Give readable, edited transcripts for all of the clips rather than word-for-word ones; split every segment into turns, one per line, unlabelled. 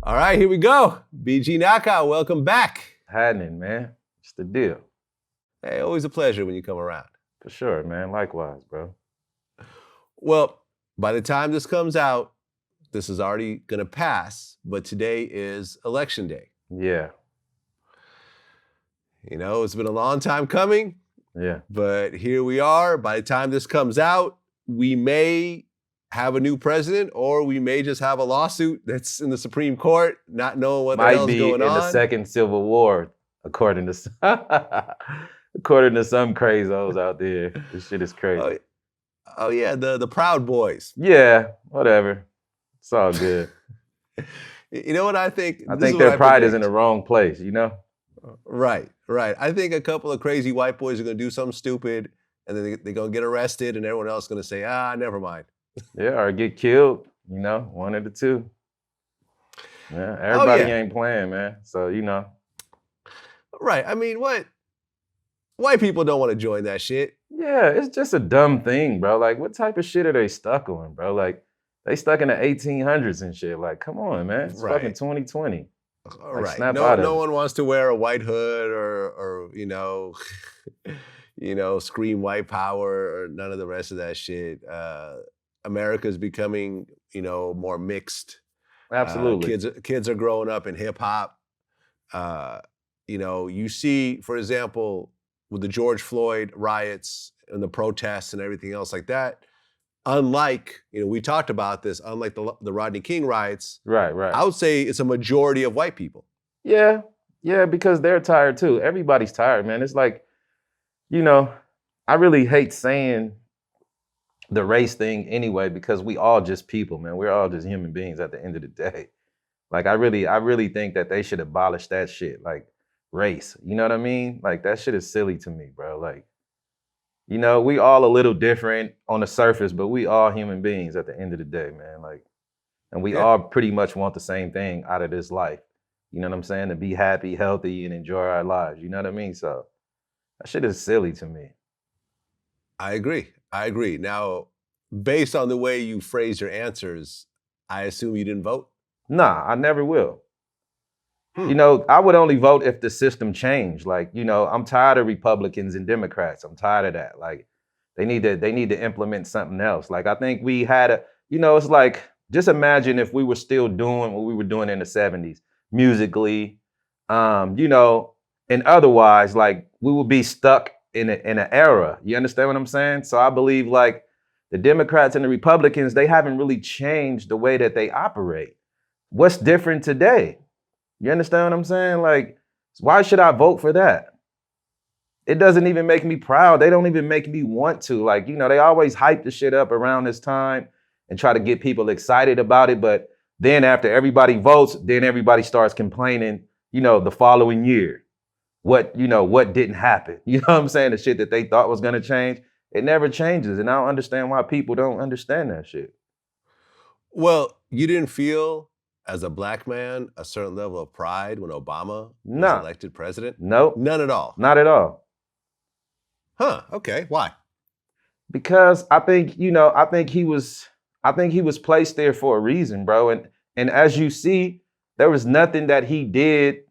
All right, here we go. BG Knocc Out, welcome back.
Happening, man. It's the deal.
Hey, always a pleasure when you come around.
For sure, man. Likewise, bro.
Well, by the time this comes out, this is already gonna pass, but today is election day.
Yeah.
You know, it's been a long time coming.
Yeah.
But here we are. By the time this comes out, we may have a new president, or we may just have a lawsuit that's in the Supreme Court, not knowing what the hell's going on.
Might be in the second Civil War, according to some crazos out there. This shit is crazy.
Oh yeah, the Proud Boys.
Yeah, whatever. It's all good.
You know what I think?
I think their pride is in the wrong place, you know?
Right. I think a couple of crazy white boys are gonna do something stupid, and then they're gonna get arrested, and everyone else is gonna say, never mind.
Yeah, or get killed, you know, one of the two. Yeah, everybody ain't playing, man. So, you know.
Right, I mean, what? White people don't want to join that shit.
Yeah, it's just a dumb thing, bro. Like, what type of shit are they stuck on, bro? Like, they stuck in the 1800s and shit. Like, come on, man. It's fucking 2020.
Like, right. No one wants to wear a white hood or you know, scream white power or none of the rest of that shit. America's becoming, more mixed.
Absolutely.
Kids are growing up in hip hop. You see, for example, with the George Floyd riots and the protests and everything else like that, unlike, we talked about this, unlike the Rodney King riots,
right.
I would say it's a majority of white people.
Yeah, because they're tired too. Everybody's tired, man. It's like, I really hate saying the race thing anyway, because we all just people, man. We're all just human beings at the end of the day. Like, I really think that they should abolish that shit, like race. You know what I mean? Like, that shit is silly to me, bro. Like, we all a little different on the surface, but we all human beings at the end of the day, man. Like, and we all pretty much want the same thing out of this life. You know what I'm saying? To be happy, healthy, and enjoy our lives. You know what I mean? So that shit is silly to me.
I agree. Now, based on the way you phrase your answers, I assume you didn't vote?
Nah, I never will. I would only vote if the system changed. Like, I'm tired of Republicans and Democrats. I'm tired of that. Like, they need to implement something else. Like, I think we had it's like, just imagine if we were still doing what we were doing in the 70s, musically, and otherwise, like, we would be stuck in an era. You understand what I'm saying? So I believe, like, the Democrats and the Republicans, they haven't really changed the way that they operate. What's different today? You understand what I'm saying? Like, why should I vote for that? It doesn't even make me proud. They don't even make me want to. Like, they always hype the shit up around this time and try to get people excited about it. But then after everybody votes, then everybody starts complaining, the following year. What didn't happen? You know what I'm saying? The shit that they thought was gonna change, it never changes. And I don't understand why people don't understand that shit.
Well, you didn't feel, as a black man, a certain level of pride when Obama was elected president?
Nope.
None at all?
Not at all.
Huh, okay, why?
Because I think he was placed there for a reason, bro. And as you see, there was nothing that he did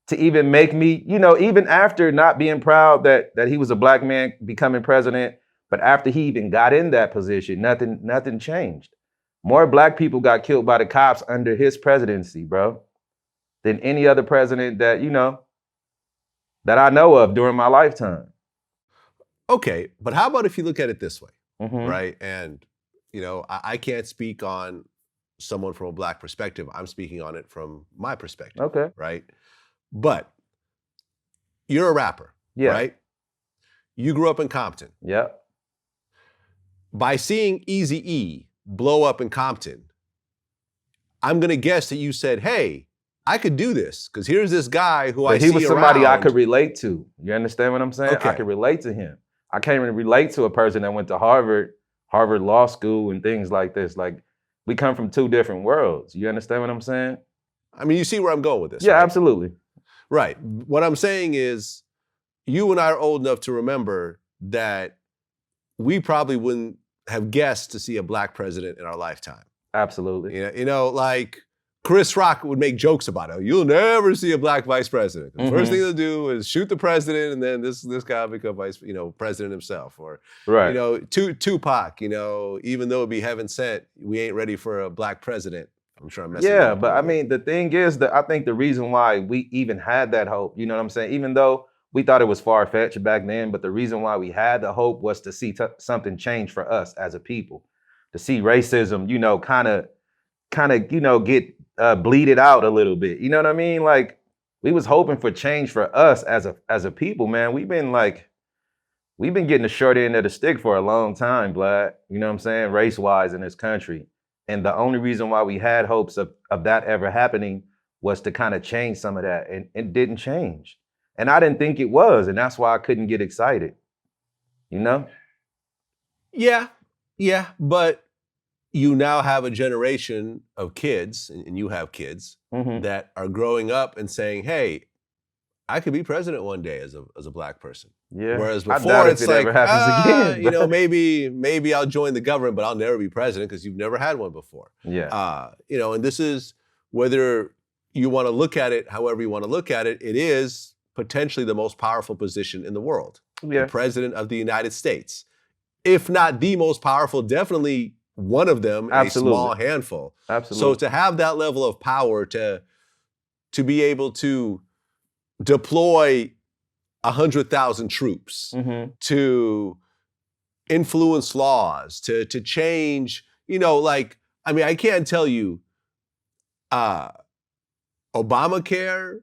to even make me, even after not being proud that he was a black man becoming president, but after he even got in that position, nothing changed. More black people got killed by the cops under his presidency, bro, than any other president that, that I know of during my lifetime.
Okay, but how about if you look at it this way,
Mm-hmm.
right? And, I can't speak on someone from a black perspective. I'm speaking on it from my perspective,
Okay.
right? But you're a rapper, right? You grew up in Compton.
Yep.
By seeing Eazy-E blow up in Compton, I'm gonna guess that you said, hey, I could do this, because here's this guy who
he was somebody I could relate to. You understand what I'm saying?
Okay.
I could relate to him. I can't even relate to a person that went to Harvard Law School and things like this. Like, we come from two different worlds. You understand what I'm saying?
I mean, you see where I'm going with this,
Yeah,
right?
absolutely.
Right. What I'm saying is, you and I are old enough to remember that we probably wouldn't have guessed to see a black president in our lifetime.
Absolutely.
Like, Chris Rock would make jokes about it. You'll never see a black vice president. The first thing they'll do is shoot the president, and then this guy will become president himself. Or,
Right.
Tupac, even though it'd be heaven sent, we ain't ready for a black president. I'm sure I'm messing
Yeah,
up.
but I mean, the thing is that I think the reason why we even had that hope, you know what I'm saying? Even though we thought it was far-fetched back then, but the reason why we had the hope was to see something change for us as a people, to see racism, kind of get bleeded out a little bit. You know what I mean? Like, we was hoping for change for us as a people, man. We've been getting the short end of the stick for a long time, Vlad. You know what I'm saying? Race-wise in this country. And the only reason why we had hopes of that ever happening was to kind of change some of that. And it didn't change. And I didn't think it was. And that's why I couldn't get excited. You know?
Yeah. But you now have a generation of kids, and you have kids, that are growing up and saying, hey, I could be president one day as a black person.
Yeah.
Whereas before it's like,
ever happens again,
maybe I'll join the government, but I'll never be president because you've never had one before.
Yeah.
And this is, whether you want to look at it, however you want to look at it, it is potentially the most powerful position in the world.
Yeah.
The president of the United States. If not the most powerful, definitely one of them,
Absolutely.
a small handful.
Absolutely.
So to have that level of power, to be able to deploy 100,000 troops, to influence laws, to change, I can't tell you, Obamacare,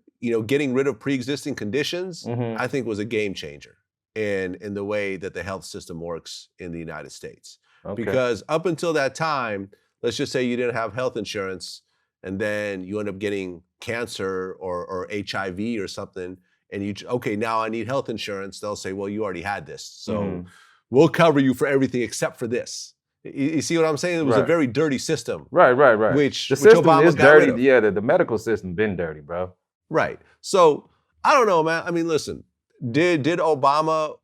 getting rid of pre-existing conditions, I think was a game changer in the way that the health system works in the United States.
Okay.
Because up until that time, let's just say you didn't have health insurance, and then you end up getting cancer or HIV or something, and now I need health insurance. They'll say, well, you already had this, so we'll cover you for everything except for this. You see what I'm saying? It was a very dirty system.
Right.
Which
the system
Obama
is
got
dirty.
rid of.
Yeah, the medical system been dirty, bro.
Right. So I don't know, man. I mean, listen, did Obama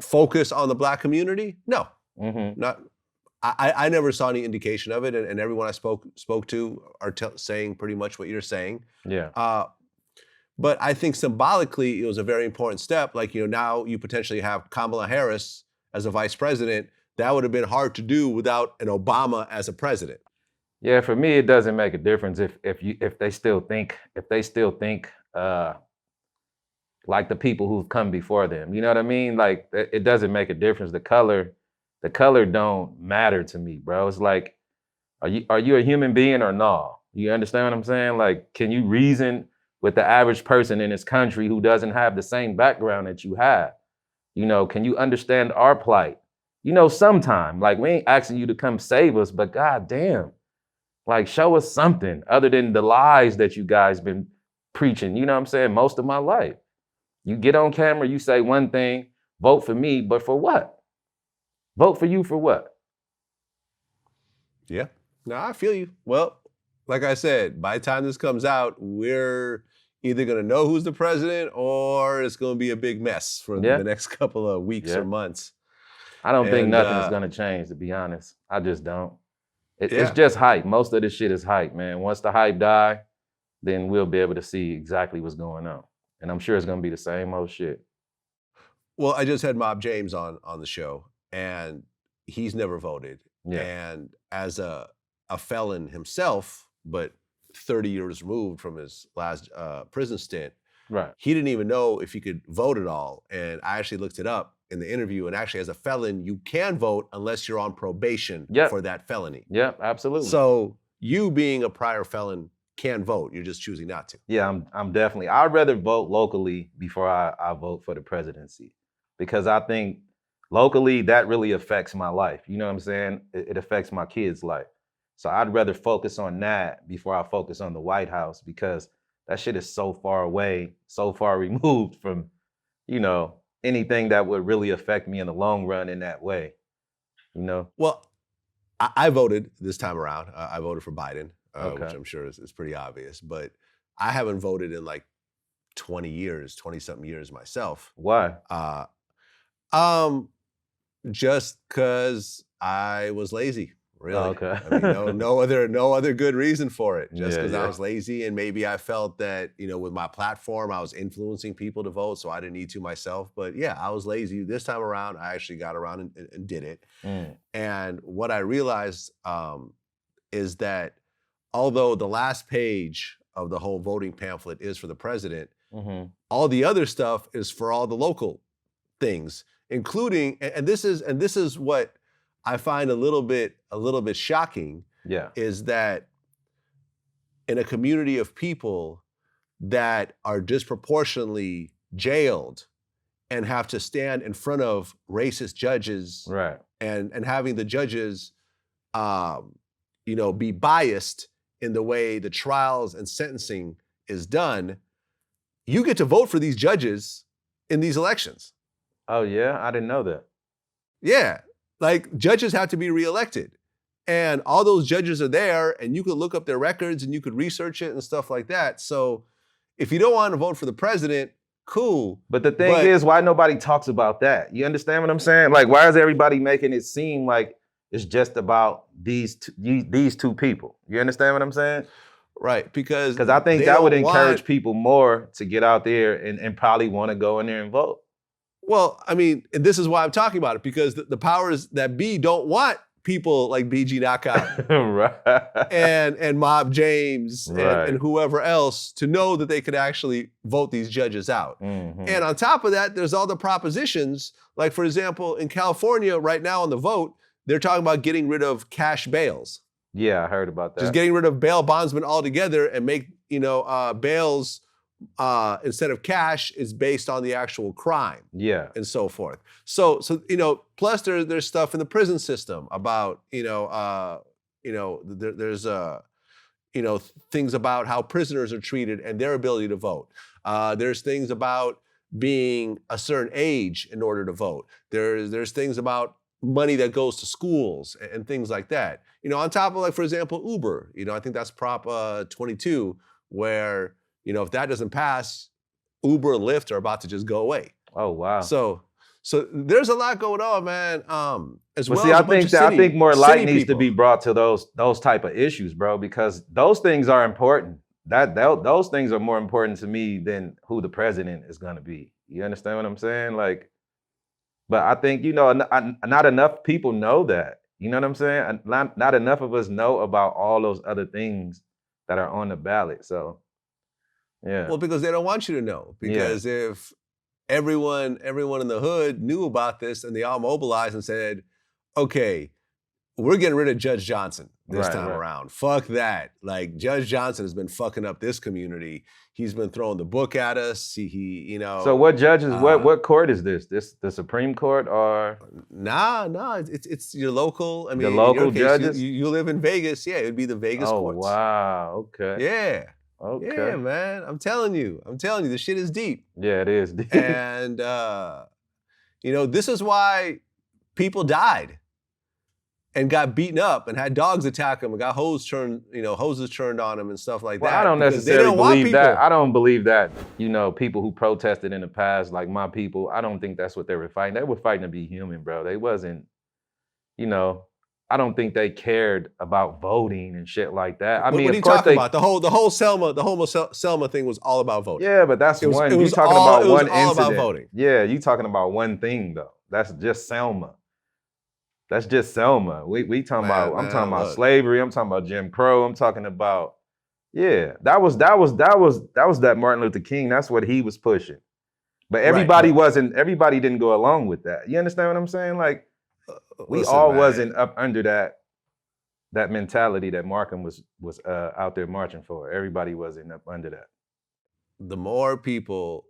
focus on the black community? No. Not. I never saw any indication of it, and everyone I spoke to are saying pretty much what you're saying.
Yeah.
But I think symbolically, it was a very important step. Like, now you potentially have Kamala Harris as a vice president. That would have been hard to do without an Obama as a president.
Yeah, for me, it doesn't make a difference if they still think like the people who've come before them. You know what I mean? Like, it doesn't make a difference. The color don't matter to me, bro. It's like, are you a human being or no? You understand what I'm saying? Like, can you reason with the average person in this country who doesn't have the same background that you have? Can you understand our plight? Sometime, like, we ain't asking you to come save us, but goddamn, like, show us something other than the lies that you guys been preaching, you know what I'm saying, most of my life. You get on camera, you say one thing, vote for me, but for what? Vote for you for what?
Yeah, no, I feel you. Well, like I said, by the time this comes out, we're either going to know who's the president or it's going to be a big mess for the next couple of weeks or months.
I don't think nothing's going to change, to be honest. I just don't. It's just hype. Most of this shit is hype, man. Once the hype die, then we'll be able to see exactly what's going on. And I'm sure it's going to be the same old shit.
Well, I just had Mob James on the show, and he's never voted.
Yeah.
And as a felon himself, but 30 years removed from his last prison stint,
right?
He didn't even know if he could vote at all. And I actually looked it up in the interview, and actually as a felon, you can vote unless you're on probation for that felony.
Yeah, absolutely.
So you being a prior felon can vote, you're just choosing not to.
Yeah, I'm definitely, I'd rather vote locally before I vote for the presidency, because I think locally that really affects my life. You know what I'm saying? It affects my kids' life. So I'd rather focus on that before I focus on the White House, because that shit is so far away, so far removed from, anything that would really affect me in the long run in that way,
Well, I voted this time around. I voted for Biden,
Okay.
which I'm sure is pretty obvious, but I haven't voted in like 20-something years myself.
Why?
Just because I was lazy. Really.
Okay.
I mean, no other good reason for it. Just
Yeah,
because I
yeah.
was lazy and maybe I felt that, with my platform, I was influencing people to vote, so I didn't need to myself. But yeah, I was lazy. This time around, I actually got around and did it.
Mm.
And what I realized is that although the last page of the whole voting pamphlet is for the president,
Mhm.
all the other stuff is for all the local things, including, and this is what I find a little bit shocking,
Yeah.
is that in a community of people that are disproportionately jailed and have to stand in front of racist judges
Right.
and having the judges be biased in the way the trials and sentencing is done, you get to vote for these judges in these elections.
Oh yeah, I didn't know that.
Yeah, like judges have to be reelected. And all those judges are there, and you could look up their records and you could research it and stuff like that. So if you don't want to vote for the president, cool.
But the thing is, why nobody talks about that? You understand what I'm saying? Like, why is everybody making it seem like it's just about these two people? You understand what I'm saying?
Right, because
I think
they
that would
don't
encourage
want-
people more to get out there and probably want to go in there and vote.
Well, I mean, and this is why I'm talking about it, because the powers that be don't want people like BG Knockout
Right.
and Mob James
Right.
and whoever else to know that they could actually vote these judges out.
Mhm.
And on top of that, there's all the propositions, like for example, in California right now on the vote, they're talking about getting rid of cash bails.
Yeah, I heard about that.
Just getting rid of bail bondsmen altogether and make, bails instead of cash is based on the actual crime.
Yeah.
And so forth. So plus there's stuff in the prison system about, there's things about how prisoners are treated and their ability to vote. There's things about being a certain age in order to vote. There's things about money that goes to schools and things like that. On top of, like, for example, Uber, I think that's Prop 22, where, if that doesn't pass, Uber and Lyft are about to just go away.
Oh wow.
So there's a lot going on, man. As well.
See,
as
I think more light needs to
people.
be brought to those type of issues, bro, because those things are important. Those things are more important to me than who the president is going to be. You understand what I'm saying? Like, but I think not enough people know that. You know what I'm saying? Not enough of us know about all those other things that are on the ballot. So, yeah.
Well, because they don't want you to know. Because if everyone in the hood knew about this and they all mobilized and said, okay, we're getting rid of Judge Johnson this time around. Fuck that. Like, Judge Johnson has been fucking up this community. He's been throwing the book at us. He
So what judges, what court is this? The Supreme Court or?
Nah, it's your local. I mean,
the local
in your case,
judges?
You live in Vegas. Yeah, it would be the Vegas courts.
Oh, wow. Okay.
Yeah.
Okay.
Yeah, man. I'm telling you, the shit is deep.
Yeah, it is deep.
And, this is why people died and got beaten up and had dogs attack them and got hoses turned on them and stuff like that.
I don't necessarily believe that. I don't believe that, people who protested in the past, like my people, I don't think that's what they were fighting. They were fighting to be human, bro. They wasn't, I don't think they cared about voting and shit like that. I mean,
what are you talking about? The whole Selma thing was all about voting.
Yeah, but that's one. You're talking about one incident. All about voting. Yeah, you talking about one thing though. That's just Selma. That's just Selma. We talking about. I'm talking about slavery. I'm talking about Jim Crow. I'm talking about. Yeah, that was that Martin Luther King. That's what he was pushing. But everybody wasn't. Everybody didn't go along with that. You understand what I'm saying? Like, we all wasn't up under that mentality that Markham was out there marching for. Everybody wasn't up under that.
The more people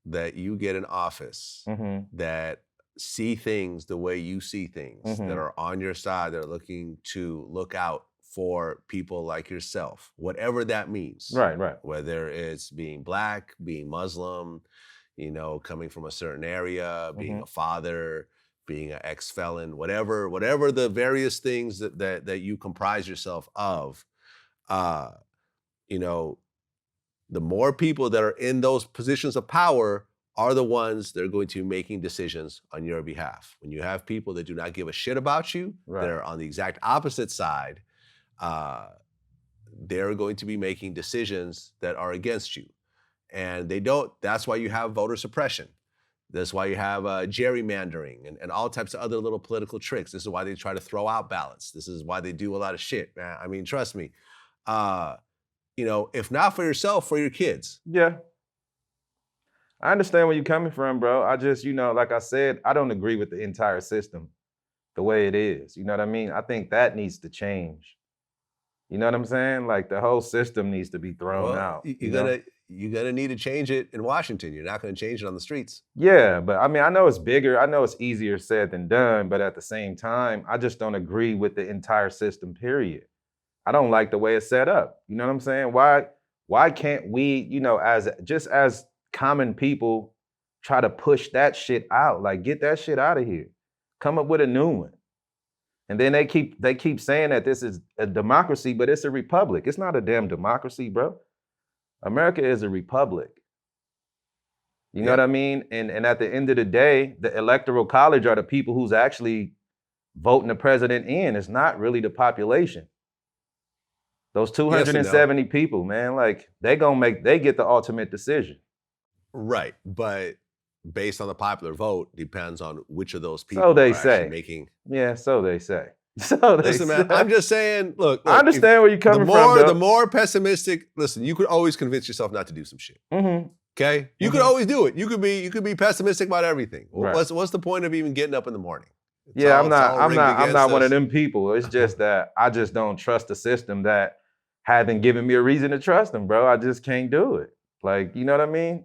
that you get in office that see things the way you see things, that are on your side, that are looking to look out for people like yourself, whatever that means.
Right.
Whether it's being Black, being Muslim, coming from a certain area, being a father, being an ex-felon, whatever the various things that you comprise yourself of, the more people that are in those positions of power are the ones that are going to be making decisions on your behalf. When you have people that do not give a shit about you, that are on the exact opposite side, they're going to be making decisions that are against you. And they don't, that's why you have voter suppression. That's why you have gerrymandering and all types of other little political tricks. This is why they try to throw out ballots. This is why they do a lot of shit, man. I mean, trust me. You know, if not for yourself, for your kids.
Yeah. I understand where you're coming from, bro. I just, you know, like I said, I don't agree with the entire system the way it is. You know what I mean? I think that needs to change. You know what I'm saying? Like the whole system needs to be thrown out.
You're gonna need to change it in Washington. You're not gonna change it on the streets.
Yeah, but I mean, I know it's bigger. I know it's easier said than done, but at the same time, I just don't agree with the entire system, period. I don't like the way it's set up. You know what I'm saying? Why can't we, you know, as common people, try to push that shit out? Like, get that shit out of here. Come up with a new one. And then they keep saying that this is a democracy, but it's a republic. It's not a damn democracy, bro. America is a republic. You know what I mean? And at the end of the day, the electoral college are the people who's actually voting the president in. It's not really the population. Those 270 people, man, like they get the ultimate decision.
Right, but based on the popular vote, depends on which of those people
so they
are
say.
actually making.
Yeah, so they say.
Listen, man, I'm just saying, look
I understand where you're coming from.
The more pessimistic, listen, you could always convince yourself not to do some shit.
Mm-hmm.
Okay? You could always do it. You could be pessimistic about everything.
Right.
What's the point of even getting up in the morning?
I'm not one of them people. It's just that I just don't trust the system that haven't given me a reason to trust them, bro. I just can't do it. Like, you know what I mean?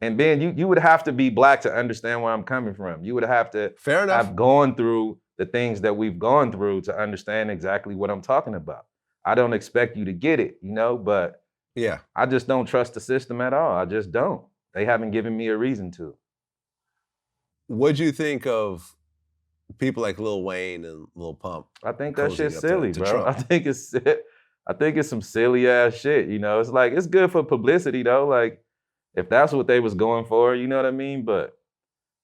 And Ben, you would have to be black to understand where I'm coming from. You would have to have gone through the things that we've gone through to understand exactly what I'm talking about. I don't expect you to get it, you know, but
yeah,
I just don't trust the system at all. I just don't. They haven't given me a reason to.
What'd you think of people like Lil Wayne and Lil Pump?
I think that shit's silly, bro. I think it's some silly ass shit, you know. It's like, it's good for publicity though. Like, if that's what they was going for, you know what I mean? But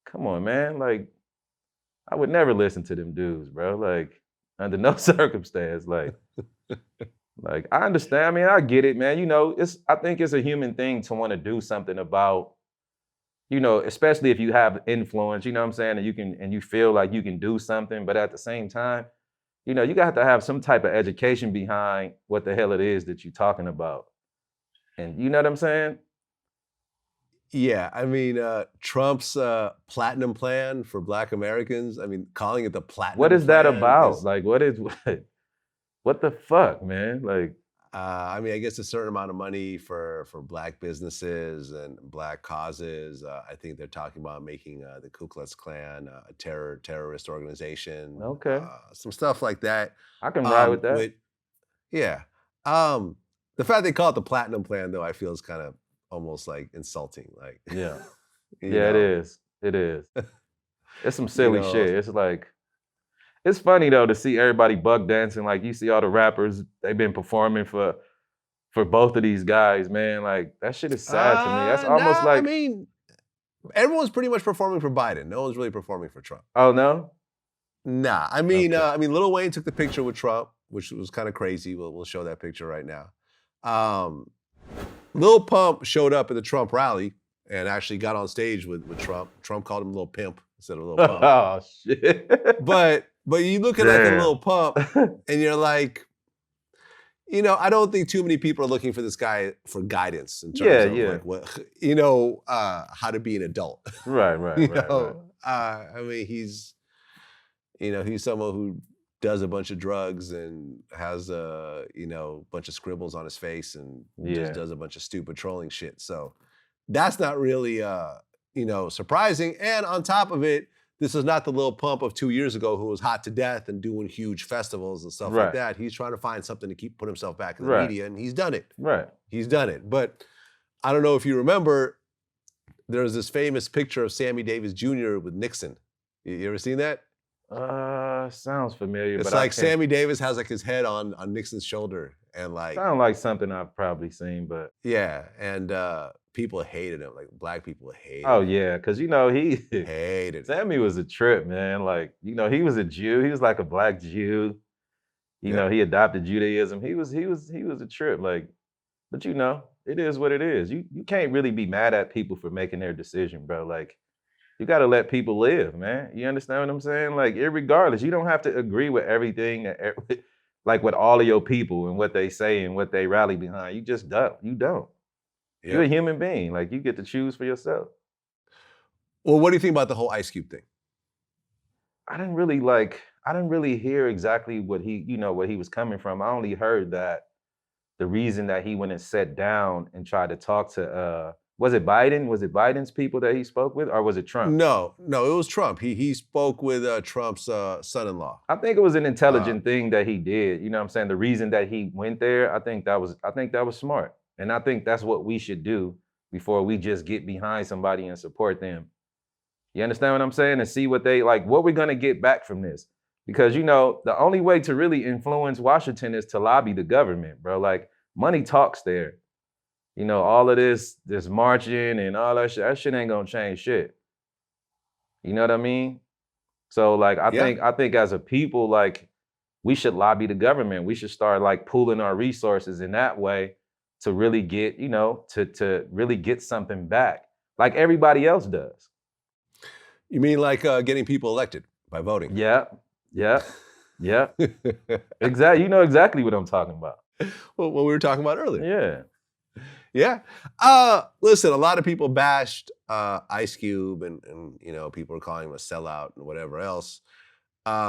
come on, man. Like, I would never listen to them dudes, bro. Like, under no circumstance. Like, I understand. I mean, I get it, man. You know, I think it's a human thing to want to do something about, you know, especially if you have influence, you know what I'm saying? And you feel like you can do something, but at the same time, you know, you got to have some type of education behind what the hell it is that you're talking about. And you know what I'm saying?
Yeah, I mean, Trump's platinum plan for Black Americans, I mean, calling it the platinum
What is that
plan
about? Like, what the fuck, man? Like,
I mean, I guess a certain amount of money for Black businesses and Black causes. I think they're talking about making the Ku Klux Klan a terrorist organization.
Okay.
Some stuff like that.
I can ride with that.
Yeah. The fact they call it the platinum plan, though, I feel is kind of almost like insulting. Like,
yeah. Yeah, it is. It is. It's some silly shit. It's like, it's funny though to see everybody buck dancing. Like, you see all the rappers, they've been performing for both of these guys, man. Like, that shit is sad to me. That's almost like,
I mean, everyone's pretty much performing for Biden. No one's really performing for Trump.
Oh no?
Nah. I mean, Lil Wayne took the picture with Trump, which was kind of crazy. We'll show that picture right now. Lil Pump showed up at the Trump rally and actually got on stage with Trump. Trump called him Lil Pimp instead of Lil Pump.
Oh shit.
But you look at like a Lil Pump and you're like, you know, I don't think too many people are looking for this guy for guidance in terms of like what, you know, how to be an adult.
Right.
I mean, he's someone who does a bunch of drugs and has a bunch of scribbles on his face and just does a bunch of stupid trolling shit. So that's not really surprising. And on top of it, this is not the Lil Pump of 2 years ago who was hot to death and doing huge festivals and stuff like that. He's trying to find something to put himself back in the media, and he's done it.
Right.
He's done it. But I don't know if you remember, there's this famous picture of Sammy Davis Jr. with Nixon. You ever seen that?
Sounds familiar.
It's like Sammy Davis has like his head on Nixon's shoulder, and like
Sound like something I've probably seen, but
yeah, and people hated him. Like black people hated
oh
him.
yeah, because you know he
Hated him.
Sammy was a trip, man. Like you know he was a Jew. He was like a black Jew. You know
Yeah.
he adopted Judaism. He was a trip. Like, but you know it is what it is. You can't really be mad at people for making their decision, bro. Like you got to let people live, man. You understand what I'm saying? Like, irregardless, you don't have to agree with everything that, like, with all of your people and what they say and what they rally behind. You just don't. You don't.
Yeah.
You're a human being. Like, you get to choose for yourself.
Well, what do you think about the whole Ice Cube thing?
I didn't really hear exactly what he was coming from. I only heard that the reason that he went and sat down and tried to talk to was it Biden? Was it Biden's people that he spoke with, or was it Trump?
No, it was Trump. He spoke with Trump's son-in-law.
I think it was an intelligent thing that he did. You know what I'm saying? The reason that he went there, I think that was smart. And I think that's what we should do before we just get behind somebody and support them. You understand what I'm saying? And see what what we're gonna get back from this. Because you know, the only way to really influence Washington is to lobby the government, bro. Like money talks there. You know, all of this marching and all that shit ain't gonna change shit. You know what I mean? So like I think as a people, like we should lobby the government. We should start like pooling our resources in that way to really get, you know, to really get something back. Like everybody else does.
You mean like getting people elected by voting?
Yeah. Exactly. You know exactly what I'm talking about.
Well, what we were talking about earlier.
Yeah.
Yeah. Listen, a lot of people bashed Ice Cube and you know, people were calling him a sellout and whatever else,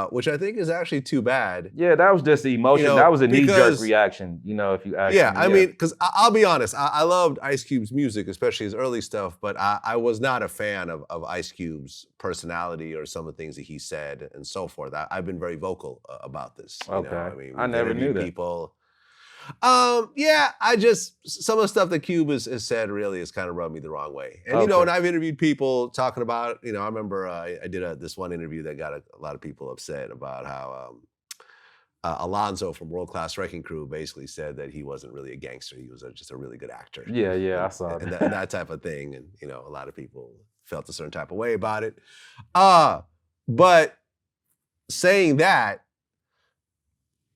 which I think is actually too bad.
Yeah, that was just the emotion. You know, that was a knee-jerk reaction, you know, if you ask me.
I mean, because I'll be honest, I loved Ice Cube's music, especially his early stuff, but I was not a fan of Ice Cube's personality or some of the things that he said and so forth. I've been very vocal about this.
Okay.
You know? I mean,
I never knew that.
People. Some of the stuff that Cube has said really has kind of rubbed me the wrong way. And, you know, and I've interviewed people talking about, you know, I remember I did this one interview that got a lot of people upset about how Alonzo from World Class Wrecking Crew basically said that he wasn't really a gangster. He was just a really good actor.
Yeah, I saw
that. And that type of thing. And, you know, a lot of people felt a certain type of way about it. But saying that,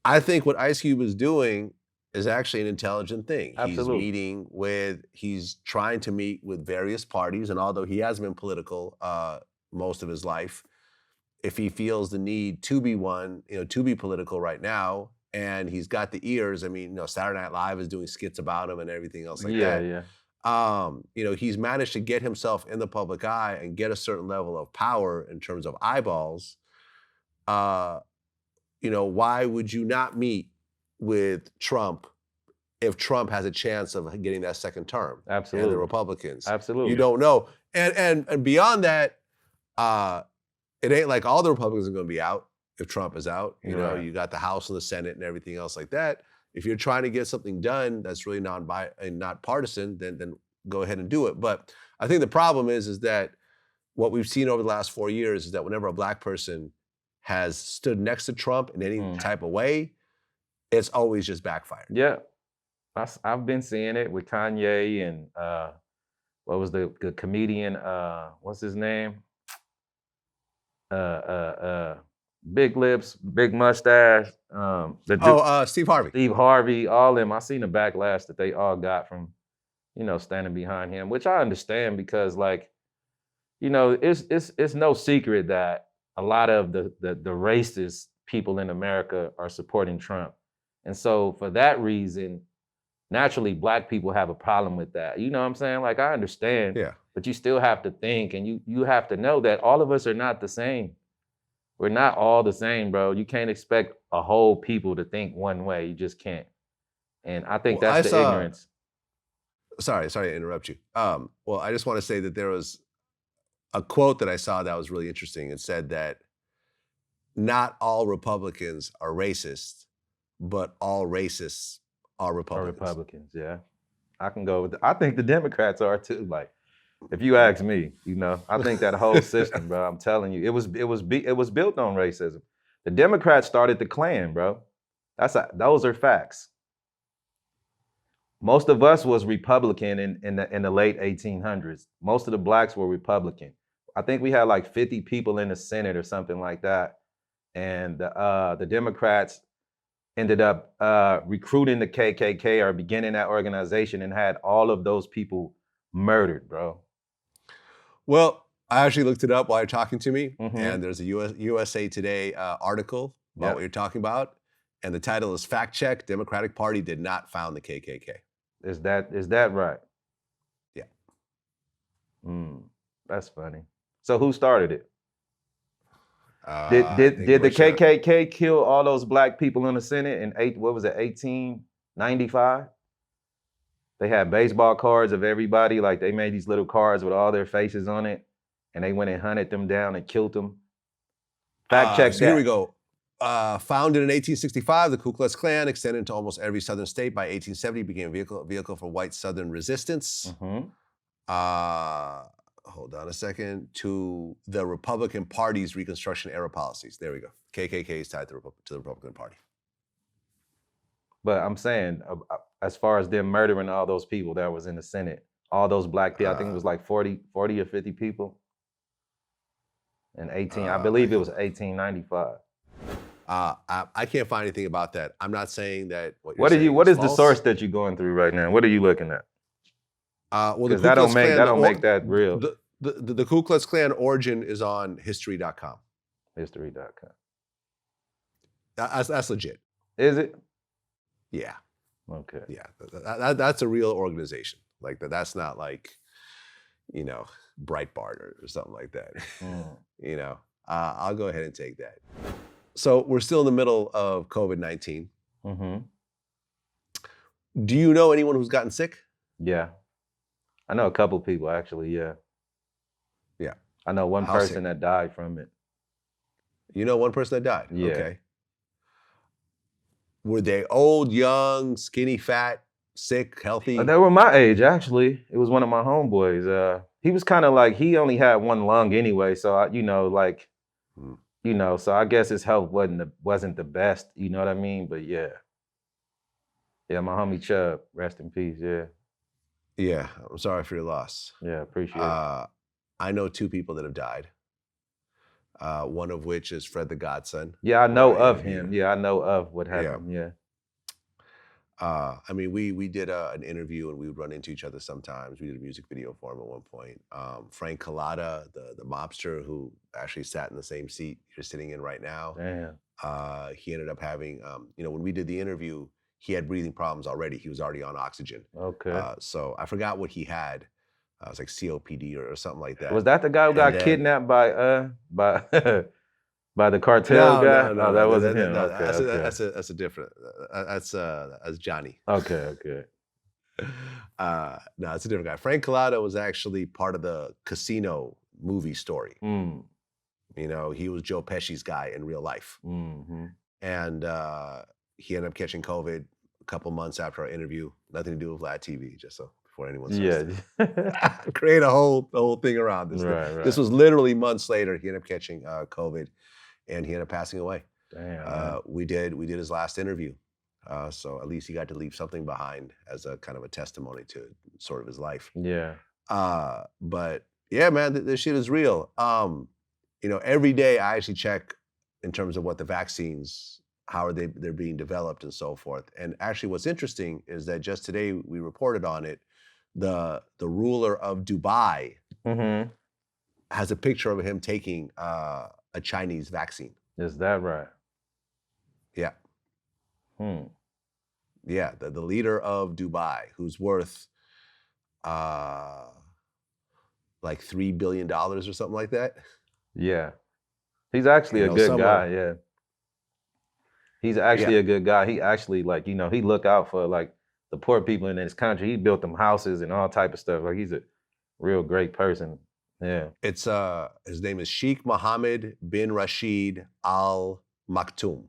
I think what Ice Cube is doing is actually an intelligent thing.
Absolutely.
He's trying to meet with various parties, and although he has been political most of his life, if he feels the need to be one, you know, to be political right now, and he's got the ears, I mean, you know, Saturday Night Live is doing skits about him and everything else like that.
Yeah.
You know, he's managed to get himself in the public eye and get a certain level of power in terms of eyeballs. You know, why would you not meet with Trump if Trump has a chance of getting that second term?
Absolutely.
And the Republicans.
Absolutely.
You don't know. And beyond that, it ain't like all the Republicans are going to be out if Trump is out. You know, you got the House and the Senate and everything else like that. If you're trying to get something done that's really not partisan, then go ahead and do it. But I think the problem is that what we've seen over the last 4 years is that whenever a black person has stood next to Trump in any type of way, it's always just backfired.
Yeah, I've been seeing it with Kanye and what was the comedian? What's his name? Big lips, big mustache.
Steve Harvey.
Steve Harvey, all them. I seen the backlash that they all got from, you know, standing behind him, which I understand because, like, you know, it's no secret that a lot of the racist people in America are supporting Trump. And so for that reason, naturally, black people have a problem with that. You know what I'm saying? Like, I understand, but you still have to think and you have to know that all of us are not the same. We're not all the same, bro. You can't expect a whole people to think one way. You just can't. And I think that's the ignorance.
Sorry to interrupt you. Well, I just want to say that there was a quote that I saw that was really interesting. It said that not all Republicans are racist, but all racists are Republicans.
Yeah. I can go with I think the Democrats are too. Like, if you ask me, you know, I think that whole system, bro, I'm telling you, it was built on racism. The Democrats started the Klan, bro. Those are facts. Most of us was Republican in the late 1800s. Most of the blacks were Republican. I think we had like 50 people in the Senate or something like that. And the Democrats ended up recruiting the KKK or beginning that organization and had all of those people murdered, bro.
Well, I actually looked it up while you're talking to me,
Mhm.
and there's a USA Today article about
Yep.
what you're talking about, and the title is "Fact Check: Democratic Party did not found the KKK."
Is that right?
Yeah.
That's funny. So who started it?
I
Did
think
did the
it was,
KKK kill all those black people in the Senate in 1895? They had baseball cards of everybody, like they made these little cards with all their faces on it, and they went and hunted them down and killed them. Fact check
so
that.
here we go. Founded in 1865, the Ku Klux Klan extended to almost every southern state. By 1870, became a vehicle for white Southern resistance. Hold on a second. To the Republican Party's Reconstruction era policies. There we go. KKK is tied to the Republican Party.
But I'm saying, as far as them murdering all those people that was in the Senate, all those black people, I think it was like 40 or 50 people. In I believe it was 1895.
I can't find anything about that. I'm not saying that what
What is the
false.
source that you're going through right now? What are you looking at?
Well, the
Because
Ku
that
Klux
don't make
Klan,
that don't make that real.
The Ku Klux Klan origin is on history.com.
History.com.
That's legit.
Is it?
Yeah.
Okay.
Yeah. That's a real organization. Like that's not like, Breitbart or something like that. I'll go ahead and take that. So we're still in the middle of COVID-19.
Mm-hmm.
Do you know anyone who's gotten sick?
Yeah. I know a couple people actually, yeah.
Yeah.
I know one
How
person
sick?
that died from it.
You know one person that died?
Yeah.
Okay. Were they old, young, skinny, fat, sick, healthy?
They were my age, actually. It was one of my homeboys. He was kind of like, he only had one lung anyway, so so I guess his health wasn't the best, you know what I mean? But yeah. Yeah, my homie Chubb, rest in peace, yeah.
Yeah, I'm sorry for your loss.
Yeah, appreciate it.
I know two people that have died. One of which is Fred the Godson.
Yeah, I know of him. Yeah, I know of what happened. Yeah.
We did an interview and we would run into each other sometimes. We did a music video for him at one point. Frank Collada, the mobster who actually sat in the same seat you're sitting in right now.
Damn.
He ended up having, when we did the interview, he had breathing problems already. He was already on oxygen.
Okay.
So I forgot what he had. It was like COPD or something like that.
Was that the guy who got kidnapped by by the cartel guy?
No,
that wasn't him.
No,
Okay,
that's a different. That's Johnny.
Okay.
No, it's a different guy. Frank Collada was actually part of the Casino movie story. He was Joe Pesci's guy in real life.
Mm-hmm.
And he ended up catching COVID a couple months after our interview. Nothing to do with VladTV, just so before anyone says create the whole thing around this.
Right.
This was literally months later. He ended up catching COVID, and he ended up passing away.
Damn.
We did his last interview, so at least he got to leave something behind as a kind of a testimony to sort of his life.
Yeah.
But yeah, man, this shit is real. Every day I actually check in terms of what the vaccines, how they're being developed and so forth. And actually what's interesting is that just today we reported on it, the ruler of Dubai has a picture of him taking a Chinese vaccine.
Is that right?
Yeah. Yeah, the leader of Dubai, who's worth like $3 billion or something like that.
Yeah. He's actually a good guy, yeah. He's actually a good guy. He actually he look out for the poor people in his country. He built them houses and all type of stuff. Like he's a real great person. Yeah.
It's his name is Sheikh Mohammed bin Rashid Al Maktoum.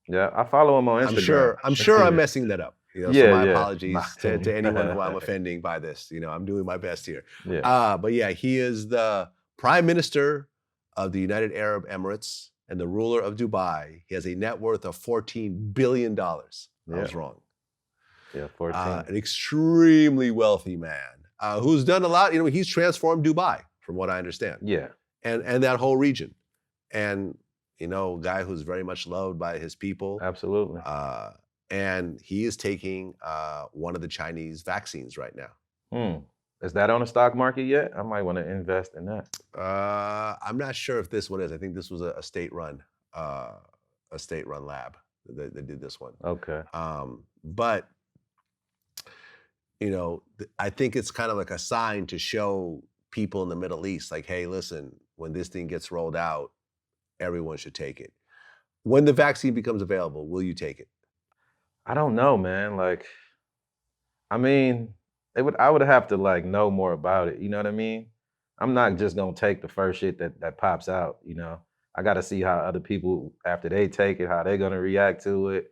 Yeah, I follow him on Instagram.
I'm sure I'm messing that up. So my apologies to anyone who I'm offending by this. I'm doing my best here.
Yeah.
But yeah, he is the Prime Minister of the United Arab Emirates and the ruler of Dubai. He has a net worth of $14 billion. I was wrong.
Yeah, 14.
An extremely wealthy man who's done a lot. You know, he's transformed Dubai, from what I understand,
Yeah.
and that whole region. And you know, a guy who's very much loved by his people.
Absolutely.
And he is taking one of the Chinese vaccines right now.
Is that on the stock market yet? I might want to invest in that.
I'm not sure if this one is. I think this was a state-run lab that did this one.
Okay.
But you know, I think it's kind of like a sign to show people in the Middle East, like, hey, listen, when this thing gets rolled out, everyone should take it. When the vaccine becomes available, will you take it?
I don't know, man. Like, I mean, I would have to like know more about it. You know what I mean? I'm not just gonna take the first shit that pops out. You know, I got to see how other people after they take it, how they're gonna react to it.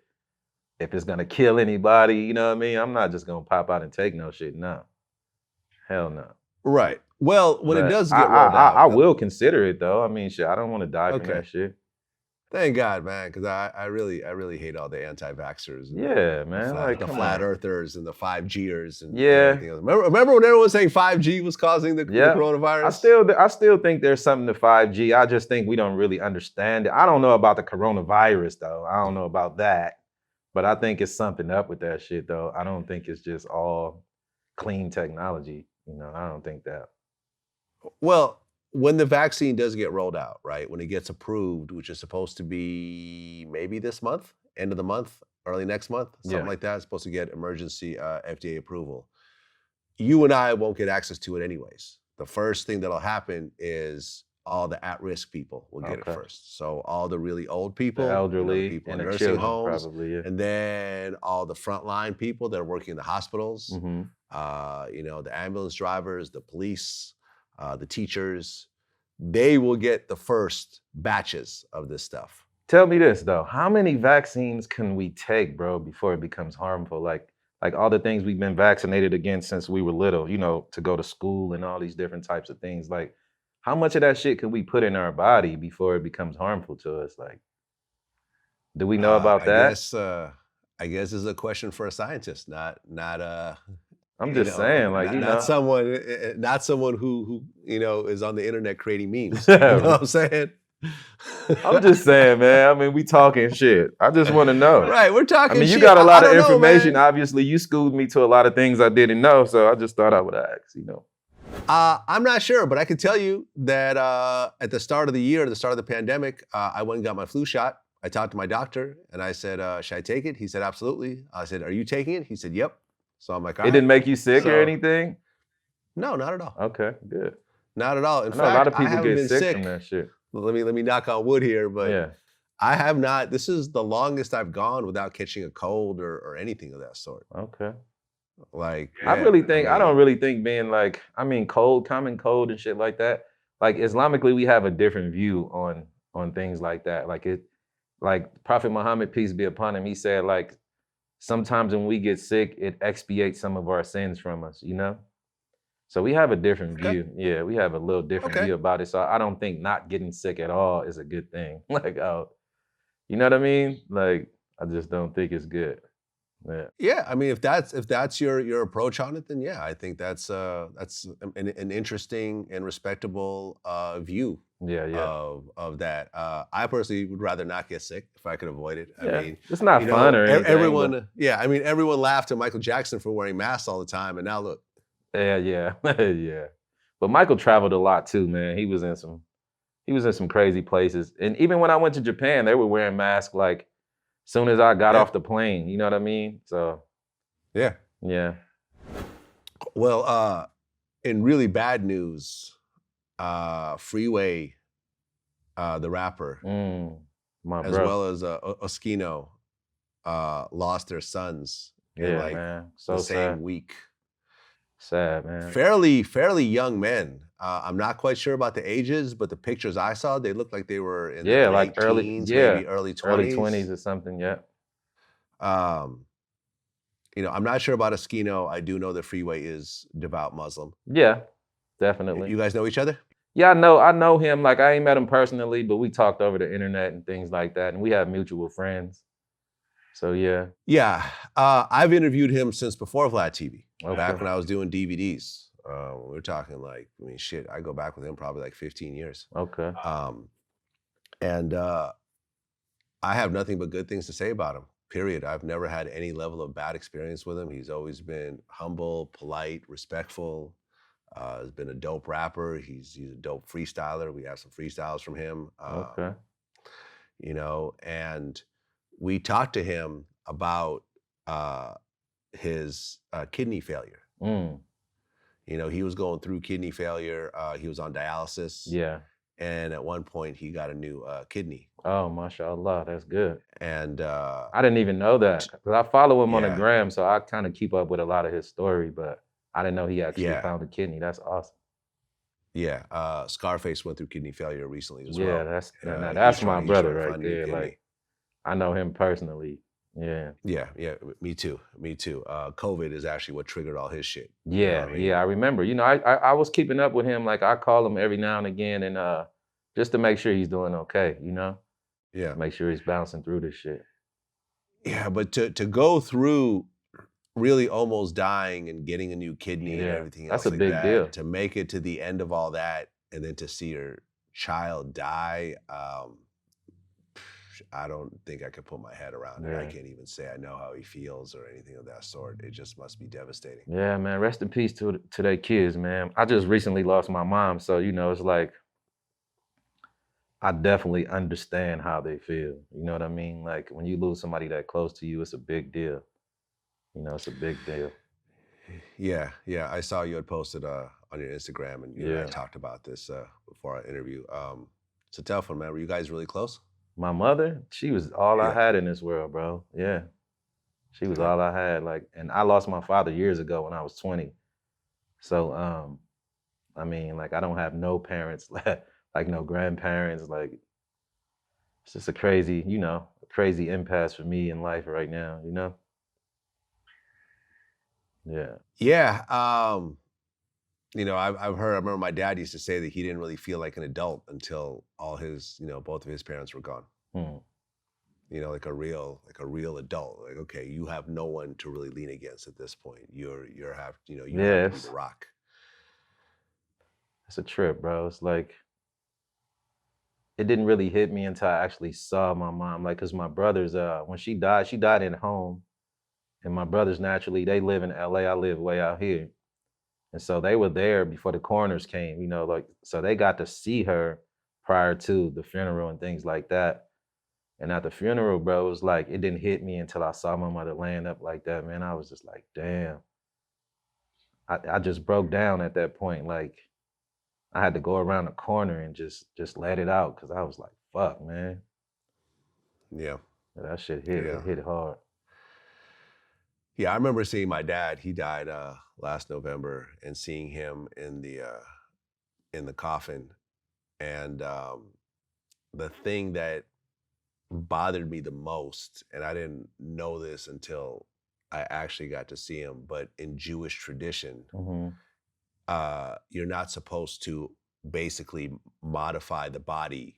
If it's gonna kill anybody, you know what I mean? I'm not just gonna pop out and take no shit. No, hell no.
Right. Well, when
But
it does get rolled out,
I will consider it though. I mean, shit, I don't want to die from
Okay.
that shit.
Thank God, man, because I really hate all the anti-vaxxers. And
Yeah, man.
the
come
flat
on.
earthers and the 5Gers and
Yeah.
everything else. Remember when everyone was saying 5G was causing the
Yeah.
coronavirus?
I still think there's something to 5G. I just think we don't really understand it. I don't know about the coronavirus though. I don't know about that. But I think it's something up with that shit though. I don't think it's just all clean technology. You know, I don't think that.
Well, when the vaccine does get rolled out, right? When it gets approved, which is supposed to be maybe this month, end of the month, early next month, something
Yeah.
like that. It's supposed to get emergency FDA approval. You and I won't get access to it anyways. The first thing that'll happen is all the at-risk people will get it
Okay.
first. So all the really old people,
The
you know,
elderly
people
and
in
the
nursing
children,
homes,
probably. Yeah.
and then all the frontline people that are working in the hospitals,
Mm-hmm.
you know, the ambulance drivers, the police, the teachers, they will get the first batches of this stuff.
Tell me this though, how many vaccines can we take, bro, before it becomes harmful? Like all the things we've been vaccinated against since we were little, you know, to go to school and all these different types of things. Like, how much of that shit can we put in our body before it becomes harmful to us? Like, do we know about that?
I guess this is a question for a scientist, not
I'm
you
just
know,
saying, like, you know.
not someone who you know is on the internet creating memes. You know what I'm saying?
I'm just saying, man. I mean, we talking shit. I just want to know.
Right, we're talking.
I mean, you
shit.
got a lot
I
of
don't know,
information.
man.
Obviously, you schooled me to a lot of things I didn't know, so I just thought I would ask. You know.
I'm not sure, but I can tell you that at the start of the year, at the start of the pandemic, I went and got my flu shot. I talked to my doctor and I said, should I take it? He said, absolutely. I said, are you taking it? He said, yep. So I'm like, all
It
right.
didn't make you sick or anything?
No, not at all.
Okay, good.
Not at all. In
I know
fact,
a lot of
I
people
haven't
get
been
sick from that shit.
Let me knock on wood here, but
Yeah.
I have not. This is the longest I've gone without catching a cold or anything of that sort.
Okay.
Like,
I
yeah,
really think, I
mean,
don't really think being like, I mean, common cold and shit like that. Like Islamically, we have a different view on things like that. Like Prophet Muhammad, peace be upon him, he said like, sometimes when we get sick, it expiates some of our sins from us, you know? So we have a different
Okay.
view. Yeah, we have a little different view about it. So I don't think not getting sick at all is a good thing. Like, oh, you know what I mean? Like, I just don't think it's good. Yeah.
Yeah, I mean, if that's your approach on it, then yeah, I think that's an interesting and respectable view. Of that. I personally would rather not get sick if I could avoid it.
Yeah.
I mean,
it's not fun or anything.
Everyone, yeah, I mean, everyone laughed at Michael Jackson for wearing masks all the time, and now look.
Yeah, yeah. But Michael traveled a lot too, man. He was in some crazy places. And even when I went to Japan, they were wearing masks like soon as I got off the plane, you know what I mean? So
yeah. Well, in really bad news, Freeway, the rapper, as well as Oskino, lost their sons in
man. So
the same week.
Sad, man.
Fairly young men. I'm not quite sure about the ages, but the pictures I saw, they looked like they were in their late teens, maybe early 20s.
Early 20s or something, yeah.
You know, I'm not sure about Oskino. I do know that Freeway is devout Muslim.
Yeah, definitely.
You guys know each other?
Yeah, I know him. Like, I ain't met him personally, but we talked over the internet and things like that, and we have mutual friends. So yeah.
Yeah, I've interviewed him since before VladTV.
Okay.
Back when I was doing DVDs. We're talking like, I mean, shit, I go back with him probably like 15 years.
Okay.
And I have nothing but good things to say about him, period. I've never had any level of bad experience with him. He's always been humble, polite, respectful. He's been a dope rapper. He's a dope freestyler. We have some freestyles from him.
Okay.
You know, and we talked to him about his kidney failure.
Mm.
You know, he was going through kidney failure. He was on dialysis.
Yeah.
And at one point, he got a new kidney.
Oh, mashallah, that's good.
And
I didn't even know that. 'Cause I follow him on the
Yeah.
gram, so I kind of keep up with a lot of his story, but I didn't know he actually
Yeah.
found a kidney. That's awesome.
yeah, Scarface went through kidney failure recently as
Yeah,
well.
that's
He's
that's my
trying- he's
brother
trying to
right
find a new
there.
kidney.
Like, I know him personally. Yeah.
Yeah, me too. COVID is actually what triggered all his shit.
Yeah,
what I mean?
yeah, I remember. You know, I was keeping up with him. Like, I call him every now and again, and just to make sure he's doing okay. You know,
Yeah.
make sure he's bouncing through this shit.
Yeah, but to go through really almost dying and getting a new kidney and
Yeah,
everything
that's
else
a
like
big
that,
deal.
to make it to the end of all that and then to see your child die, I don't think I could put my head around it. I
Yeah.
can't even say I know how he feels or anything of that sort. It just must be devastating.
Yeah, man. Rest in peace to their kids, man. I just recently lost my mom, so you know, it's like I definitely understand how they feel. You know what I mean? Like when you lose somebody that close to you, it's a big deal. You know, it's a big deal.
Yeah, I saw you had posted on your Instagram, and you and I
Yeah.
talked about this before our interview. It's a tough one, man. Were you guys really close?
My mother, she was all I
Yeah.
had in this world, bro. Yeah. She was
Yeah.
all I had. Like, and I lost my father years ago when I was 20. So, I mean, like, I don't have no parents, like no grandparents. Like, it's just a crazy, you know, a crazy impasse for me in life right now, you know? Yeah.
Yeah. You know, I've heard. I remember my dad used to say that he didn't really feel like an adult until all his, you know, both of his parents were gone.
Hmm.
You know, like a real adult. Like, okay, you have no one to really lean against at this point. You have to be
Yes.
the rock.
It's a trip, bro. It's like, it didn't really hit me until I actually saw my mom. Like, cause my brothers, when she died in home. And my brothers, naturally, they live in LA. I live way out here. And so they were there before the coroners came, you know, like, so they got to see her prior to the funeral and things like that. And at the funeral, bro, it was like, it didn't hit me until I saw my mother laying up like that, man. I was just like, damn. I just broke down at that point. Like, I had to go around the corner and just let it out, because I was like, fuck, man.
Yeah.
That shit hit.
Yeah.
It hit hard.
Yeah, I remember seeing my dad. He died last November, and seeing him in the coffin. And the thing that bothered me the most, and I didn't know this until I actually got to see him, but in Jewish tradition,
Mhm.
you're not supposed to basically modify the body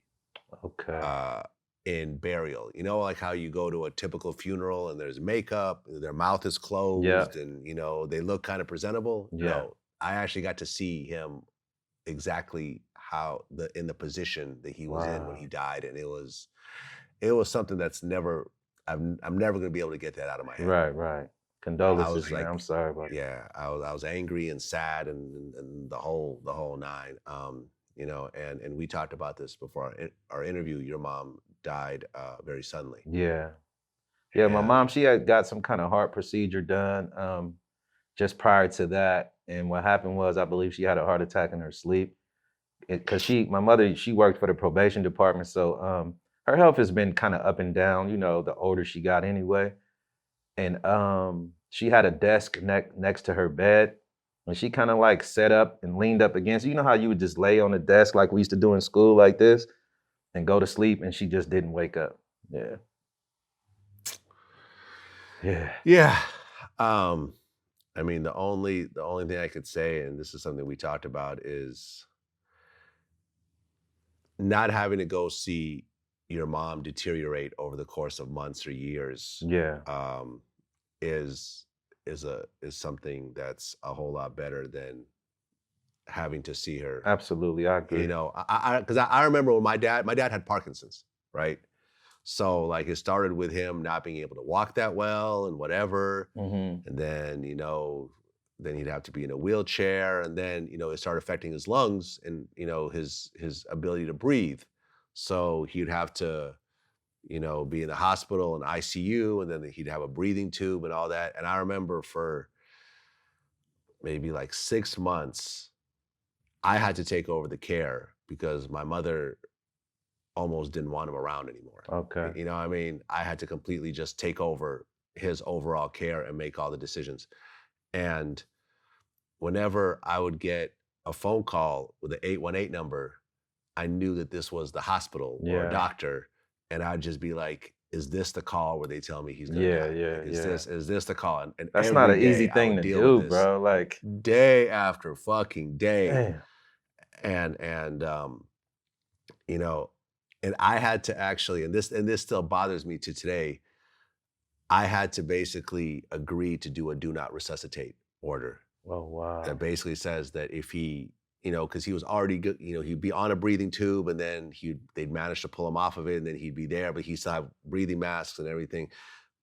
Okay.
in burial. You know, like how you go to a typical funeral and there's makeup, their mouth is closed,
Yeah.
and you know they look kind of presentable.
Yeah.
No, I actually got to see him exactly how in the position that he was in when
Wow.
he died, and it was something that's never I'm never gonna be able to get that out of my head.
Right.
I
Condolences,
was
man.
like,
I'm sorry about that.
yeah, I was angry and sad and the whole nine. You know, and we talked about this before our interview. Your mom died very suddenly.
Yeah. Yeah, my
And
mom, she had got some kind of heart procedure done just prior to that. And what happened was, I believe she had a heart attack in her sleep. Because my mother, she worked for the probation department. So her health has been kind of up and down, you know, the older she got anyway. And she had a desk next to her bed. And she kind of like set up and leaned up against, you know how you would just lay on the desk like we used to do in school like this and go to sleep, and she just didn't wake up. Yeah. Yeah.
yeah, I mean the only thing I could say, and this is something we talked about, is not having to go see your mom deteriorate over the course of months or years
Yeah,
is something that's a whole lot better than having to see her.
absolutely. I
You
agree.
know, because I remember when my dad had Parkinson's, right? So like it started with him not being able to walk that well and whatever,
Hmm.
and then then he'd have to be in a wheelchair, and then it started affecting his lungs and his ability to breathe. So he'd have to be in the hospital and ICU, and then he'd have a breathing tube and all that. And I remember for maybe like 6 months, I had to take over the care because my mother almost didn't want him around anymore.
Okay.
You know what I mean? I had to completely just take over his overall care and make all the decisions. And whenever I would get a phone call with an 818 number, I knew that this was the hospital or a
Yeah.
doctor. And I'd just be like, is this the call where they tell me he's gonna
Yeah,
die?
yeah,
Like,
yeah.
is this the call? And
That's not
every
an easy
day I
thing
would
to
deal with
do,
this
bro. Like,
day after fucking day.
damn.
And you know, and I had to actually, and this still bothers me to today, I had to basically agree to do a do not resuscitate order
Oh,
that
wow.
basically says that if he, because he was already good, he'd be on a breathing tube, and then they'd manage to pull him off of it, and then he'd be there, but he still have breathing masks and everything.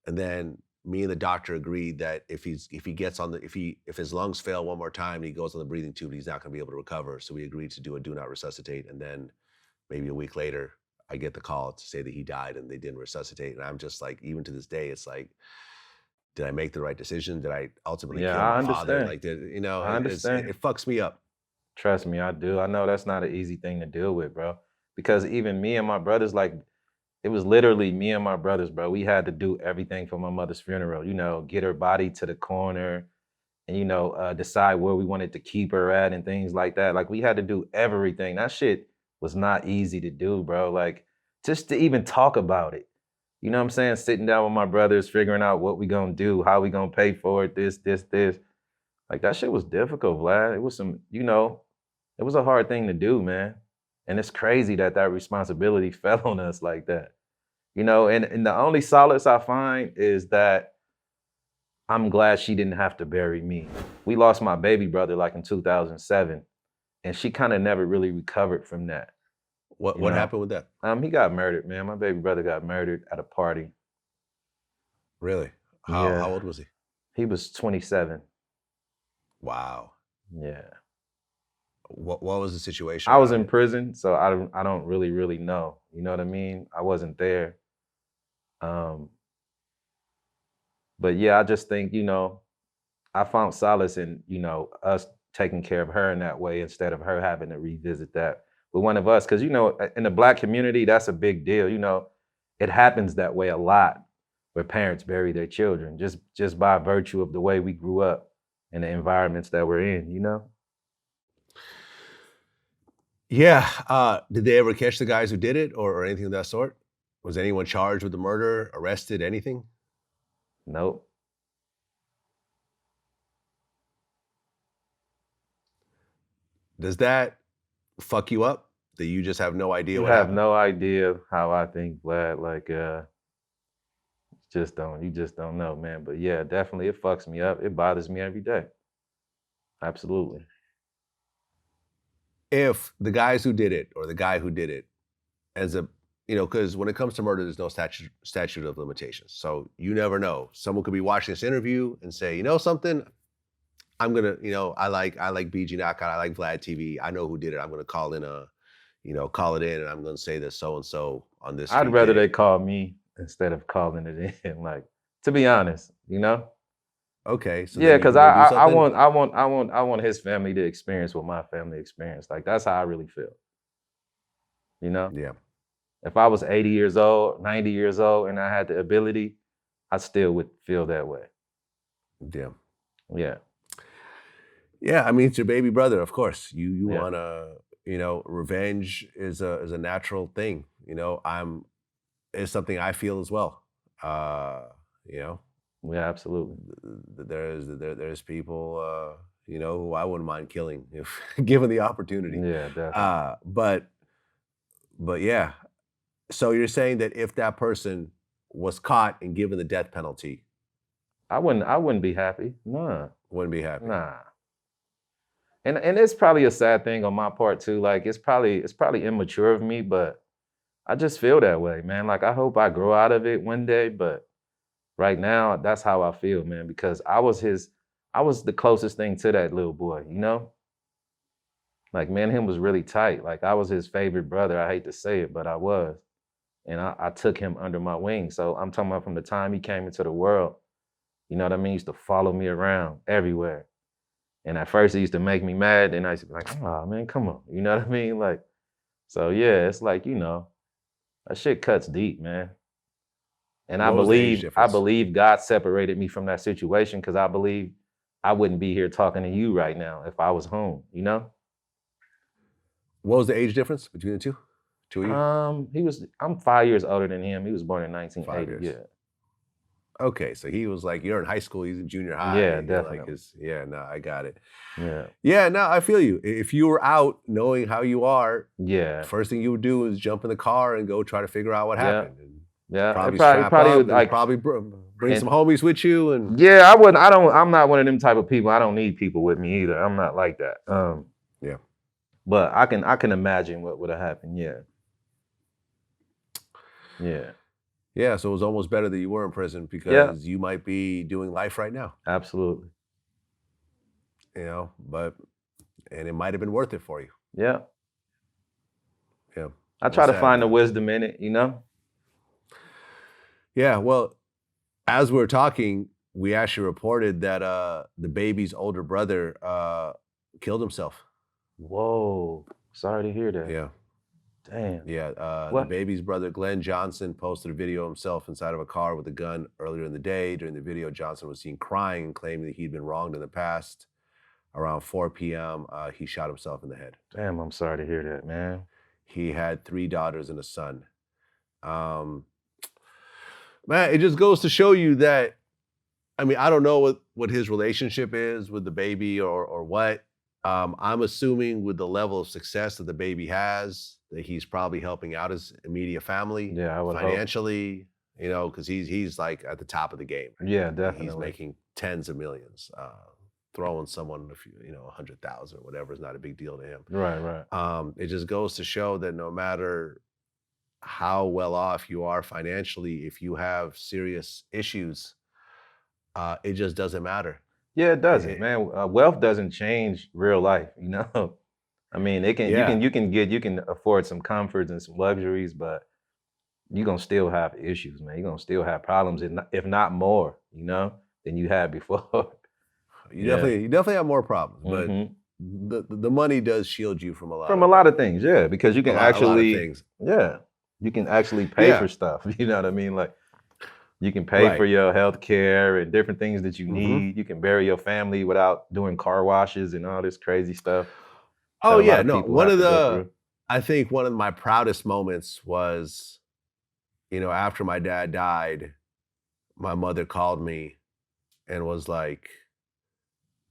And then me and the doctor agreed that if he gets on the if his lungs fail one more time and he goes on the breathing tube, he's not going to be able to recover. So we agreed to do a do not resuscitate, and then maybe a week later, I get the call to say that he died and they didn't resuscitate. And I'm just like, even to this day, it's like, did I make the right decision? Did I ultimately
Yeah,
kill
I
my father?
understand.
Like,
I understand.
it fucks me up.
Trust me, I do. I know that's not an easy thing to deal with, bro. Because even me and my brothers, like, it was literally me and my brothers, bro. We had to do everything for my mother's funeral, get her body to the corner and, decide where we wanted to keep her at and things like that. Like, we had to do everything. That shit was not easy to do, bro. Like, just to even talk about it. You know what I'm saying? Sitting down with my brothers, figuring out what we gonna do, how we gonna pay for it, this. Like, that shit was difficult, Vlad. It was it was a hard thing to do, man. And it's crazy that that responsibility fell on us like that. And the only solace I find is that I'm glad she didn't have to bury me. We lost my baby brother like in 2007, and she kind of never really recovered from that.
What
You
what
know,
happened with that?
he got murdered, man. My baby brother got murdered at a party.
Really? How
Yeah,
old was he?
he was 27.
Wow.
Yeah,
What was the situation
I was
around
in
it?
prison, so I don't really know. You know what I mean? I wasn't there. Um, but yeah, I just think I found solace in, us taking care of her in that way instead of her having to revisit that with one of us. Because, in the Black community, that's a big deal. It happens that way a lot where parents bury their children just by virtue of the way we grew up and the environments that we're in.
Yeah. Did they ever catch the guys who did it or anything of that sort? Was anyone charged with the murder, arrested, anything?
Nope.
Does that fuck you up that you just have no idea
You
what
have
happened?
no idea how I think, Vlad. Like, you just don't know, man. But yeah, definitely it fucks me up. It bothers me every day. Absolutely.
If the guys who did it or the guy who did it ends up, because when it comes to murder, there's no statute of limitations. So you never know. Someone could be watching this interview and say, you know something, I'm gonna, I like BG Knockout, I like VladTV. I know who did it. I'm gonna call it in, and I'm gonna say that so and so on this
I'd
street did
rather
it.
they call me instead of calling it in. Like, to be honest.
Okay, so
Yeah,
then you
because
can
I,
go do
I I
something.
want I want I want I want his family to experience what my family experienced. Like, that's how I really feel. You know,
Yeah,
if I was 80 years old, 90 years old, and I had the ability, I still would feel that way.
yeah,
Yeah,
yeah. I mean, it's your baby brother, of course. You
yeah,
wanna, revenge is a natural thing. It's something I feel as well. Uh, you know,
yeah, absolutely.
there's people who I wouldn't mind killing if given the opportunity.
Yeah, definitely.
Uh, but but yeah, So you're saying that if that person was caught and given the death penalty,
I wouldn't be happy. Nah,
wouldn't be happy.
nah. And it's probably a sad thing on my part too. Like it's probably immature of me, but I just feel that way, man. Like I hope I grow out of it one day, but right now that's how I feel, man, because I was the closest thing to that little boy, you know? Like me and him was really tight. Like I was his favorite brother. I hate to say it, but I was. And I took him under my wing. So I'm talking about from the time he came into the world, you know what I mean? He used to follow me around everywhere. And at first it used to make me mad. And I used to be like, oh man, come on. You know what I mean? Like, so yeah, it's like, you know, that shit cuts deep, man. And
What was the age
I
difference?
believe God separated me from that situation because I believe I wouldn't be here talking to you right now if I was home, you know?
What was the age difference between the two? Two of you?
I'm 5 years older than him. He was born in
5
1980.
years.
Yeah.
Okay, so he was like, you're in high school, he's in junior high.
Yeah,
and you're
definitely.
No, I got it.
Yeah.
Yeah, no, I feel you. If you were out knowing how you are,
Yeah.
first thing you would do is jump in the car and go try to figure out what
Yeah.
happened. And
Yeah.
probably
It
strap
probably
up
would,
and
like,
probably bring
and-
some homies with you. And
Yeah, I'm not one of them type of people. I don't need people with me either. I'm not like that.
Yeah.
But I can imagine what would have happened. Yeah. Yeah.
Yeah, so it was almost better that you were in prison because you might be doing life right now.
Absolutely.
You know, and it might have been worth it for you.
Yeah.
Yeah.
I try to
sad,
find the
man.
wisdom in it, you know?
Yeah, well, as we're talking, we actually reported that the baby's older brother killed himself.
Whoa. Sorry to hear that.
Yeah.
Damn.
Yeah, the
What?
baby's brother, Glenn Johnson, posted a video of himself inside of a car with a gun earlier in the day. During the video, Johnson was seen crying and claiming that he'd been wronged in the past. Around 4 p.m., he shot himself in the head.
Damn, I'm sorry to hear that, man.
He had 3 daughters and a son. Man, it just goes to show you that, I mean, I don't know what his relationship is with the baby or what. I'm assuming with the level of success that the baby has, that he's probably helping out his immediate family
Yeah, I would hope.
financially, you know, because he's like at the top of the game.
Yeah, definitely.
He's making tens of millions. Throwing someone a few, 100,000 or whatever is not a big deal to him.
Right.
It just goes to show that no matter how well off you are financially, if you have serious issues, it just doesn't matter.
Yeah, it doesn't, man. Wealth doesn't change real life, you know. I mean, you can afford some comforts and some luxuries, but you're gonna still have issues, man. You're gonna still have problems, if not more, you know, than you had before.
You definitely have more problems, but
Mhm.
the money does shield you from a lot
of things, yeah, because you can
a lot of
actually,
things.
yeah, you can actually pay
Yeah.
for stuff. You know what I mean? Like you can pay
Right.
for your health care and different things that you
Mhm.
need. You can bury your family without doing car washes and all this crazy stuff.
Oh
that a lot
yeah,
of
no.
people have to go through.
I think one of my proudest moments was, after my dad died, my mother called me and was like,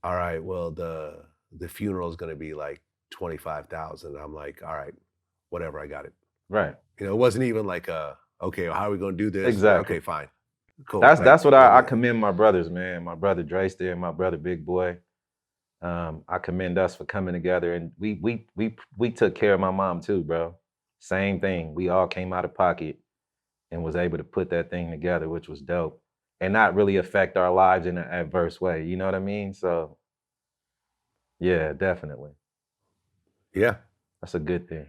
all right, well, the funeral is going to be like 25,000. I'm like, all right, whatever, I got it.
Right.
It wasn't even like okay, how are we going to do this?
Exactly.
Okay, fine. Cool.
That's what I commend my brothers, man. My brother Draster and my brother Big Boy. I commend us for coming together, and we took care of my mom too, bro. Same thing. We all came out of pocket and was able to put that thing together, which was dope, and not really affect our lives in an adverse way. You know what I mean? So, yeah, definitely,
Yeah.
that's a good thing.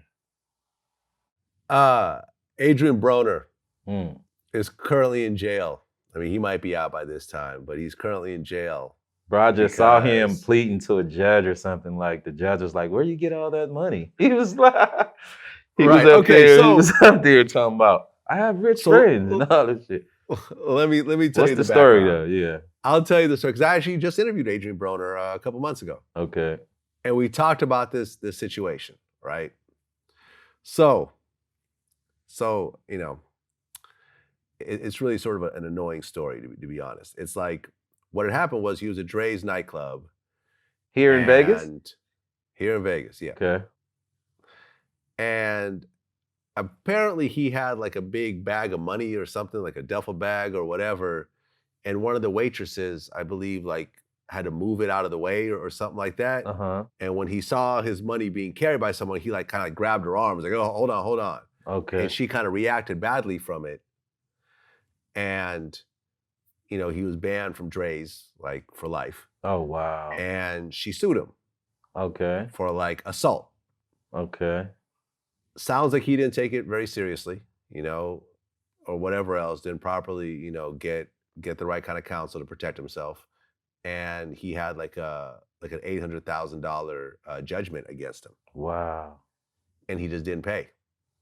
Adrian Broner
Mm.
is currently in jail. I mean, he might be out by this time, but he's currently in jail.
Bro, I just saw him
Because-
pleading to a judge or something. Like the judge was like, "Where you get all that money?" He was like, he
Right,
was up
okay,
there.
so-
He was up there talking about, "I have rich
So-
friends and all this shit."
Let me tell
What's
you
the
the
story
background.
though? Yeah.
I'll tell you the story because I actually just interviewed Adrian Broner a couple months ago,
Okay.
and we talked about this situation, right? So it's really sort of an annoying story to be honest. It's like what had happened was he was at Dre's nightclub
Here in Vegas?
and here in Vegas, yeah.
Okay.
And apparently he had like a big bag of money or something, like a duffel bag or whatever, and one of the waitresses, I believe, like had to move it out of the way or something like that. And when he saw his money being carried by someone, he like kind of grabbed her arm, was like, "Oh, hold on."
Okay.
And she kind of reacted badly from it. And, you know, he was banned from Dre's like for life.
Oh, wow.
And she sued him.
Okay.
For like assault.
Okay.
Sounds like he didn't take it very seriously, you know, or whatever else, didn't properly, you know, get the right kind of counsel to protect himself. And he had like an $800,000 judgment against him.
Wow.
And he just didn't pay.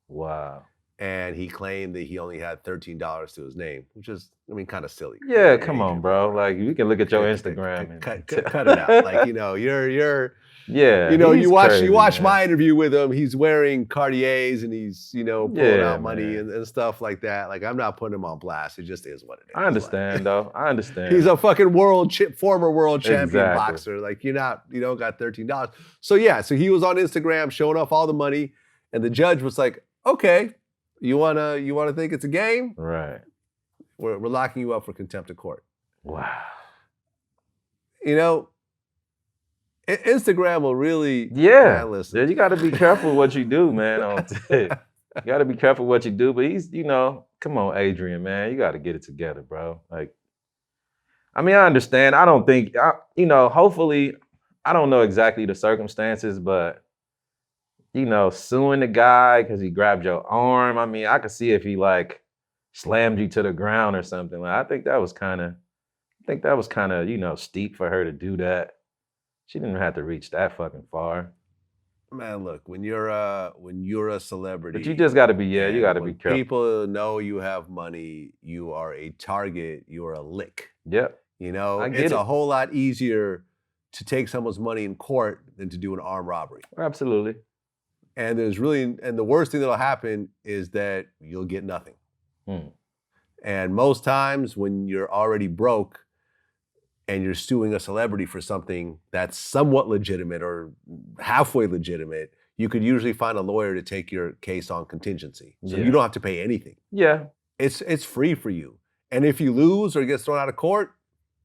Wow.
And he claimed that he only had $13 to his name, which is, I mean, kind of silly.
Yeah, come on, bro. Like, you can look at your Instagram and
cut it out. Like, you know, you're
yeah.
You know, you watch
crazy,
my interview with him. He's wearing Cartiers and he's, you know, pulling out money and stuff like that. Like, I'm not putting him on blast. It just is what it is.
I understand, though. I understand.
He's a fucking former world champion boxer. Like, you don't got $13. So yeah, so he was on Instagram showing off all the money, and the judge was like, "Okay, you wanna think it's a game?
Right.
We're locking you up for contempt of court."
Wow.
You know, Instagram will really,
yeah.
Listen.
You got to be careful what you do, man. You got to be careful what you do. But he's, you know, come on, Adrian, man, you got to get it together, bro. Like, I mean, I understand. I don't think, you know, hopefully, I don't know exactly the circumstances, but, you know, suing the guy because he grabbed your arm. I mean, I could see if he like slammed you to the ground or something. Like, I think that was kind of, you know, steep for her to do that. She didn't have to reach that fucking far.
Man, look, when you're a celebrity,
but you just got to be, you got to be careful.
People know you have money. You are a target. You are a lick.
Yep.
You know, it's a whole lot easier to take someone's money in court than to do an armed robbery.
Absolutely.
And the worst thing that'll happen is that you'll get nothing. And most times when you're already broke and you're suing a celebrity for something that's somewhat legitimate or halfway legitimate, you could usually find a lawyer to take your case on contingency. So you don't have to pay anything.
Yeah.
It's free for you. And if you lose or get thrown out of court,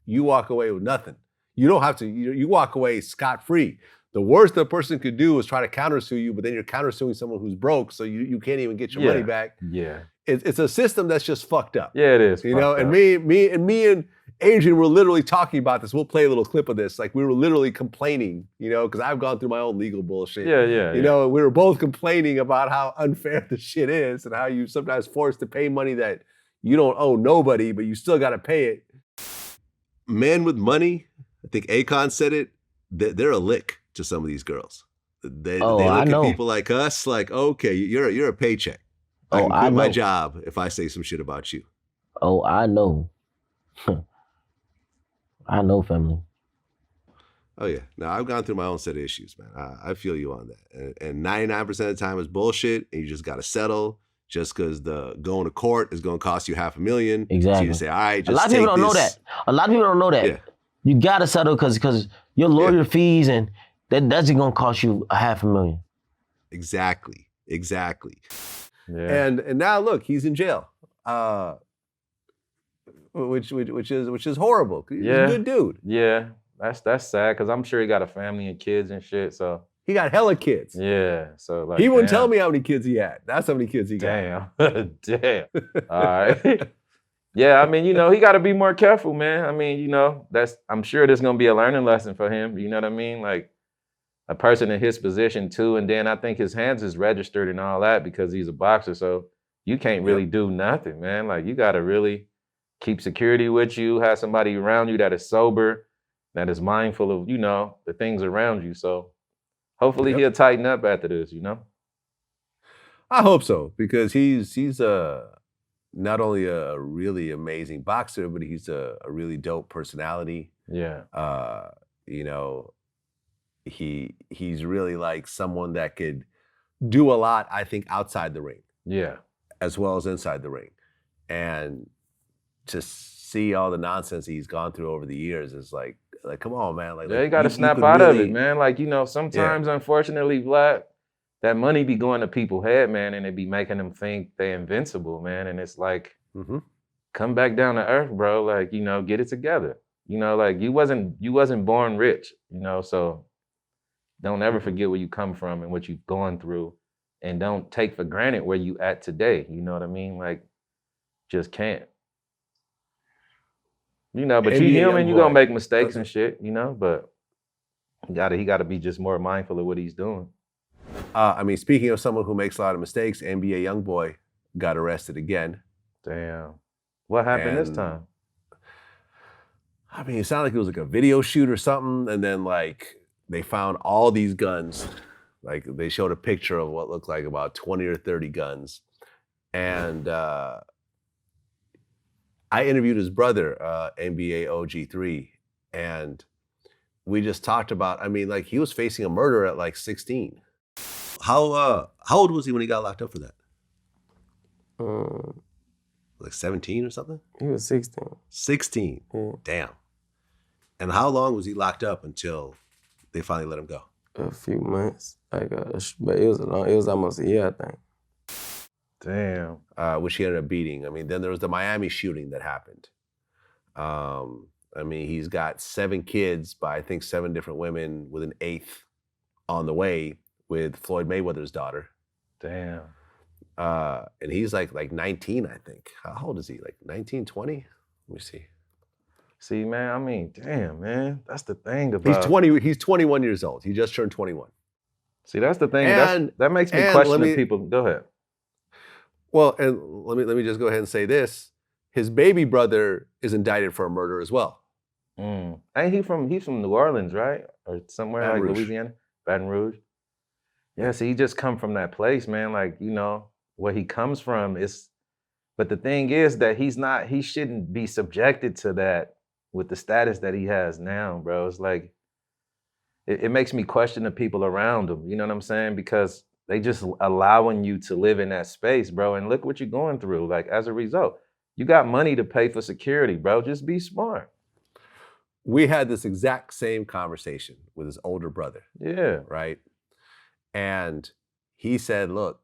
you walk away with nothing. You don't have to, you walk away scot-free. The worst a person could do is try to countersue you, but then you're countersuing someone who's broke, so you can't even get your money back.
Yeah.
It's a system that's just fucked up.
Yeah, it is.
You know, and me and Adrian were literally talking about this. We'll play a little clip of this. Like, we were literally complaining, you know, because I've gone through my own legal bullshit.
Yeah.
You know, we were both complaining about how unfair the shit is and how you sometimes forced to pay money that you don't owe nobody, but you still got to pay it. Men with money, I think Akon said it, they're a lick to some of these girls. They look at people like us like, okay, you're a paycheck. I can quit my job if I say some shit about you.
Oh, I know. I know, family.
Oh yeah. Now I've gone through my own set of issues, man. I feel you on that. And 99% of the time is bullshit, and you just gotta settle just because the going to court is gonna cost you $500,000.
Exactly.
So you just say, all right, just
a lot of people don't know that. A lot of people don't know that.
Yeah.
You gotta settle because your lawyer fees and that's gonna cost you $500,000.
Exactly.
Yeah.
And now look, he's in jail. Which is horrible. He's a good dude.
Yeah. That's sad because I'm sure he got a family and kids and shit. So
he got hella kids.
Yeah. So like,
he wouldn't tell me how many kids he had. That's how many kids he got.
Damn. All right. Yeah, I mean, you know, he got to be more careful, man. I mean, you know, I'm sure there's gonna be a learning lesson for him. You know what I mean? Like, a person in his position too, and then I think his hands is registered and all that because he's a boxer. So you can't really do nothing, man. Like, you got to really keep security with you, have somebody around you that is sober, that is mindful of, you know, the things around you. So hopefully he'll tighten up after this, you know?
I hope so, because he's not only a really amazing boxer, but he's a really dope personality.
Yeah.
You know, he's really like someone that could do a lot, I think, outside the ring.
Yeah.
As well as inside the ring. And to see all the nonsense he's gone through over the years is like come on, man. Like,
you got to snap out of it, man. Like, you know, sometimes, unfortunately, Vlad, that money be going to people's head, man, and it be making them think they invincible, man. And it's like, come back down to earth, bro. Like, you know, get it together. You know, like you wasn't born rich, you know, so don't ever forget where you come from and what you've gone through. And don't take for granted where you at today. You know what I mean? Like, just can't. You know, but you human, you gonna make mistakes and shit, you know, but he gotta be just more mindful of what he's doing.
I mean, speaking of someone who makes a lot of mistakes, NBA YoungBoy got arrested again.
Damn. What happened this time?
I mean, it sounded like it was like a video shoot or something, and then like they found all these guns. Like they showed a picture of what looked like about 20 or 30 guns. And I interviewed his brother, NBA OG3, and we just talked about, I mean, like he was facing a murder at like 16. How old was he when he got locked up for that? Like 17 or something?
He was 16.
16?
Yeah.
Damn. And how long was he locked up until they finally let him go?
A few months. Like, but it was almost a year, I think.
Damn.
Which he ended up beating. I mean, then there was the Miami shooting that happened. I mean, he's got 7 kids by I think 7 different women with an 8th on the way with Floyd Mayweather's daughter.
Damn.
And he's like 19, I think. How old is he? Like 19, 20? Let me see.
See, man, I mean, damn, man. That's the thing about...
He's 21 years old. He just turned 21.
See, that's the thing. That makes me question people. Go ahead.
Well, and let me just go ahead and say this. His baby brother is indicted for a murder as well.
Ain't he's from New Orleans, right? Or somewhere
Baton
like
Rouge.
Louisiana? Baton Rouge. Yeah, see, he just come from that place, man. Like, you know, where he comes from is, but the thing is that he shouldn't be subjected to that with the status that he has now, bro. It's like, it makes me question the people around him, you know what I'm saying? Because they just allowing you to live in that space, bro. And look what you're going through. Like, as a result, you got money to pay for security, bro. Just be smart.
We had this exact same conversation with his older brother.
Yeah.
Right? And he said, look,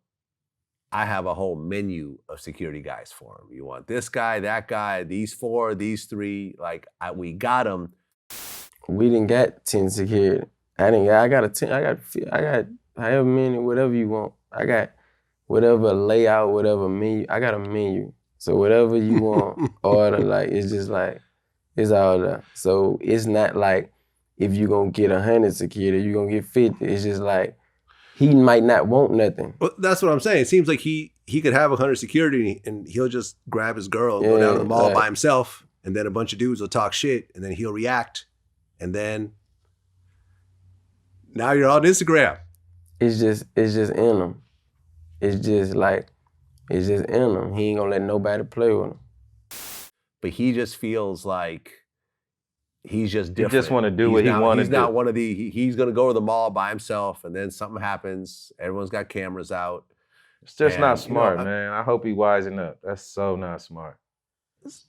I have a whole menu of security guys for him. You want this guy, that guy, these 4, these 3. Like, we got him.
We didn't got 10 security. I got a 10. I got however many, whatever you want. I got whatever layout, whatever menu. I got a menu. So whatever you want, order, like, it's just like, it's all there. So it's not like if you're gonna get 100 security, you're gonna get 50. It's just like, he might not want nothing.
Well, that's what I'm saying. It seems like he could have 100 security and he'll just grab his girl and go down to the mall by himself, and then a bunch of dudes will talk shit, and then he'll react, and then now you're on Instagram.
It's just in him. It's just in him. He ain't gonna let nobody play with him.
But he just feels like he's just different.
He just want to do what he want to do.
He's not one of the, he's going to go to the mall by himself, and then something happens. Everyone's got cameras out.
It's just not smart, man. I hope he wising up. That's so not smart.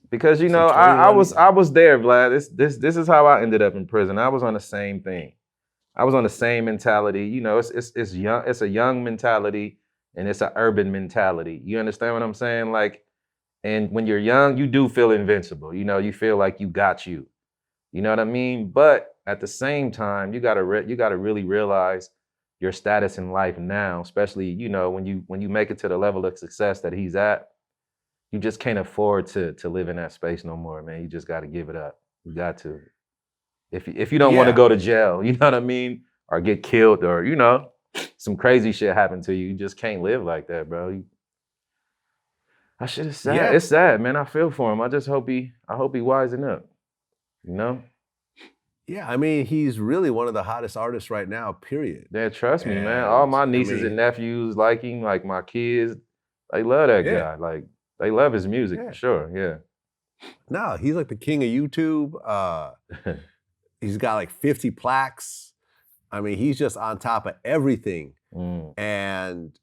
Because, you know, I was there, Vlad. This is how I ended up in prison. I was on the same thing. I was on the same mentality. You know, it's young. It's a young mentality, and it's an urban mentality. You understand what I'm saying? Like, and when you're young, you do feel invincible. You know, you feel like you got you. You know what I mean? But at the same time, you gotta really realize your status in life now, especially, you know, when you make it to the level of success that he's at, you just can't afford to live in that space no more, man. You just gotta give it up. You got to. If you don't want to go to jail, you know what I mean? Or get killed, or, you know, some crazy shit happen to you. You just can't live like that, bro. That shit is sad. Yeah. It's sad, man. I feel for him. I hope he wising up. You know?
Yeah, I mean, he's really one of the hottest artists right now, period.
Yeah, trust me, man. All my nieces and nephews like him, like my kids, they love that guy. Like, they love his music, for sure, yeah.
No, he's like the king of YouTube. He's got like 50 plaques. I mean, he's just on top of everything. And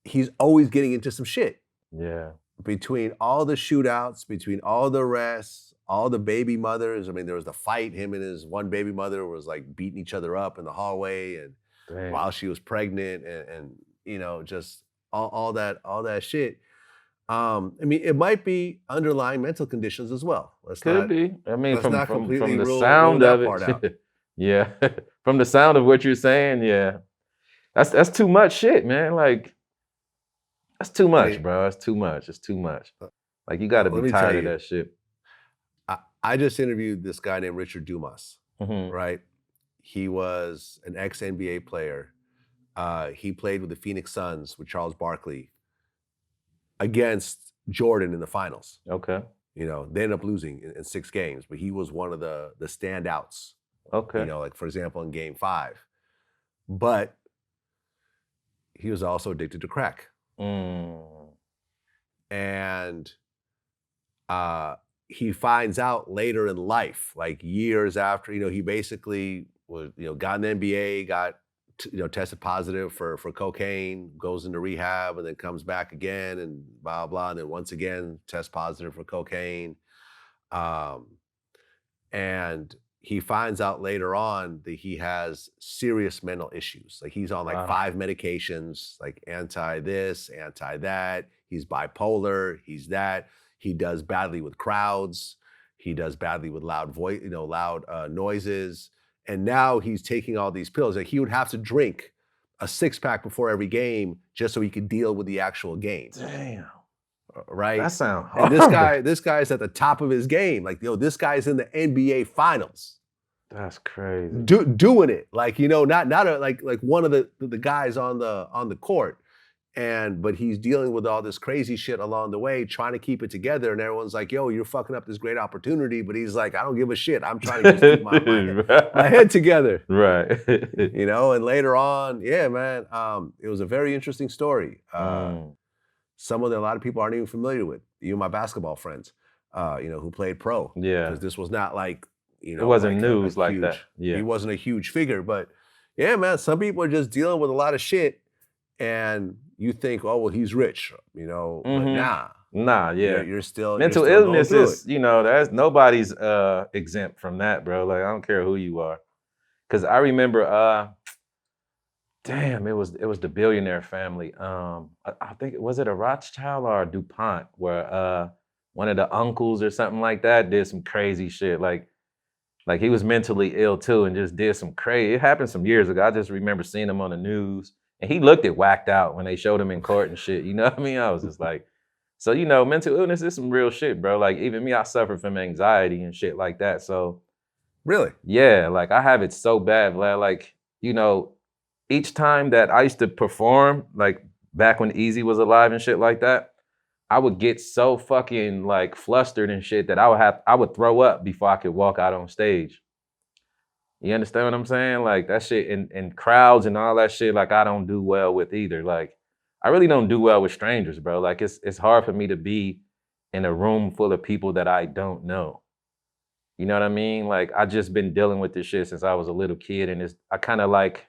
he's always getting into some shit.
Yeah.
Between all the shootouts, between all the arrests, all the baby mothers. I mean, there was the fight. Him and his one baby mother was like beating each other up in the hallway. And
Damn.
while she was pregnant, and you know, just all that shit. I mean, it might be underlying mental conditions as well.
Could be. I mean,
let's not
from
completely
the
rule
sound
that
of
part out.
it, yeah. From the sound of what you're saying, yeah. That's too much shit, man. Like, that's too much,
mean,
bro. That's too much. It's too much. Like, you got to
let
be
me tell
tired of
you,
that shit.
I just interviewed this guy named Richard Dumas,
Mhm.
right? He was an ex-NBA player. He played with the Phoenix Suns with Charles Barkley against Jordan in the finals.
Okay.
You know, they ended up losing in 6 games, but he was one of the standouts.
Okay.
You know, like for example, in Game 5. But he was also addicted to crack. And he finds out later in life, like years after, you know, he basically was, you know, got in the NBA, got tested positive for cocaine, goes into rehab, and then comes back again, and blah blah, and then once again tests positive for cocaine, and he finds out later on that he has serious mental issues. Like he's on like 5 medications, like anti this, anti that. He's bipolar. He's that. He does badly with crowds. He does badly with loud voice, loud noises. And now he's taking all these pills. Like he would have to drink a 6-pack before every game just so he could deal with the actual game.
Damn.
Right?
That sounds hard.
And this guy's at the top of his game. Like, this guy's in the NBA finals.
That's crazy.
Doing it. Like, not like one of the guys on the court. But he's dealing with all this crazy shit along the way, trying to keep it together. And everyone's like, yo, you're fucking up this great opportunity. But he's like, I don't give a shit. I'm trying to just keep my head together.
Right.
And later on, yeah, man, it was a very interesting story. Someone that a lot of people aren't even familiar with, even my basketball friends, who played pro.
Yeah.
Because this was not like,
it wasn't like news like
huge,
that. Yeah.
He wasn't a huge figure. But yeah, man, some people are just dealing with a lot of shit. And you think, oh, well, he's rich, but nah.
Nah, yeah.
You're still
mental illness is, there's nobody's exempt from that, bro. Like, I don't care who you are. Cause I remember it was the billionaire family. I think was it a Rothschild or a DuPont where one of the uncles or something like that did some crazy shit. Like he was mentally ill too and just did some crazy. It happened some years ago. I just remember seeing him on the news. And he looked whacked out when they showed him in court and shit. You know what I mean? I was just like, so, mental illness is some real shit, bro. Like, even me, I suffer from anxiety and shit like that. So.
Really?
Yeah, like, I have it so bad, Vlad. Like, each time that I used to perform, like, back when Easy was alive and shit like that, I would get so fucking, like, flustered and shit that I would throw up before I could walk out on stage. You understand what I'm saying? Like that shit and crowds and all that shit, like I don't do well with either. Like I really don't do well with strangers, bro. Like it's hard for me to be in a room full of people that I don't know. You know what I mean? Like I just been dealing with this shit since I was a little kid and I kind of like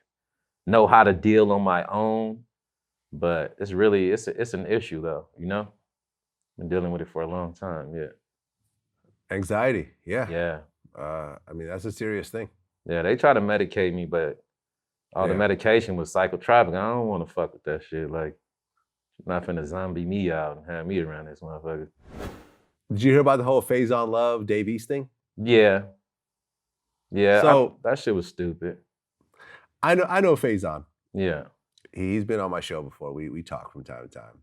know how to deal on my own, but it's an issue though, Been dealing with it for a long time, yeah.
Anxiety, yeah.
Yeah.
I mean, that's a serious thing.
Yeah, they try to medicate me, but all the medication was psychotropic. I don't want to fuck with that shit. Like, not finna zombie me out and have me around this motherfucker.
Did you hear about the whole Phase on Love, Dave East thing?
Yeah. Yeah,
so
that shit was stupid.
I know Phase on.
Yeah.
He's been on my show before. We talk from time to time.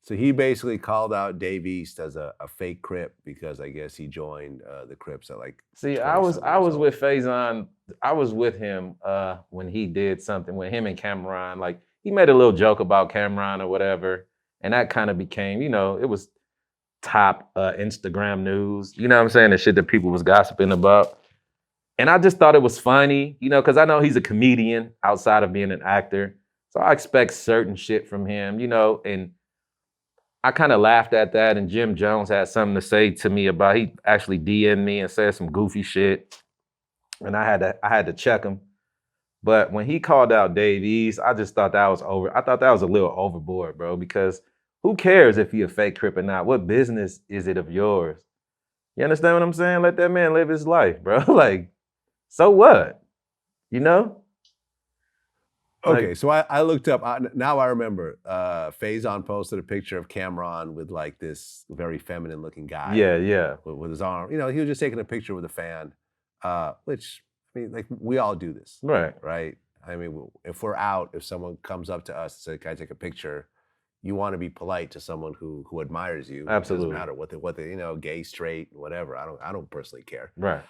So he basically called out Dave East as a fake Crip because I guess he joined the Crips at like.
See, I was with Faison. I was with him when he did something with him and Cameron. Like he made a little joke about Cameron or whatever, and that kind of became, it was top Instagram news. You know what I'm saying? The shit that people was gossiping about, and I just thought it was funny, because I know he's a comedian outside of being an actor, so I expect certain shit from him, and. I kind of laughed at that, and Jim Jones had something to say to me about. He actually DM'd me and said some goofy shit, and I had to check him. But when he called out Dave East, I just thought that was over. I thought that was a little overboard, bro. Because who cares if he a fake Crip or not? What business is it of yours? You understand what I'm saying? Let that man live his life, bro. Like, so what?
Okay, so I looked up, now I remember, Faison posted a picture of Cameron with like this very feminine looking guy.
Yeah.
With his arm. You know, he was just taking a picture with a fan, which, I mean, like, we all do this.
Right.
Right? I mean, if we're out, if someone comes up to us and says, can I take a picture? You want to be polite to someone who admires you.
Absolutely.
It doesn't matter what they, you know, gay, straight, whatever. I don't personally care.
Right.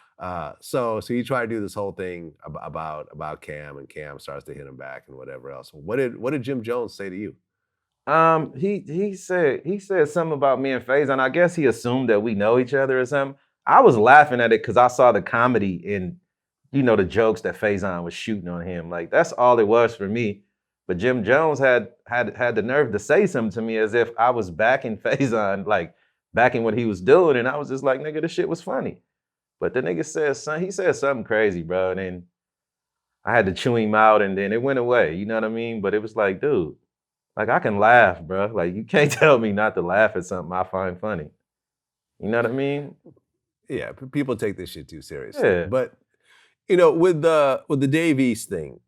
So you try to do this whole thing about Cam, and Cam starts to hit him back and whatever else. What did Jim Jones say to you?
He said something about me and Faison. I guess he assumed that we know each other or something. I was laughing at it because I saw the comedy in, you know, the jokes that Faison was shooting on him. Like, that's all it was for me. But Jim Jones had the nerve to say something to me as if I was backing Faison, like backing what he was doing, and I was just like, nigga, this shit was funny. But the nigga he said something crazy, bro, and then I had to chew him out, and then it went away. You know what I mean? But it was like, dude, like, I can laugh, bro. Like, you can't tell me not to laugh at something I find funny. You know what I mean?
Yeah, people take this shit too seriously.
Yeah.
But, you know, with the Dave East thing,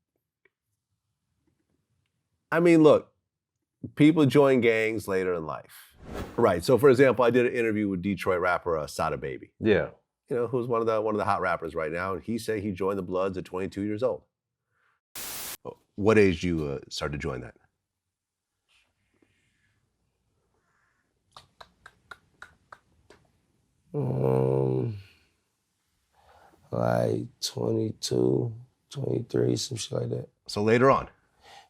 I mean, look, people join gangs later in life. Right. So, for example, I did an interview with Detroit rapper Sada Baby.
Yeah.
You know, who's one of the hot rappers right now, and he said he joined the Bloods at 22 years old. What age did you start to join that?
Like 22, 23, some shit like that.
So later on.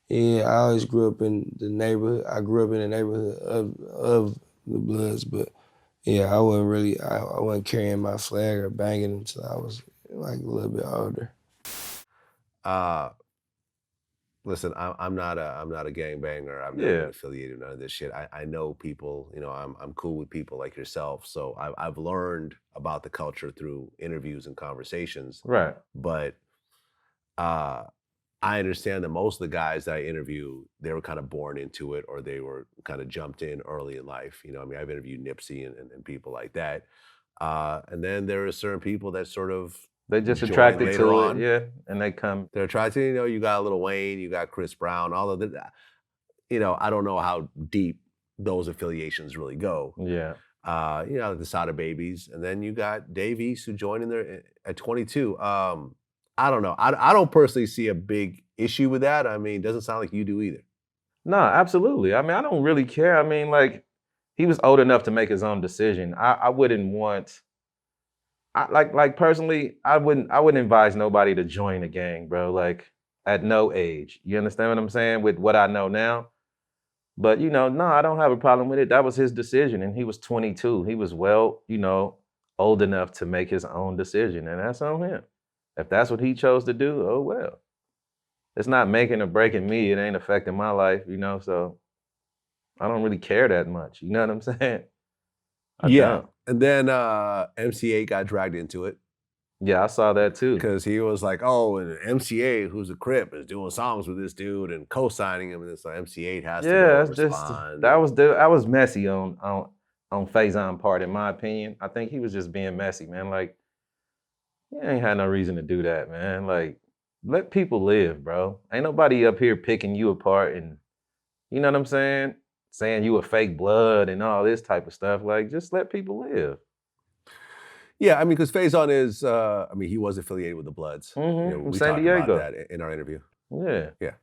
Yeah, I always grew up in the neighborhood. I grew up in the neighborhood of the Bloods, but yeah, I wasn't carrying my flag or banging until I was like a little bit older.
Listen, I'm not a gangbanger. I'm not affiliated with none of this shit. I know people. You know, I'm cool with people like yourself. So I've learned about the culture through interviews and conversations.
Right.
But I understand that most of the guys that I interview, they were kind of born into it, or they were kind of jumped in early in life. You know, I mean, I've interviewed Nipsey and people like that. And then there are certain people that sort of
they just attracted to
on.
it, yeah, and they come.
They're attracted. You know, you got Lil Wayne, you got Chris Brown, all of that. You know, I don't know how deep those affiliations really go.
Yeah.
You know, the Sada Babies, and then you got Dave East who joined in there at 22. I don't know. I don't personally see a big issue with that. I mean, it doesn't sound like you do either.
No, absolutely. I mean, I don't really care. I mean, like, he was old enough to make his own decision. I wouldn't want, like personally, I wouldn't advise nobody to join a gang, bro. Like, at no age. You understand what I'm saying? With what I know now. But, you know, no, I don't have a problem with it. That was his decision, and he was 22. He was well, you know, old enough to make his own decision, and that's on him. If that's what he chose to do, oh well. It's not making or breaking me. It ain't affecting my life, you know, so I don't really care that much. You know what I'm saying? I don't.
And then MC8 got dragged into it.
Yeah, I saw that too.
Because he was like, oh, and MC8, who's a Crip, is doing songs with this dude and co-signing him, and so MC8 has to respond.
That was messy on Faison part, in my opinion. I think he was just being messy, man. Like, you ain't had no reason to do that, man. Like, let people live, bro. Ain't nobody up here picking you apart and, you know what I'm saying? Saying you a fake blood and all this type of stuff. Like, just let people live.
Yeah, I mean, because Faison is, he was affiliated with the Bloods.
Mm-hmm.
You know,
From
we
San
talked
Diego.
about that in our interview.
Yeah.
Yeah.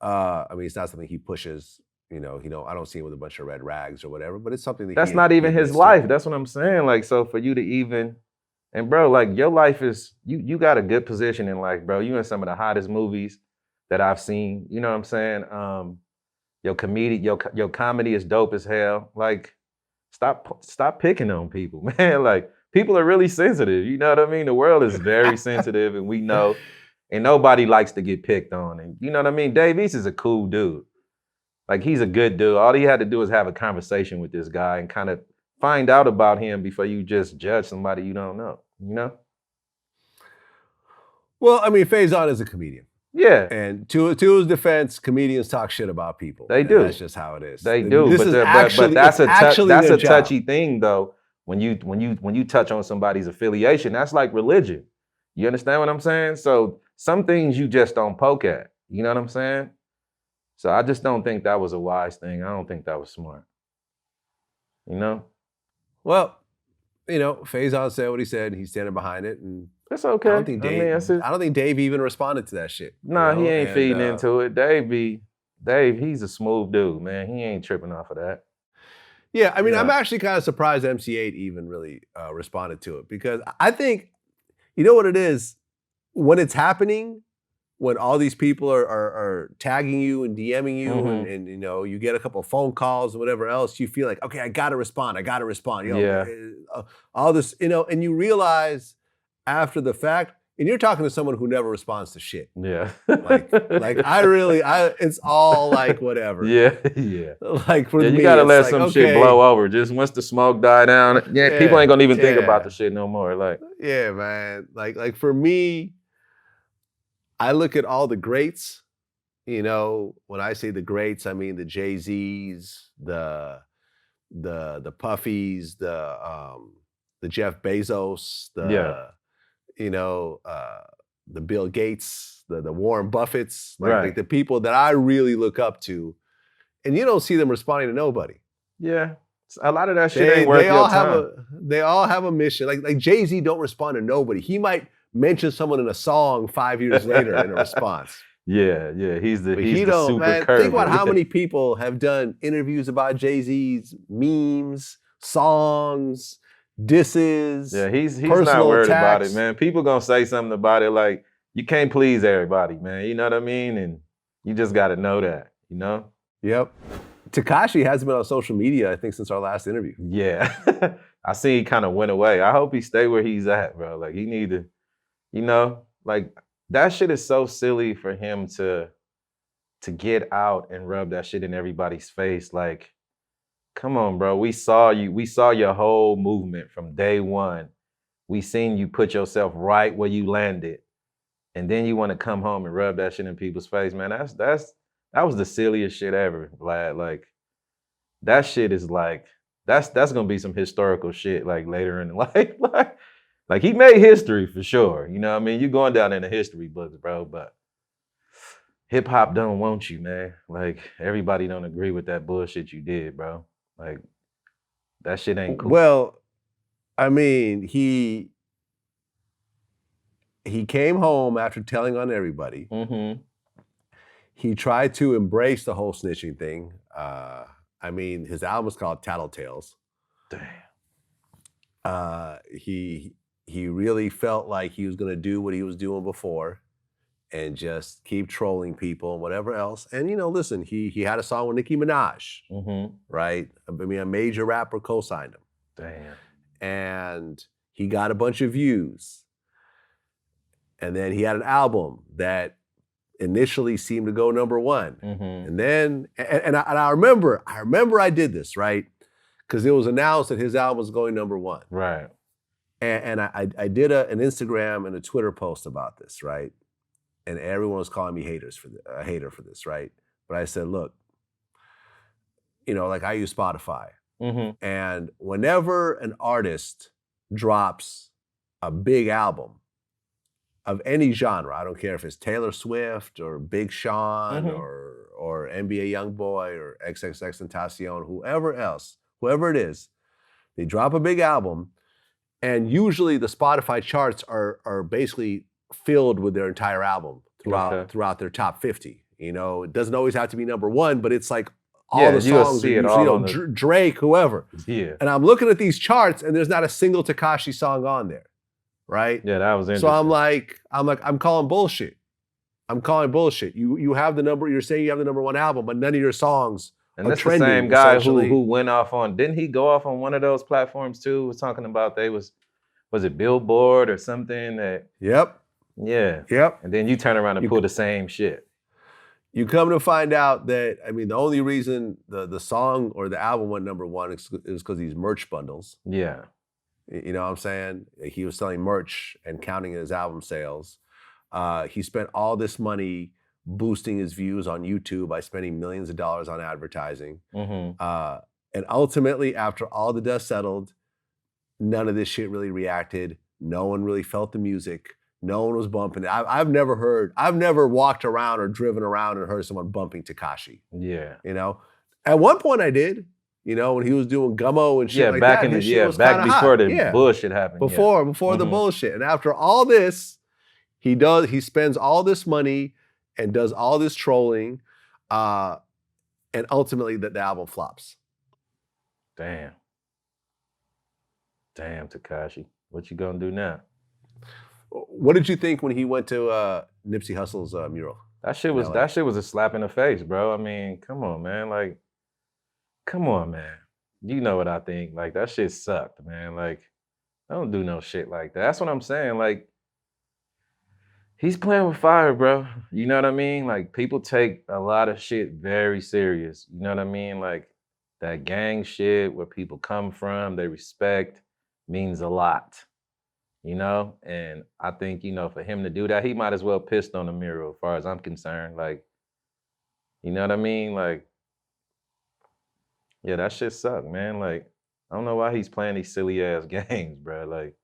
I mean, it's not something he pushes. You know, I don't see him with a bunch of red rags or whatever, but it's something that
that's not even his life. That's what I'm saying. Like, so for you to even, and bro, like, your life is, you got a good position in life, bro. You in some of the hottest movies that I've seen. You know what I'm saying? Your comedy is dope as hell. Like, stop picking on people, man. Like, people are really sensitive. You know what I mean? The world is very sensitive, and we know, and nobody likes to get picked on. And you know what I mean? Dave East is a cool dude. Like, he's a good dude. All he had to do is have a conversation with this guy and kind of find out about him before you just judge somebody you don't know, you know?
Well, I mean, Faison is a comedian.
Yeah.
And to his defense, comedians talk shit about people.
They do.
That's just how it is.
They do. But that's a touchy thing, though. When you touch on somebody's affiliation, that's like religion. You understand what I'm saying? So some things you just don't poke at. You know what I'm saying? So I just don't think that was a wise thing. I don't think that was smart. You know?
Well, you know, Faison said what he said. He's standing behind it, and
It's okay.
I don't think Dave.
that's it.
I don't think Dave even responded to that shit.
Nah,
you know?
he ain't
And,
feeding into it. Dave, he's a smooth dude, man. He ain't tripping off of that.
Yeah, I mean,
Yeah.
I'm actually kind of surprised MC8 even really responded to it, because I think, you know what it is, when it's happening, when all these people are tagging you and DMing you, and you know, you get a couple of phone calls and whatever else, you feel like, okay, I gotta respond. You know,
Yeah.
all this, you know, and you realize after the fact, and you're talking to someone who never responds to shit.
Yeah.
Like it's all like whatever.
Yeah.
Like for me,
you gotta
it's
let
like,
some
okay,
shit blow over. Just once the smoke die down, people ain't gonna even think about the shit no more. Like,
yeah, man. Like for me, I look at all the greats. You know, when I say the greats, I mean the Jay-Z's, the Puffies, the Jeff Bezos, you know, the Bill Gates, the Warren Buffetts, like the people that I really look up to, and you don't see them responding to nobody.
Yeah, a lot of that shit ain't worth your time.
They all have a mission. Like Jay-Z don't respond to nobody. He might mention someone in a song 5 years later in a response.
Yeah, he's the super
man,
curve.
think about how many people have done interviews about Jay-Z's, memes, songs, disses.
Yeah, he's not worried about it, man. People gonna say something about it. Like, you can't please everybody, man. You know what I mean? And you just gotta know that, you know?
Yep. Tekashi hasn't been on social media, I think, since our last interview.
Yeah. I see he kind of went away. I hope he stay where he's at, bro. Like, he need to, you know, like, that shit is so silly for him to get out and rub that shit in everybody's face. Like, come on, bro. We saw you. We saw your whole movement from day one. We seen you put yourself right where you landed. And then you want to come home and rub that shit in people's face, man. That was the silliest shit ever, Vlad. Like, that shit is like, that's gonna be some historical shit, like, later in life. Like, he made history for sure. You know what I mean? You going down in the history books, bro, but hip hop don't want you, man. Like, everybody don't agree with that bullshit you did, bro. Like, that shit ain't cool.
Well, I mean, he came home after telling on everybody. He tried to embrace the whole snitching thing. I mean, his album is called Tattletales.
Damn.
He really felt like he was gonna do what he was doing before and just keep trolling people and whatever else. And, you know, listen, he had a song with Nicki Minaj, right? I mean, a major rapper co-signed him.
Damn.
And he got a bunch of views. And then he had an album that initially seemed to go number one. And then, and I remember I did this, right? Because it was announced that his album was going number one.
Right.
And I did an Instagram and a Twitter post about this, right? And everyone was calling me a hater for this, right? But I said, look, you know, like, I use Spotify. And whenever an artist drops a big album of any genre, I don't care if it's Taylor Swift or Big Sean or NBA YoungBoy or XXXTentacion, whoever it is, they drop a big album, and usually the Spotify charts are basically filled with their entire album throughout their top 50. You know, it doesn't always have to be number one, but it's like all the songs,
see it
usually,
all
Drake, whoever.
Yeah.
And I'm looking at these charts, and there's not a single Tekashi song on there, right?
Yeah, that was interesting.
So I'm calling bullshit. I'm calling bullshit. You have the number. You're saying you have the number one album, but none of your songs.
And that's the same guy who went off on. Didn't he go off on one of those platforms too? Was talking about was it Billboard or something that?
Yep.
Yeah.
Yep.
And then you turn around and pull the same shit.
You come to find out that, I mean, the only reason the song or the album went number one is because these merch bundles.
Yeah.
You know what I'm saying? He was selling merch and counting his album sales. He spent all this money boosting his views on YouTube by spending millions of dollars on advertising. And ultimately, after all the dust settled, none of this shit really reacted. No one really felt the music. No one was bumping it. I've never walked around or driven around and heard someone bumping Tekashi.
Yeah.
You know, at one point I did. You know, when he was doing Gummo and shit like
back
that.
in the
his shit was
back
kinda
before
hot.
the bullshit happened.
Before the bullshit. And after all this, he spends all this money and does all this trolling, and ultimately the album flops.
Damn, Tekashi, what you gonna do now?
What did you think when he went to Nipsey Hussle's mural?
That shit was a slap in the face, bro. I mean, come on, man. Like, come on, man. You know what I think. Like, that shit sucked, man. Like, I don't do no shit like that. That's what I'm saying. Like, he's playing with fire, bro. You know what I mean? Like, people take a lot of shit very serious. You know what I mean? Like, that gang shit, where people come from, they respect, means a lot. You know? And I think, you know, for him to do that, he might as well pissed on the mural, as far as I'm concerned. Like, you know what I mean? Like, yeah, that shit sucked, man. Like, I don't know why he's playing these silly ass games, bro. Like,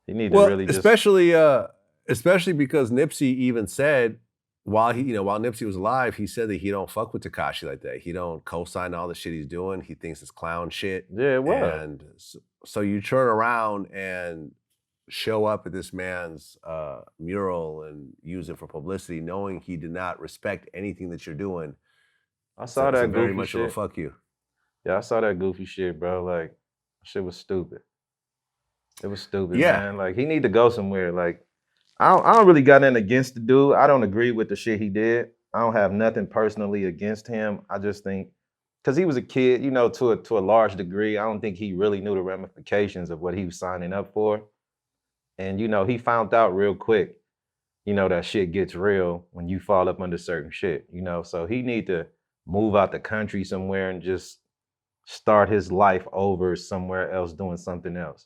he need to really just
especially because Nipsey even said while Nipsey was alive, he said that he don't fuck with Tekashi like that. He don't co-sign all the shit he's doing. He thinks it's clown shit.
Yeah, it was.
And so you turn around and show up at this man's mural and use it for publicity, knowing he did not respect anything that you're doing.
I saw that
very
goofy
much
shit.
of a fuck you.
Yeah, I saw that goofy shit, bro. Like, shit was stupid. It was stupid,
Yeah.
man. Like, he need to go somewhere. Like, I don't really got nothing against the dude. I don't agree with the shit he did. I don't have nothing personally against him. I just think, because he was a kid, you know, to a large degree, I don't think he really knew the ramifications of what he was signing up for. And, you know, he found out real quick, you know, that shit gets real when you fall up under certain shit, you know? So he need to move out the country somewhere and just start his life over somewhere else doing something else.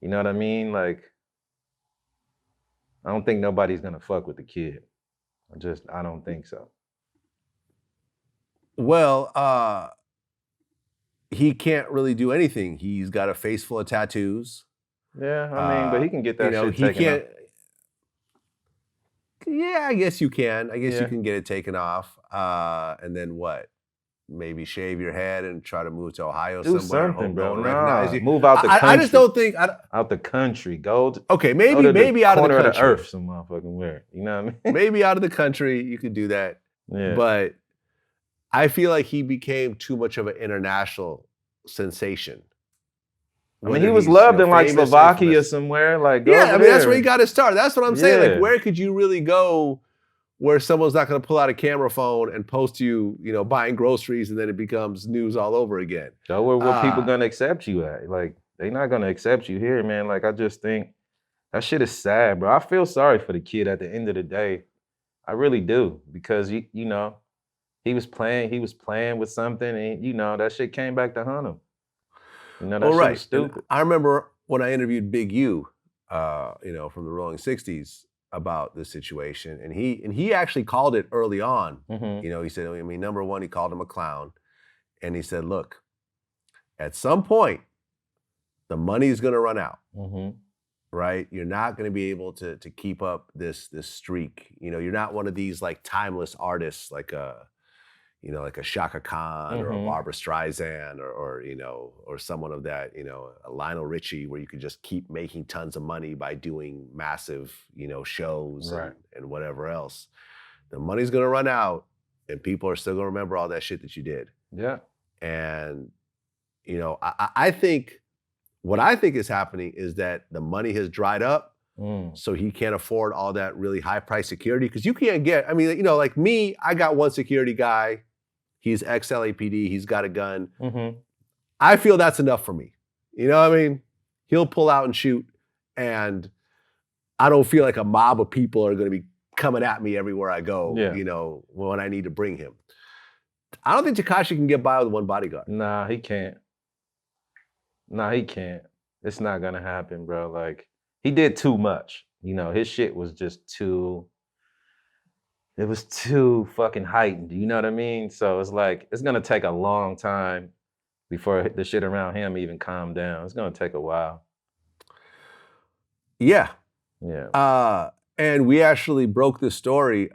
You know what I mean? Like, I don't think nobody's gonna fuck with the kid. I don't think so.
Well, he can't really do anything. He's got a face full of tattoos.
Yeah, I mean, but he can get that shit taken off.
Yeah, I guess you can. I guess
Yeah.
you can get it taken off. And then what? Maybe shave your head and try to move to Ohio
Do
somewhere. and
something,
hope
bro.
no one
Nah,
recognize you.
move out the country.
I just don't think.
Out the country. Go to
Okay,
go to
maybe out of the
corner
country.
of the earth, some motherfucking where. You know what I mean?
Maybe out of the country, you could do that.
Yeah.
But I feel like he became too much of an international sensation.
I mean, he was loved in like Slovakia somewhere. Like, go
yeah,
over
I mean, that's
there.
where he got his start. That's what I'm saying.
Yeah.
Like, where could you really go where someone's not going to pull out a camera phone and post you, you know, buying groceries, and then it becomes news all over again?
Go where people gonna accept you at. Like, they not gonna accept you here, man. Like, I just think that shit is sad, bro. I feel sorry for the kid at the end of the day. I really do, because you know, he was playing with something, and you know, that shit came back to haunt him. You know, that shit was stupid.
And I remember when I interviewed Big U, you know, from the Rolling 60s about this situation, and he actually called it early on.
Mm-hmm.
You know, he said, I mean, number one, he called him a clown, and he said, look, at some point, the money's gonna run out.
Mm-hmm.
Right? You're not going to be able to keep up this streak. You know, you're not one of these like timeless artists like a Shaka Khan or a Barbra Streisand or you know, or someone of that, you know, a Lionel Richie, where you could just keep making tons of money by doing massive, you know, shows and whatever else. The money's going to run out, and people are still going to remember all that shit that you did.
Yeah.
And, you know, I think what I think is happening is that the money has dried up, so he can't afford all that really high price security, because you can't get, I mean, you know, like me, I got one security guy, he's ex-LAPD, he's got a gun.
Mm-hmm.
I feel that's enough for me. You know what I mean? He'll pull out and shoot, and I don't feel like a mob of people are going to be coming at me everywhere I go, you know, when I need to bring him. I don't think Tekashi can get by with one bodyguard.
Nah, he can't. Nah, he can't. It's not gonna happen, bro. Like, he did too much. You know, his shit was just too, it was too fucking heightened. You know what I mean? So it's like, it's gonna take a long time before the shit around him even calm down. It's gonna take a while.
Yeah.
Yeah.
And we actually broke this story,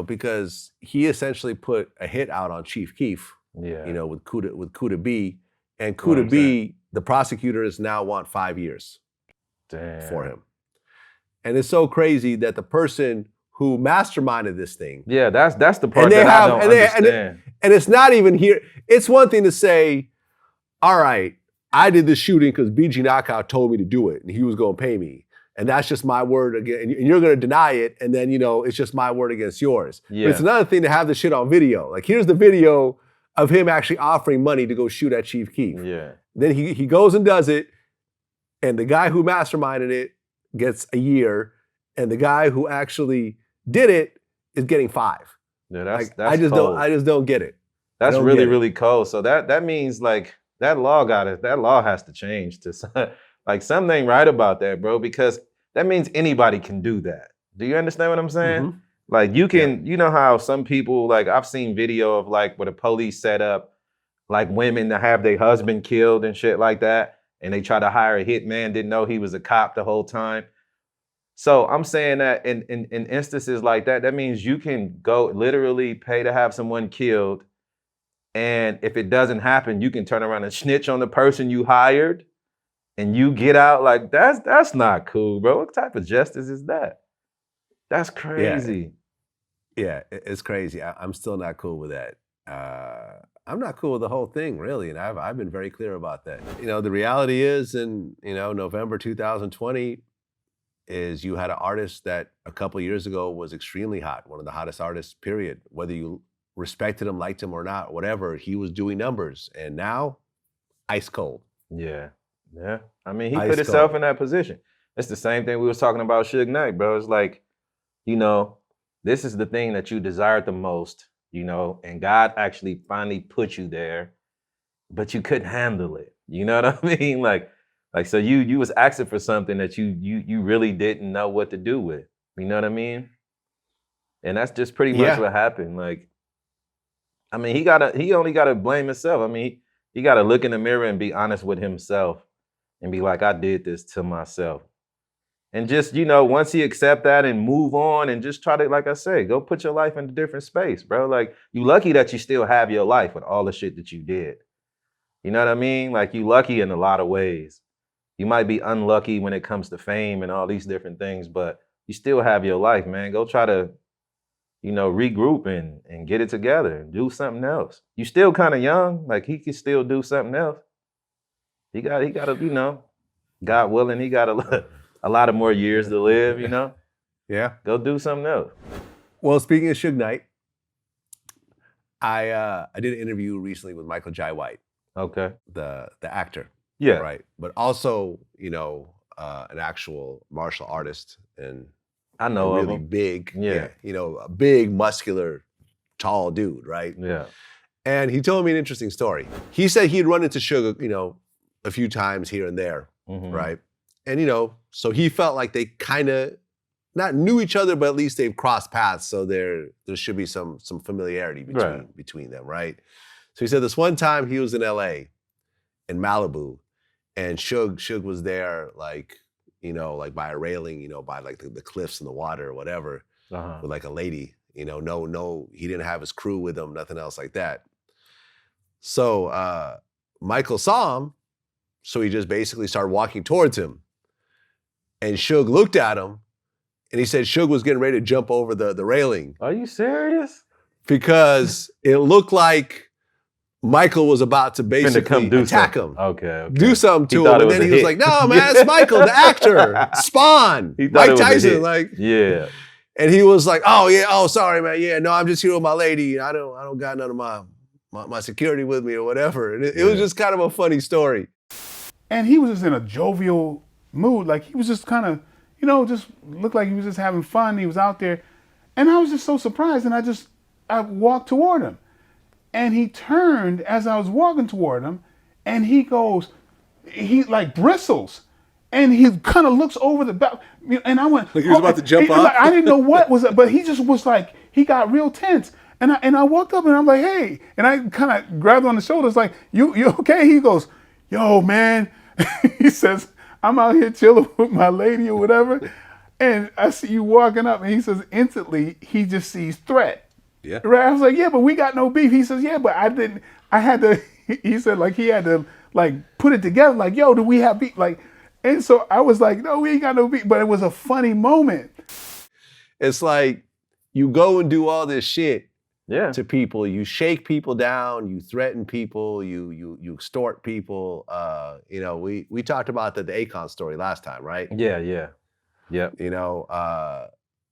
because he essentially put a hit out on Chief Keef,
Yeah.
with Kuda B, and
What I'm
Kuda B, the prosecutors now want 5 years
Damn.
for him. And it's so crazy that the person who masterminded this thing,
Yeah, that's the part that I don't understand.
and it's not even here. It's one thing to say, all right, I did this shooting because BG Knocc Out told me to do it, and he was going to pay me. And that's just my word again. And you're going to deny it, and then, it's just my word against yours.
Yeah.
But it's another thing to have the shit on video. Like, here's the video of him actually offering money to go shoot at Chief Keef.
Yeah.
Then he goes and does it, and the guy who masterminded it gets a year, and the guy who actually did it is getting 5.
Yeah,
Like,
that's
I just
cold.
don't get it.
That's
don't
really,
get it.
really cold. So that means like that law has to change to like something ain't right about that, bro, because that means anybody can do that. Do you understand what I'm saying?
Mhm.
Like you can, you know how some people, like I've seen video of like where the police set up like women to have their husband killed and shit like that. And they try to hire a hitman, didn't know he was a cop the whole time. So I'm saying that in instances like that, that means you can go literally pay to have someone killed. And if it doesn't happen, you can turn around and snitch on the person you hired and you get out. Like that's not cool, bro. What type of justice is that? That's crazy.
Yeah, it's crazy. I'm still not cool with that. I'm not cool with the whole thing, really, and I've been very clear about that. The reality is, in November 2020, is you had an artist that a couple years ago was extremely hot, one of the hottest artists, period. Whether you respected him, liked him or not, whatever, he was doing numbers, and now, ice cold.
Yeah. I mean, he
Ice
put himself
cold.
in that position. It's the same thing we was talking about Suge Knight, bro. It's like, this is the thing that you desired the most, and God actually finally put you there, but you couldn't handle it. You know what I mean? Like so you was asking for something that you really didn't know what to do with. You know what I mean? And that's just pretty much what happened. Like, I mean, he only gotta blame himself. I mean, he gotta look in the mirror and be honest with himself and be like, I did this to myself. And just, once he accept that and move on and just try to, like I say, go put your life in a different space, bro. Like, you lucky that you still have your life with all the shit that you did. You know what I mean? Like, you lucky in a lot of ways. You might be unlucky when it comes to fame and all these different things, but you still have your life, man. Go try to, regroup and get it together and do something else. You still kind of young. Like, he can still do something else. He got to, God willing, he got a lot of more years to live,
Yeah.
Go do something else.
Well, speaking of Suge Knight, I did an interview recently with Michael Jai White,
Okay.
the actor.
Yeah.
Right. But also, an actual martial artist and
I know
a
of
really
him.
big,
Yeah.
a big, muscular, tall dude, right?
Yeah.
And he told me an interesting story. He said he'd run into Suge, a few times here and there,
Mhm.
right? And, so he felt like they kind of not knew each other, but at least they've crossed paths. So there should be some familiarity between them, right? So he said this one time he was in LA, in Malibu, and Suge was there, like, like by a railing, by like the cliffs and the water or whatever,
Uh-huh.
with like a lady, no, he didn't have his crew with him, nothing else like that. So Michael saw him, so he just basically started walking towards him. And Suge looked at him, and he said Suge was getting ready to jump over the railing
Are you serious?
because it looked like Michael was about to basically
come do
attack
something.
him.
Okay.
Do something
He
to
thought
him.
it
And
was
then
a
he was
hit.
like, no, man, it's Michael, the actor, Spawn,
He thought it
Mike
was a
Tyson.
hit.
Like,
Yeah.
and he was like, oh, yeah, oh, sorry, man. Yeah, no, I'm just here with my lady. I don't got none of my security with me or whatever. And it was just kind of a funny story.
And he was just in a jovial mood. Like, he was just kind of, just looked like he was just having fun. He was out there. And I was just so surprised. And I walked toward him. And he turned as I was walking toward him. And he goes, he like bristles. And he kind of looks over the back. And I went,
Like he was about to jump off?
Like, I didn't know what was, but he just was like, he got real tense. And I walked up and I'm like, hey. And I kind of grabbed him on the shoulders like, you okay? He goes, yo, man. He says, I'm out here chilling with my lady or whatever, and I see you walking up, and he says instantly he just sees threat.
Yeah.
Right? I was like, yeah, but we got no beef. He says, yeah, but I had to, he said like he had to like put it together, like, yo, do we have beef? Like, and so I was like, no, we ain't got no beef, but it was a funny moment.
It's like you go and do all this shit
Yeah.
to people. You shake people down. You threaten people. You extort people. You know, we talked about the Akon story last time, right?
Yeah, yeah. Yep.
You know,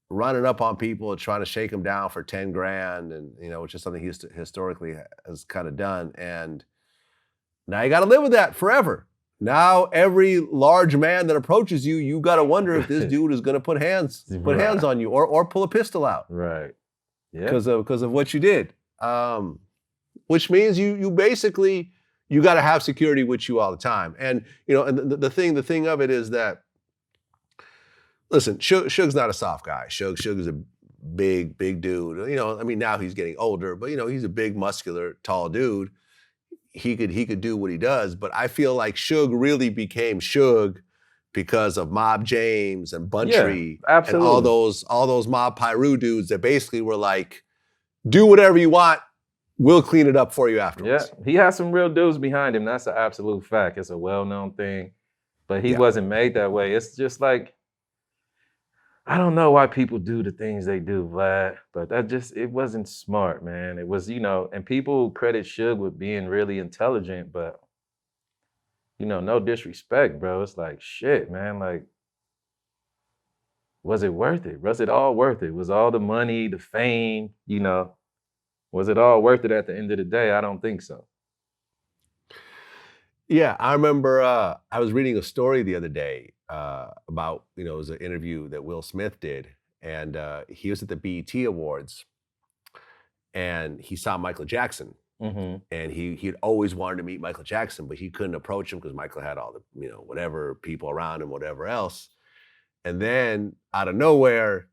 running up on people, trying to shake them down for 10 grand, and you know, which is something he historically has kind of done. And now you got to live with that forever. Now every large man that approaches you, you got to wonder if this dude is going to put hands on you or pull a pistol out.
Right. Yeah.
Because of what you did. Which means you basically, you got to have security with you all the time. And you know, and the thing of it is that, listen, Suge's not a soft guy. Suge is a big dude. You know, I mean, now he's getting older, but you know, he's a big, muscular, tall dude. He could do what he does, but I feel like Suge really became Suge because of Mob James and Buntry and all those Mob Piru dudes that basically were like, do whatever you want, we'll clean it up for you afterwards.
Yeah, he has some real dudes behind him. That's an absolute fact. It's a well-known thing, but he wasn't made that way. It's just like, I don't know why people do the things they do, Vlad, but it wasn't smart, man. It was, you know, and people credit Suge with being really intelligent, but, you know, no disrespect, bro. It's like, shit, man, like, was it worth it? Was it all worth it? Was all the money, the fame, you know, was it all worth it at the end of the day? I don't think so.
Yeah, I remember I was reading a story the other day about, you know, it was an interview that Will Smith did, and he was at the BET Awards, and he saw Michael Jackson, and he'd always wanted to meet Michael Jackson, but he couldn't approach him because Michael had all the, you know, whatever people around him, whatever else, and then out of nowhere,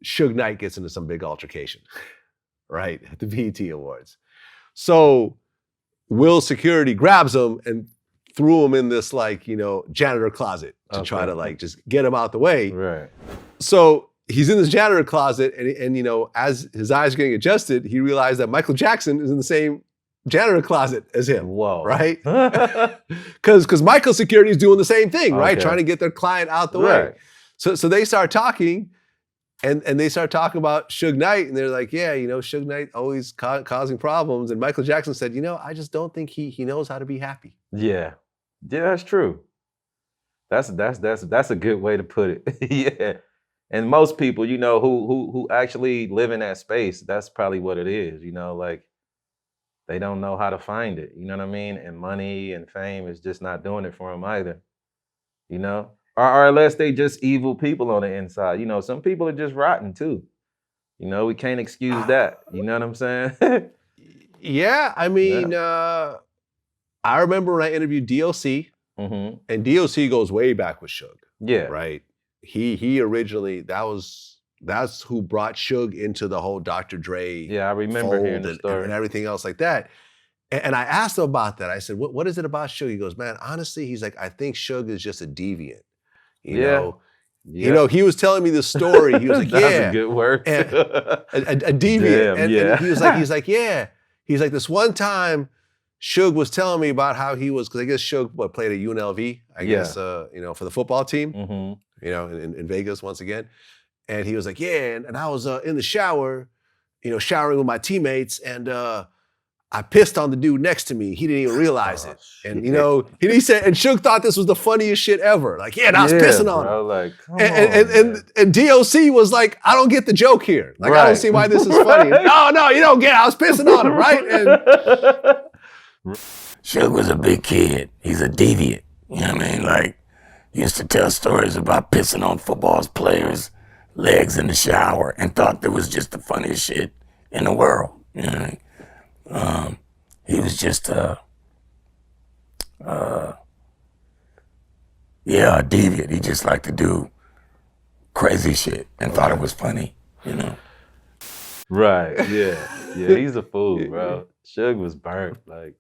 Suge Knight gets into some big altercation, right, at the BET Awards. So Will's security grabs him and threw him in this, like, you know, janitor closet to try to like just get him out the way.
Right.
So he's in this janitor closet, and you know, as his eyes are getting adjusted, he realized that Michael Jackson is in the same janitor closet as him.
Whoa.
Right? Because Michael's security is doing the same thing, right? Trying to get their client out the way. So they start talking, and they start talking about Suge Knight, and they're like, yeah, you know, Suge Knight always causing problems. And Michael Jackson said, you know, I just don't think he knows how to be happy.
Yeah. Yeah, that's true. That's a good way to put it. Yeah. And most people, you know, who actually live in that space, that's probably what it is, you know, like they don't know how to find it, you know what I mean? And money and fame is just not doing it for them either, you know? Or unless they just evil people on the inside. You know, some people are just rotten too. You know, we can't excuse that. You know what I'm saying?
Yeah, I mean, I remember when I interviewed DLC, and DLC goes way back with Suge.
Yeah.
Right? He originally, that's who brought Suge into the whole Dr. Dre
Yeah, I remember hearing the story.
and everything else like that. And I asked him about that. I said, what is it about Suge? He goes, man, honestly, he's like, I think Suge is just a deviant. You know, he was telling me this story. He was like,
That's a good word.
a deviant.
Damn,
and he was like, yeah. He's like, this one time, Suge was telling me about how he was, because I guess Suge played at UNLV, I guess, you know, for the football team, you know, in Vegas once again. And he was like, yeah, and I was in the shower, you know, showering with my teammates, and I pissed on the dude next to me. He didn't even realize it. And, you know, he said, and Suge thought this was the funniest shit ever. Like, yeah, and I was pissing on him.
Like, come
and DOC was like, I don't get the joke here. Like, I don't see why this is funny. No, you don't get it. I was pissing on him, right? And
Suge was a big kid. He's a deviant. You know what I mean? Like, he used to tell stories about pissing on football players' legs in the shower and thought that was just the funniest shit in the world. You know what I mean? He was just a deviant. He just liked to do crazy shit and thought it was funny, you know?
Right, yeah. Yeah, he's a fool, bro. Suge was burnt. Like,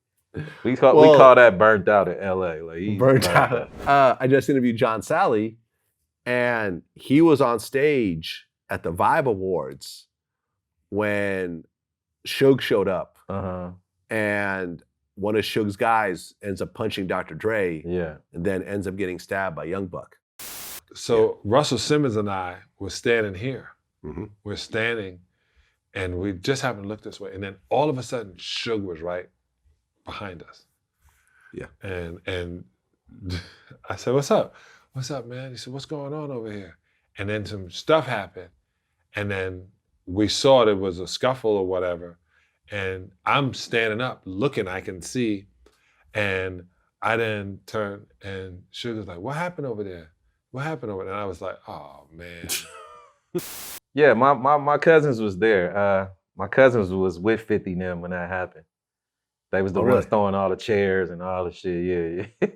We call that burnt out in LA. Like he's
burnt out. I just interviewed John Sally, and he was on stage at the Vibe Awards when Suge showed up, and one of Suge's guys ends up punching Dr. Dre, and then ends up getting stabbed by Young Buck.
So Russell Simmons and I were standing here.
Mm-hmm.
We're standing, and we just happened to look this way, and then all of a sudden, Suge was right behind us.
Yeah.
And I said, "What's up? What's up, man?" He said, "What's going on over here?" And then some stuff happened, and then we saw there was a scuffle or whatever, and I'm standing up looking, I can see, and I then turned, and Suge was like, "What happened over there? What happened over there?" And I was like, "Oh, man."
Yeah, my cousins was there. My cousins was with 50 and them when that happened. They was the ones throwing all the chairs and all the shit. Yeah.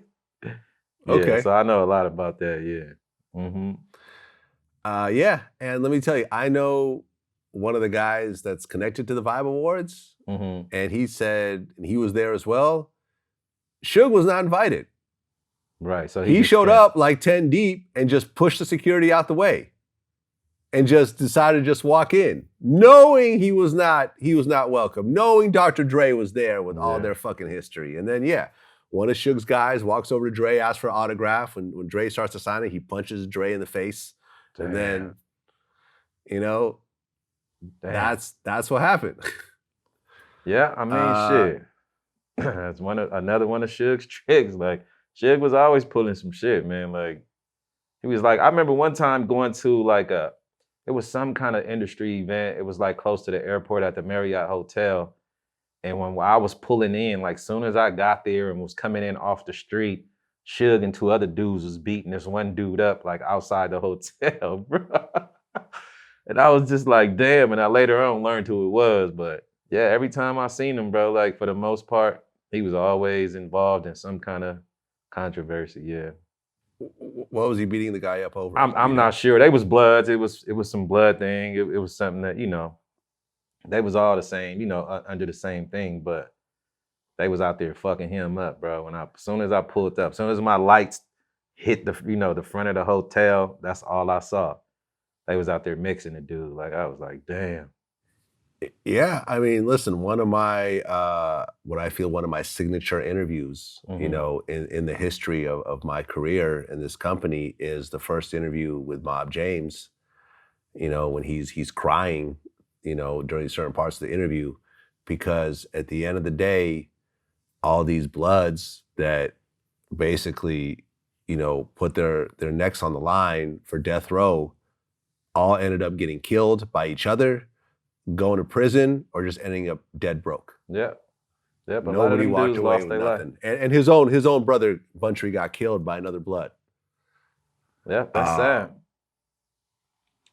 Okay.
So I know a lot about that. Yeah. Mm-hmm.
Yeah, and let me tell you, I know one of the guys that's connected to the Vibe Awards, and he said, and he was there as well. Suge was not invited.
Right. So
he showed up like 10 deep and just pushed the security out the way. And just decided to just walk in, knowing he was not welcome, knowing Dr. Dre was there with all their fucking history. And then, one of Suge's guys walks over to Dre, asks for an autograph. When Dre starts to sign it, he punches Dre in the face. Damn. And then, that's what happened.
Yeah, I mean, shit. That's another one of Suge's tricks. Like, Suge was always pulling some shit, man. Like, he was like, I remember one time going to like it was some kind of industry event. It was like close to the airport at the Marriott Hotel. And when I was pulling in, like soon as I got there and was coming in off the street, Suge and two other dudes was beating this one dude up like outside the hotel, bro. And I was just like, damn. And I later on learned who it was. But yeah, every time I seen him, bro, like for the most part, he was always involved in some kind of controversy, yeah.
What was he beating the guy up over?
I'm not sure. They was bloods. It was some blood thing. It was something that, they was all the same, under the same thing, but they was out there fucking him up, bro. And as soon as I pulled up, as soon as my lights hit the front of the hotel, that's all I saw. They was out there mixing the dude. Like, I was like, damn.
Yeah, I mean, listen, one of my, what I feel one of my signature interviews, in the history of my career in this company is the first interview with Mob James, when he's crying, during certain parts of the interview, because at the end of the day, all these bloods that basically, put their necks on the line for death row, all ended up getting killed by each other, going to prison, or just ending up dead broke.
Yeah. But
nobody walked away with nothing. And his own brother Buntry got killed by another blood.
Yeah, that's sad.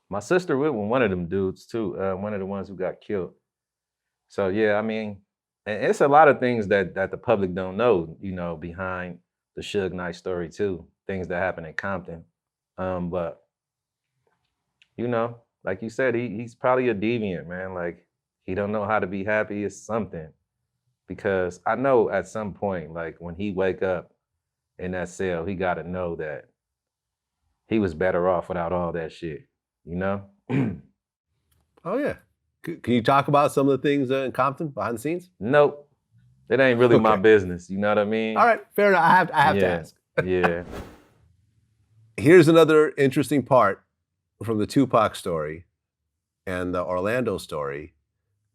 My sister with one of them dudes too, one of the ones who got killed. So yeah, I mean, and it's a lot of things that the public don't know, behind the Suge Knight story too. Things that happen in Compton. But like you said, he's probably a deviant, man. Like, he don't know how to be happy or something. Because I know at some point, like when he wake up in that cell, he gotta know that he was better off without all that shit, Oh
yeah. Can you talk about some of the things in Compton behind the scenes?
Nope. It ain't really my business, you know what I mean?
All right, fair enough. I have to ask.
Yeah.
Here's another interesting part from the Tupac story and the Orlando story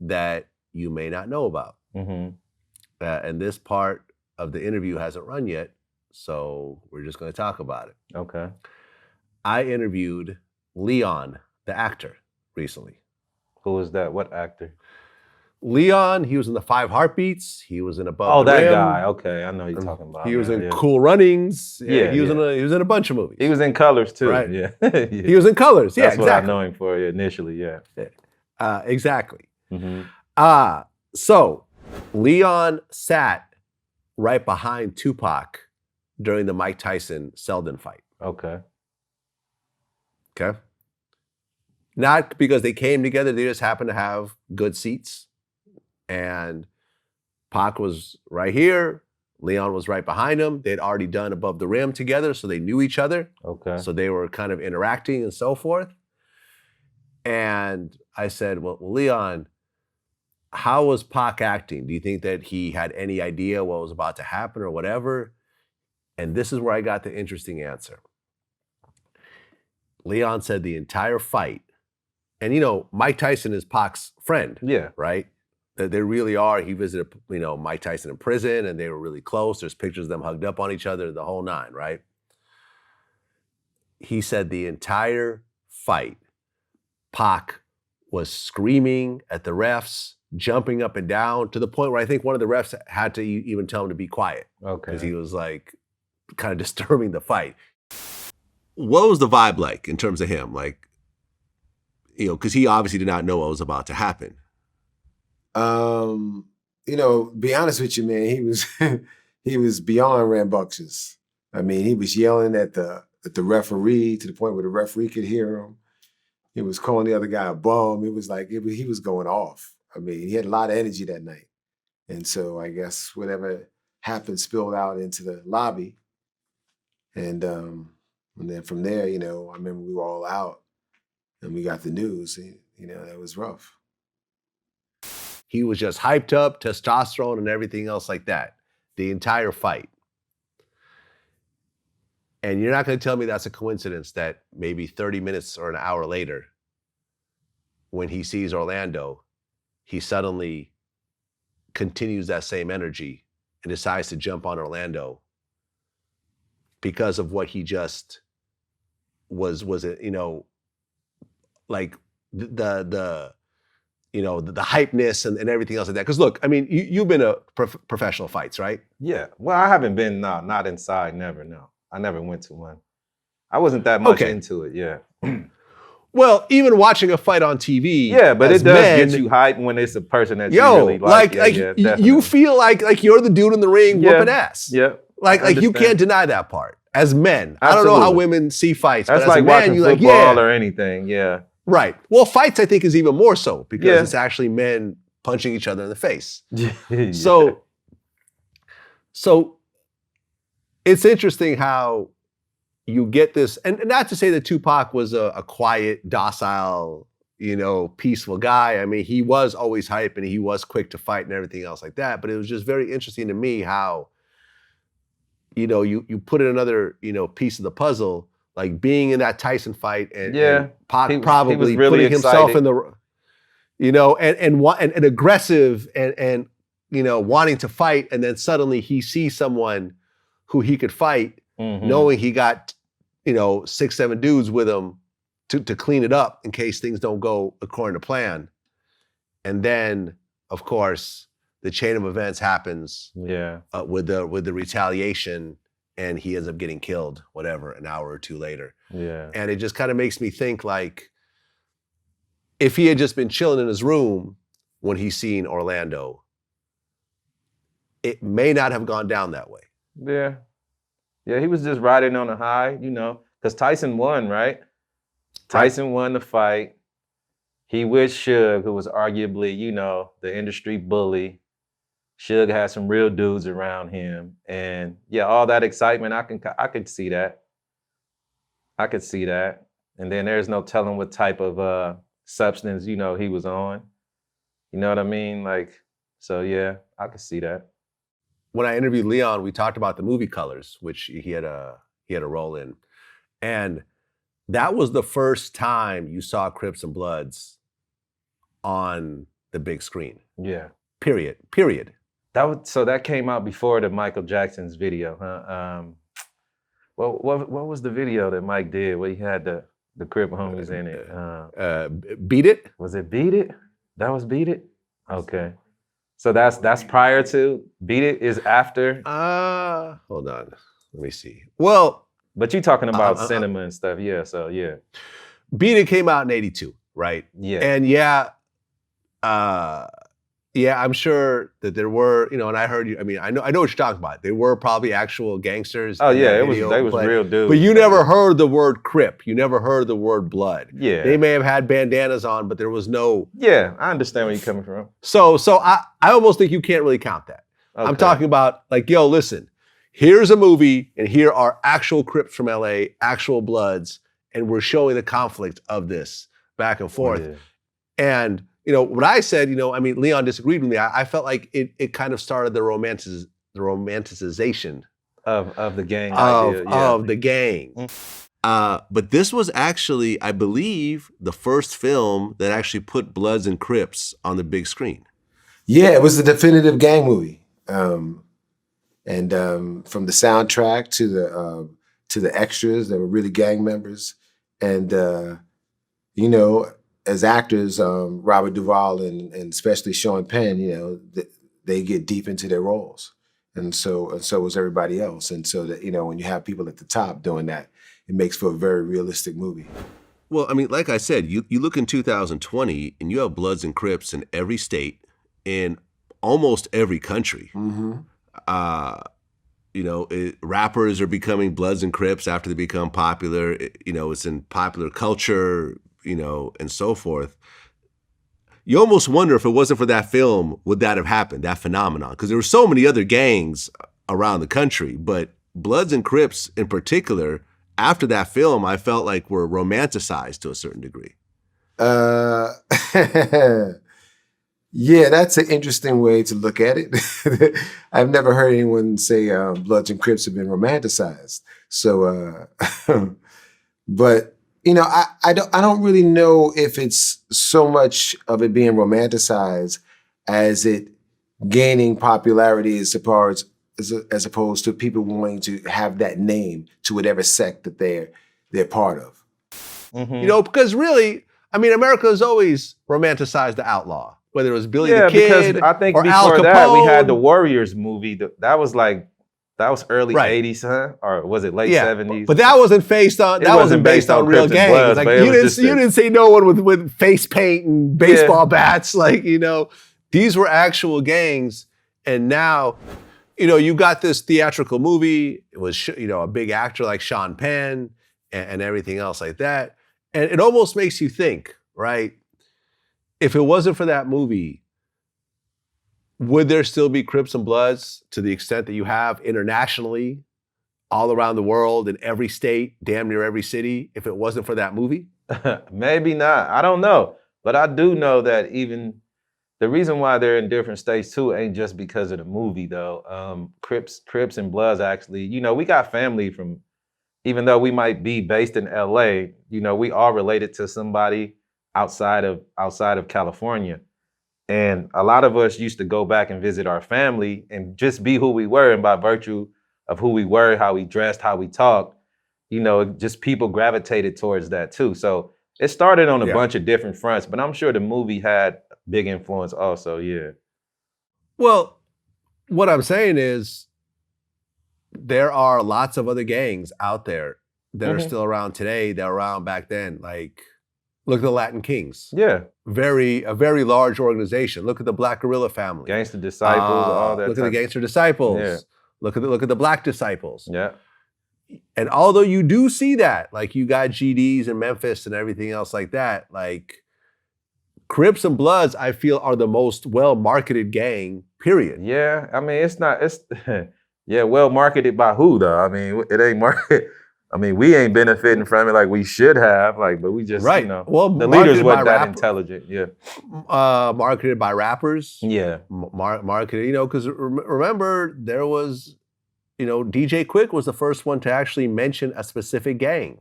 that you may not know about. And this part of the interview hasn't run yet, so we're just going to talk about it.
Okay.
I interviewed Leon, the actor, recently.
Who is that? What actor?
Leon, he was in the 5 Heartbeats. He was in Above
Oh,
the
that
Rim.
guy. Okay, I know you're talking about.
He was in Cool Runnings.
Yeah,
he was in a bunch of movies.
He was in Colors too.
Right.
Yeah.
He was in Colors. Yeah,
That's
exactly.
what I know him for initially. Yeah.
Exactly. So Leon sat right behind Tupac during the Mike Tyson Selden fight.
Okay.
Not because they came together, they just happened to have good seats. And Pac was right here. Leon was right behind him. They'd already done Above the Rim together, so they knew each other.
Okay.
So they were kind of interacting and so forth. And I said, well, Leon, how was Pac acting? Do you think that he had any idea what was about to happen or whatever? And this is where I got the interesting answer. Leon said the entire fight, and Mike Tyson is Pac's friend.
Yeah.
Right? That they really are. He visited, Mike Tyson in prison, and they were really close. There's pictures of them hugged up on each other, the whole nine, right? He said the entire fight, Pac was screaming at the refs, jumping up and down, to the point where I think one of the refs had to even tell him to be quiet.
Okay.
Because he was like kind of disturbing the fight. What was the vibe like in terms of him? Like, because he obviously did not know what was about to happen.
Be honest with you, man, he was beyond rambunctious. I mean, he was yelling at the referee to the point where the referee could hear him. He was calling the other guy a bum. It was like he was going off. I mean, he had a lot of energy that night. And so I guess whatever happened spilled out into the lobby. And then from there, I remember we were all out and we got the news. That was rough.
He was just hyped up, testosterone and everything else like that, the entire fight. And you're not going to tell me that's a coincidence that maybe 30 minutes or an hour later, when he sees Orlando, he suddenly continues that same energy and decides to jump on Orlando because of what he just was like the hypeness and everything else like that. Because look, I mean, you've been to professional fights, right?
Yeah. Well, I haven't been, not inside, never, no. I never went to one. I wasn't that much into it, yeah.
Well, even watching a fight on TV.
Yeah, but it does get you hyped when it's a person that you really like.
You feel like you're the dude in the ring whooping ass.
Yeah.
Like you can't deny that part. As men.
Absolutely.
I don't know how women see fights,
That's
but
like
as a man,
watching
you're like,
football or anything, yeah.
Right. Well, fights, I think, is even more so because it's actually men punching each other in the face.
Yeah.
So it's interesting how you get this, and not to say that Tupac was a quiet, docile, peaceful guy. I mean, he was always hype and he was quick to fight and everything else like that. But it was just very interesting to me how, you put in another, piece of the puzzle, like being in that Tyson fight and Pac probably
really
putting himself
excited.
in the, and aggressive and wanting to fight, and then suddenly he sees someone who he could fight, knowing he got 6-7 dudes with him to clean it up in case things don't go according to plan, and then of course the chain of events happens. With the retaliation. And he ends up getting killed, whatever, an hour or two later.
Yeah.
And it just kind of makes me think, like, if he had just been chilling in his room when he's seen Orlando, it may not have gone down that way.
Yeah. Yeah, he was just riding on a high, because Tyson won, right? Tyson won the fight. He with Suge, who was arguably, the industry bully. Suge had some real dudes around him. And yeah, all that excitement, I could see that. I could see that. And then there's no telling what type of substance, he was on. You know what I mean? So yeah, I could see that.
When I interviewed Leon, we talked about the movie Colors, which he had a role in. And that was the first time you saw Crips and Bloods on the big screen.
Yeah.
Period.
So that came out before the Michael Jackson's video, huh? What was the video that Mike did where he had the Crip homies in it?
Beat It?
Was it Beat It? That was Beat It? Okay. So that's prior to Beat It is after?
Hold on. Let me see. Well,
but you're talking about cinema and stuff, yeah. So yeah.
Beat It came out in '82, right?
Yeah.
And Yeah, I'm sure that there were, and I heard you. I mean, I know what you're talking about. There were probably actual gangsters.
Oh
in
yeah,
that
it was
video,
they was real dudes.
But you never heard the word Crip. You never heard the word Blood.
Yeah.
They may have had bandanas on, but there was no.
Yeah, I understand where you're coming from.
So I almost think you can't really count that.
Okay.
I'm talking about like, yo, listen, here's a movie, and here are actual Crips from LA, actual Bloods, and we're showing the conflict of this back and forth.
Yeah.
And what I said, I mean, Leon disagreed with me. I felt like it kind of started the romanticization
Of the gang
of the gang. But this was actually, I believe, the first film that actually put Bloods and Crips on the big screen.
Yeah, it was the definitive gang movie. And from the soundtrack to the extras that were really gang members. And, as actors, Robert Duvall and especially Sean Penn, they get deep into their roles. And so was everybody else. And so that, when you have people at the top doing that, it makes for a very realistic movie.
Well, I mean, like I said, you look in 2020 and you have Bloods and Crips in every state, in almost every country.
Mm-hmm.
Rappers are becoming Bloods and Crips after they become popular. It's in popular culture, and so forth. You almost wonder if it wasn't for that film, would that have happened, that phenomenon? Because there were so many other gangs around the country, but Bloods and Crips in particular, after that film, I felt like were romanticized to a certain degree.
Yeah, that's an interesting way to look at it. I've never heard anyone say Bloods and Crips have been romanticized. So, but I don't really know if it's so much of it being romanticized as it gaining popularity as opposed to people wanting to have that name to whatever sect that they're part of.
Mm-hmm.
Because really, I mean, America has always romanticized the outlaw, whether it was Billy the Kid
because I think
or Al
before
Capone.
that we had the Warriors movie. That was early
Right.
80s, huh? Or was it late 70s?
But that wasn't based on.
It
That
wasn't
wasn't based on real
Crips and
gangs.
Bloods,
Like
but it
you
was
didn't see no one with face paint and baseball bats. Like these were actual gangs. And now, you got this theatrical movie. It was a big actor like Sean Penn and everything else like that. And it almost makes you think, right? If it wasn't for that movie, would there still be Crips and Bloods to the extent that you have internationally, all around the world, in every state, damn near every city, if it wasn't for that movie?
Maybe not. I don't know. But I do know that even the reason why they're in different states too ain't just because of the movie though. Crips and Bloods actually, we got family from, even though we might be based in LA, we are related to somebody outside of California. And a lot of us used to go back and visit our family and just be who we were. And by virtue of who we were, how we dressed, how we talked, just people gravitated towards that too. So it started on a bunch of different fronts, but I'm sure the movie had big influence also, yeah.
Well, what I'm saying is there are lots of other gangs out there that are still around today, that were around back then. Like, look at the Latin Kings.
Yeah.
A very large organization. Look at the Black Guerrilla family.
Gangster Disciples, all that.
Look at the Gangster Disciples.
Yeah.
Look at the Black Disciples.
Yeah.
And although you do see that, like you got GDs in Memphis and everything else like that, like Crips and Bloods, I feel, are the most well-marketed gang, period.
Yeah, I mean, it's well marketed by who though? I mean, it ain't marketed. I mean, we ain't benefiting from it like we should have, but we just,
right. Well,
the leaders weren't that intelligent, yeah.
Marketed by rappers.
Yeah.
Marketed, because remember, there was, DJ Quick was the first one to actually mention a specific gang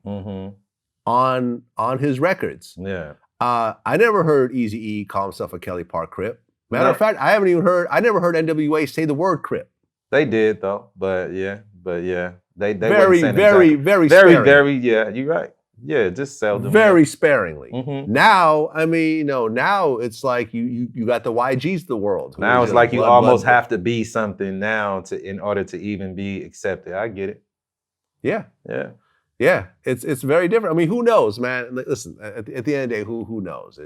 on his records.
Yeah.
I never heard Eazy-E call himself a Kelly Park Crip. Matter of fact, I never heard NWA say the word Crip.
They did though, but yeah. They
very
sparingly. Yeah, you're right. Yeah, just seldom.
Very sparingly.
Mm-hmm.
Now, I mean, now it's like you got the YGs of the world.
Now it's like you almost have to be something now in order to even be accepted. I get it.
Yeah.
Yeah.
Yeah. It's very different. I mean, who knows, man? Listen, at the end of the day, who knows?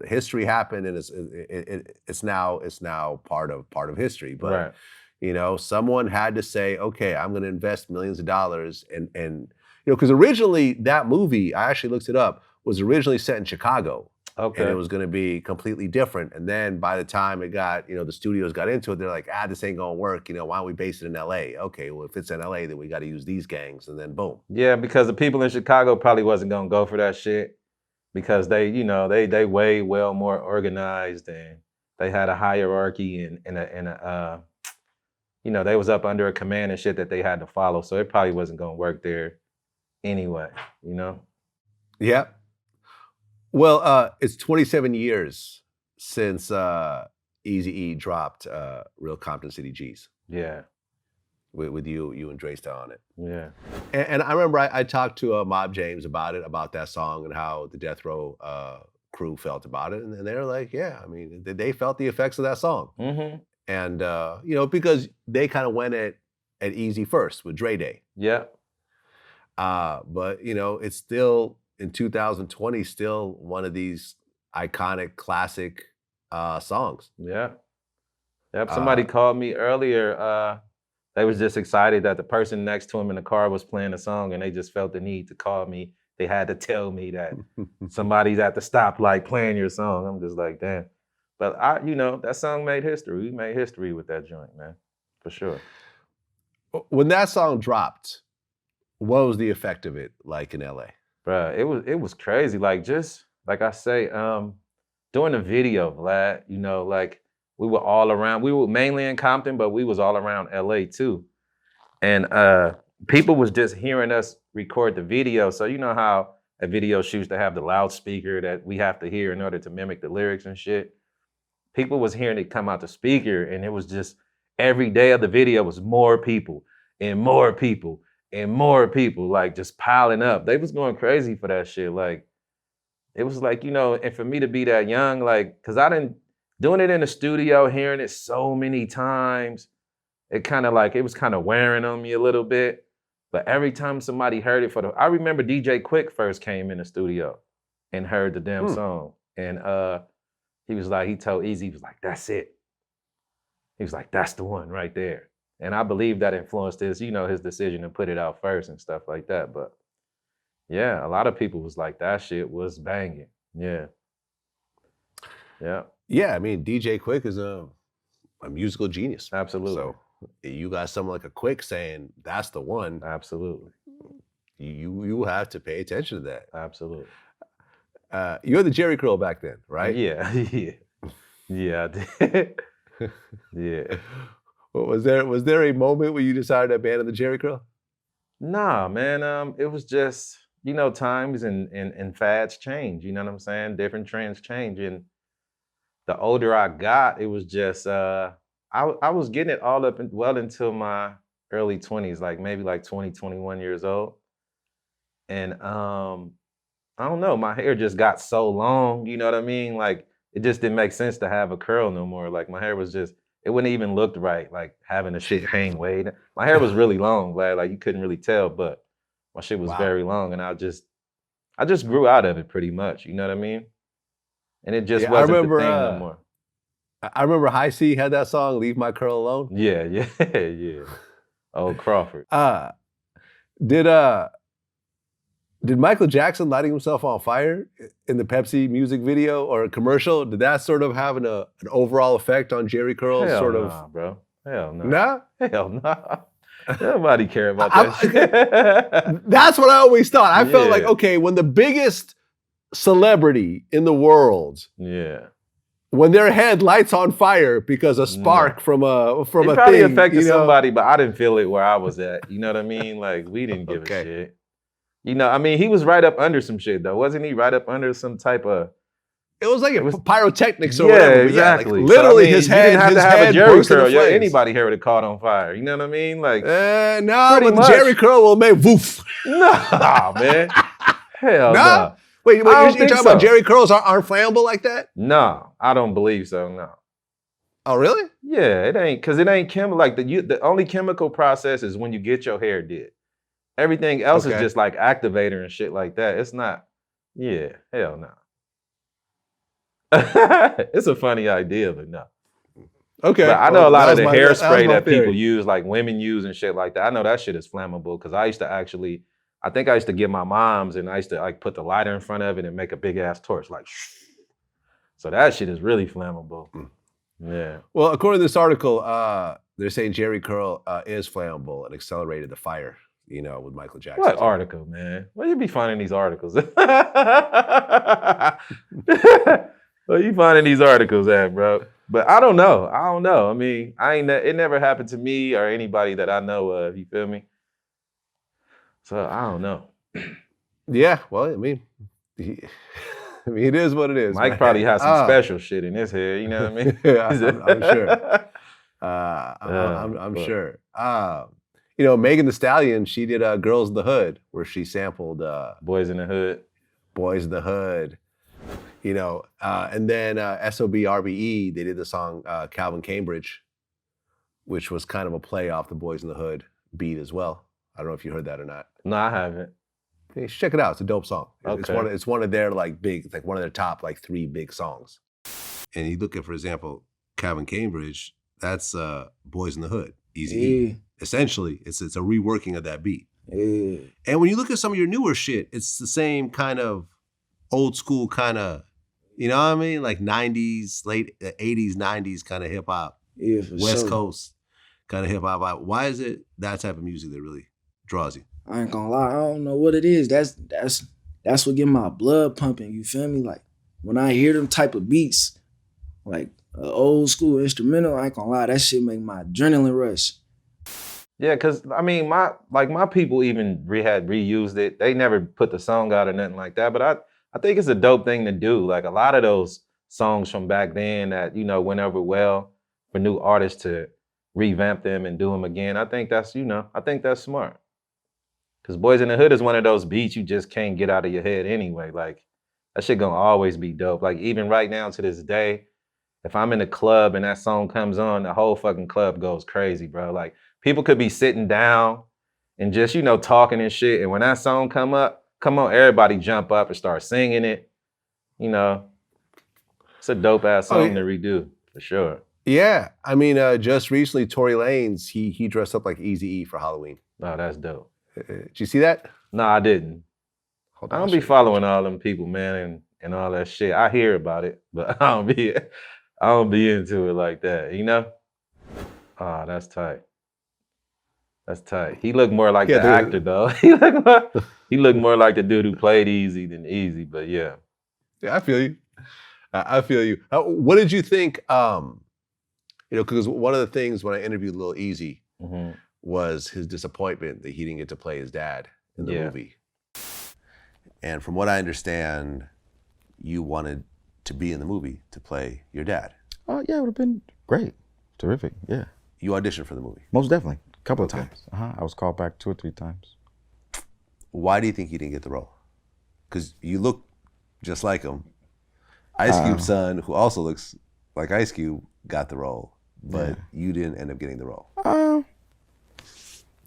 history happened, and it's now part of history. But
Right.
you know, someone had to say, okay, I'm going to invest millions of dollars, and you know, because originally that movie, I actually looked it up, was originally set in Chicago.
Okay.
And it was going to be completely different. And then by the time it got, you know, the studios got into it, they're like, this ain't going to work. You know, why don't we base it in LA? Okay, well, if it's in LA, then we got to use these gangs. And then boom.
Yeah, because the people in Chicago probably wasn't gonna go for that shit because they, you know, they way well more organized and they had a hierarchy and a you know, they was up under a command and shit that they had to follow. So it probably wasn't gonna work there anyway, you know?
Yeah. Well, it's 27 years since Eazy-E dropped Real Compton City G's.
Yeah.
With you and Dre Style on it.
Yeah.
And I remember I talked to Mob James about that song and how the Death Row crew felt about it. And they were like, yeah, I mean, they felt the effects of that song.
Mm-hmm.
And, you know, because they kind of went at Eazy first with Dre Day.
Yeah.
But, you know, it's still, in 2020, still one of these iconic, classic songs.
Yeah. Yep. Somebody called me earlier. They was just excited that the person next to him in the car was playing a song and they just felt the need to call me. They had to tell me that somebody's at the stoplight playing your song. I'm just like, damn. But you know, that song made history. We made history with that joint, man. For sure.
When that song dropped, what was the effect of it like in LA?
Bruh, it was crazy. Like, just like I say, doing the video, Vlad, you know, like we were all around. We were mainly in Compton, but we was all around LA too. And people was just hearing us record the video. So you know how a video shoots to have the loudspeaker that we have to hear in order to mimic the lyrics and shit. People was hearing it come out the speaker, and it was just every day of the video was more people and more people and more people, like just piling up. They was going crazy for that shit. Like, it was like, you know, and for me to be that young, like, cause I didn't, doing it in the studio, hearing it so many times, it kind of like, it was kind of wearing on me a little bit. But every time somebody heard it I remember DJ Quick first came in the studio and heard the damn song. And he was like, he told Eazy, he was like, that's it. He was like, that's the one right there. And I believe that influenced his, you know, his decision to put it out first and stuff like that. But yeah, a lot of people was like, that shit was banging. Yeah. Yeah.
Yeah, I mean, DJ Quick is a musical genius.
Absolutely.
So you got someone like a Quick saying, that's the one.
Absolutely.
You have to pay attention to that.
Absolutely.
You're the Jerry Curl back then, right?
Yeah. Yeah. Yeah, I did. Yeah.
Was there a moment where you decided to abandon the Jerry Curl?
Nah, man. It was just, you know, times and fads change. You know what I'm saying? Different trends change. And the older I got, it was just I was getting it all up well until my early 20s, like maybe like 20, 21 years old. And I don't know, my hair just got so long, you know what I mean? Like, it just didn't make sense to have a curl no more. Like, my hair was just, it wouldn't even looked right, like having the shit hang way. My hair was really long, Vlad, like you couldn't really tell, but my shit was very long, and I just grew out of it pretty much, you know what I mean? And it just wasn't the thing no more.
I remember High C had that song, Leave My Curl Alone.
Yeah, yeah, yeah. Old Crawford.
Did Michael Jackson lighting himself on fire in the Pepsi music video or a commercial, did that sort of have an overall effect on Jerry Curl's
Hell nah, bro. Hell no.
Nah?
Hell no. Nah. Nobody care about that shit.
That's what I always thought. I felt like, okay, when the biggest celebrity in the world, when their head lights on fire because a spark from a thing. It
probably affected somebody, but I didn't feel it where I was at. You know what I mean? Like, we didn't give a shit. You know, I mean, he was right up under some shit, though. Wasn't he right up under some type of...
It was like pyrotechnics or whatever.
Yeah, exactly.
Like, literally,
so,
his head,
you didn't have
his
to have
head
a Jerry
burst into
curl.
flames.
Anybody here would have caught on fire. You know what I mean? Like,
no, but the Jerry curl will make woof.
Nah, man. Hell no.
Wait, you're talking about Jerry curls aren't flammable like that?
No, I don't believe so, no.
Oh, really?
Yeah, it ain't, because it ain't chemical. Like, the only chemical process is when you get your hair did. Everything else is just like activator and shit like that. It's not, hell no. It's a funny idea, but no.
Okay.
But I know a lot of the
that was
hairspray
my
that people
theory.
use, like women use and shit like that. I know that shit is flammable because I used to actually, I think I used to get my mom's and I used to like put the lighter in front of it and make a big ass torch, like. So that shit is really flammable. Yeah.
Well, according to this article, they're saying Jerry Curl is flammable and accelerated the fire, with Michael Jackson.
What article, man? Where you be finding these articles? Where you finding these articles at, bro? But I don't know. I mean, it never happened to me or anybody that I know of. You feel me? So I don't know.
Yeah. Well, I mean, it is what it is.
Mike
man.
probably has some special shit in his head. You know what I mean?
Yeah, I'm sure. I'm sure. Megan Thee Stallion, she did "Girls in the Hood," where she sampled
Boys in the Hood.
Boys in the Hood. And then SOBRBE, they did the song Calvin Cambridge, which was kind of a play off the Boys in the Hood beat as well. I don't know if you heard that or not.
No, I haven't.
You should check it out. It's a dope song.
Okay.
It's one of their one of their top 3 big songs. And you look at, for example, Calvin Cambridge, that's Boys in the Hood, Easy E. Essentially, it's a reworking of that beat.
Yeah.
And when you look at some of your newer shit, it's the same kind of old school kind of, you know what I mean? Like 90s, late 80s, 90s kind of hip hop.
Yeah, for
West
sure.
Coast kind of hip hop vibe. Why is it that type of music that really draws you?
I ain't gonna lie, I don't know what it is. That's what get my blood pumping. You feel me? Like when I hear them type of beats, like an old school instrumental, I ain't gonna lie, that shit make my adrenaline rush.
Yeah, cause I mean, my people even had reused it. They never put the song out or nothing like that. But I think it's a dope thing to do. Like a lot of those songs from back then that went over well for new artists to revamp them and do them again. I think that's smart. Cause Boys in the Hood is one of those beats you just can't get out of your head anyway. Like that shit gonna always be dope. Like even right now to this day, if I'm in a club and that song comes on, the whole fucking club goes crazy, bro. Like people could be sitting down and just, talking and shit. And when that song come on, everybody jump up and start singing it. It's a dope ass song to redo for sure.
Yeah. I mean, just recently, Tory Lanez, he dressed up like Eazy-E for Halloween.
Oh, that's dope.
Did you see that?
No, I didn't.
Hold
I
on,
don't
I'll
be
show you.
following all them people, man, and all that shit. I hear about it, but I don't be into it like that, Oh, that's tight. That's tight. He looked more like the actor, though. He looked more like the dude who played Easy than Easy, but yeah.
Yeah, I feel you. I feel you. What did you think? Because one of the things when I interviewed Lil Easy was his disappointment that he didn't get to play his dad in the movie. And from what I understand, you wanted to be in the movie to play your dad.
Oh, yeah, it would have been great. Terrific, yeah.
You auditioned for the movie?
Most definitely. A couple of times. I was called back 2 or 3 times.
Why do you think you didn't get the role? Because you look just like him. Ice Cube's son, who also looks like Ice Cube, got the role, but you didn't end up getting the role.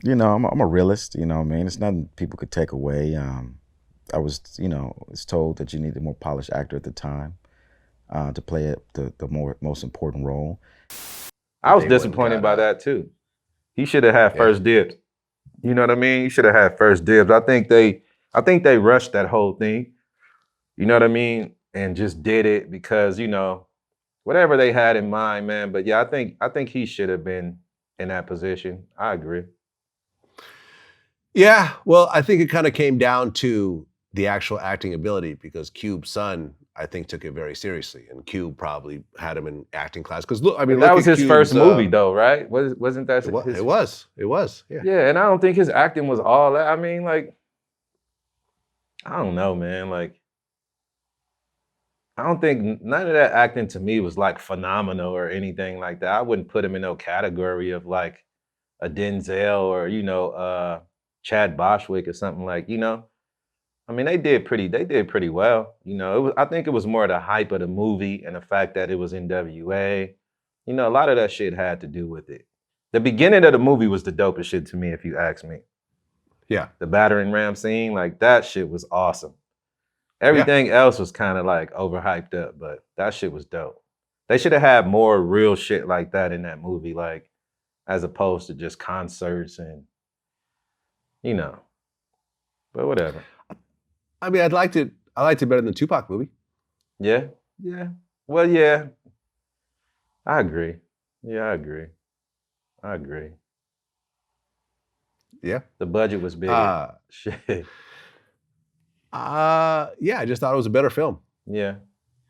I'm a realist, what I mean? It's nothing people could take away. I was, was told that you needed a more polished actor at the time to play the most important role.
I was disappointed by that too. He should have had first dibs. You know what I mean? He should have had first dibs. I think they rushed that whole thing. You know what I mean? And just did it because, whatever they had in mind, man. But yeah, I think he should have been in that position. I agree.
Yeah, well, I think it kind of came down to the actual acting ability because Cube's son, I think, took it very seriously, and Cube probably had him in acting class. Because look, I mean,
that
look
was
at
his
Cube's,
first movie, though, right? Wasn't that?
It was. Yeah.
Yeah, and I don't think his acting was all that. I mean, like, I don't know, man. Like, I don't think none of that acting to me was like phenomenal or anything like that. I wouldn't put him in no category of like a Denzel or Chad Boshwick or something like. I mean, they did pretty well. I think it was more the hype of the movie and the fact that it was NWA. A lot of that shit had to do with it. The beginning of the movie was the dopest shit to me, if you ask me.
Yeah.
The battering ram scene, like that shit was awesome. Everything else was kind of like overhyped up, but that shit was dope. They should have had more real shit like that in that movie, like as opposed to just concerts and, you know. But whatever.
I mean, I liked it better than the Tupac movie.
Yeah, yeah. Well, yeah. I agree. Yeah, I agree.
Yeah.
The budget was bigger. Shit.
Yeah, I just thought it was a better film.
Yeah.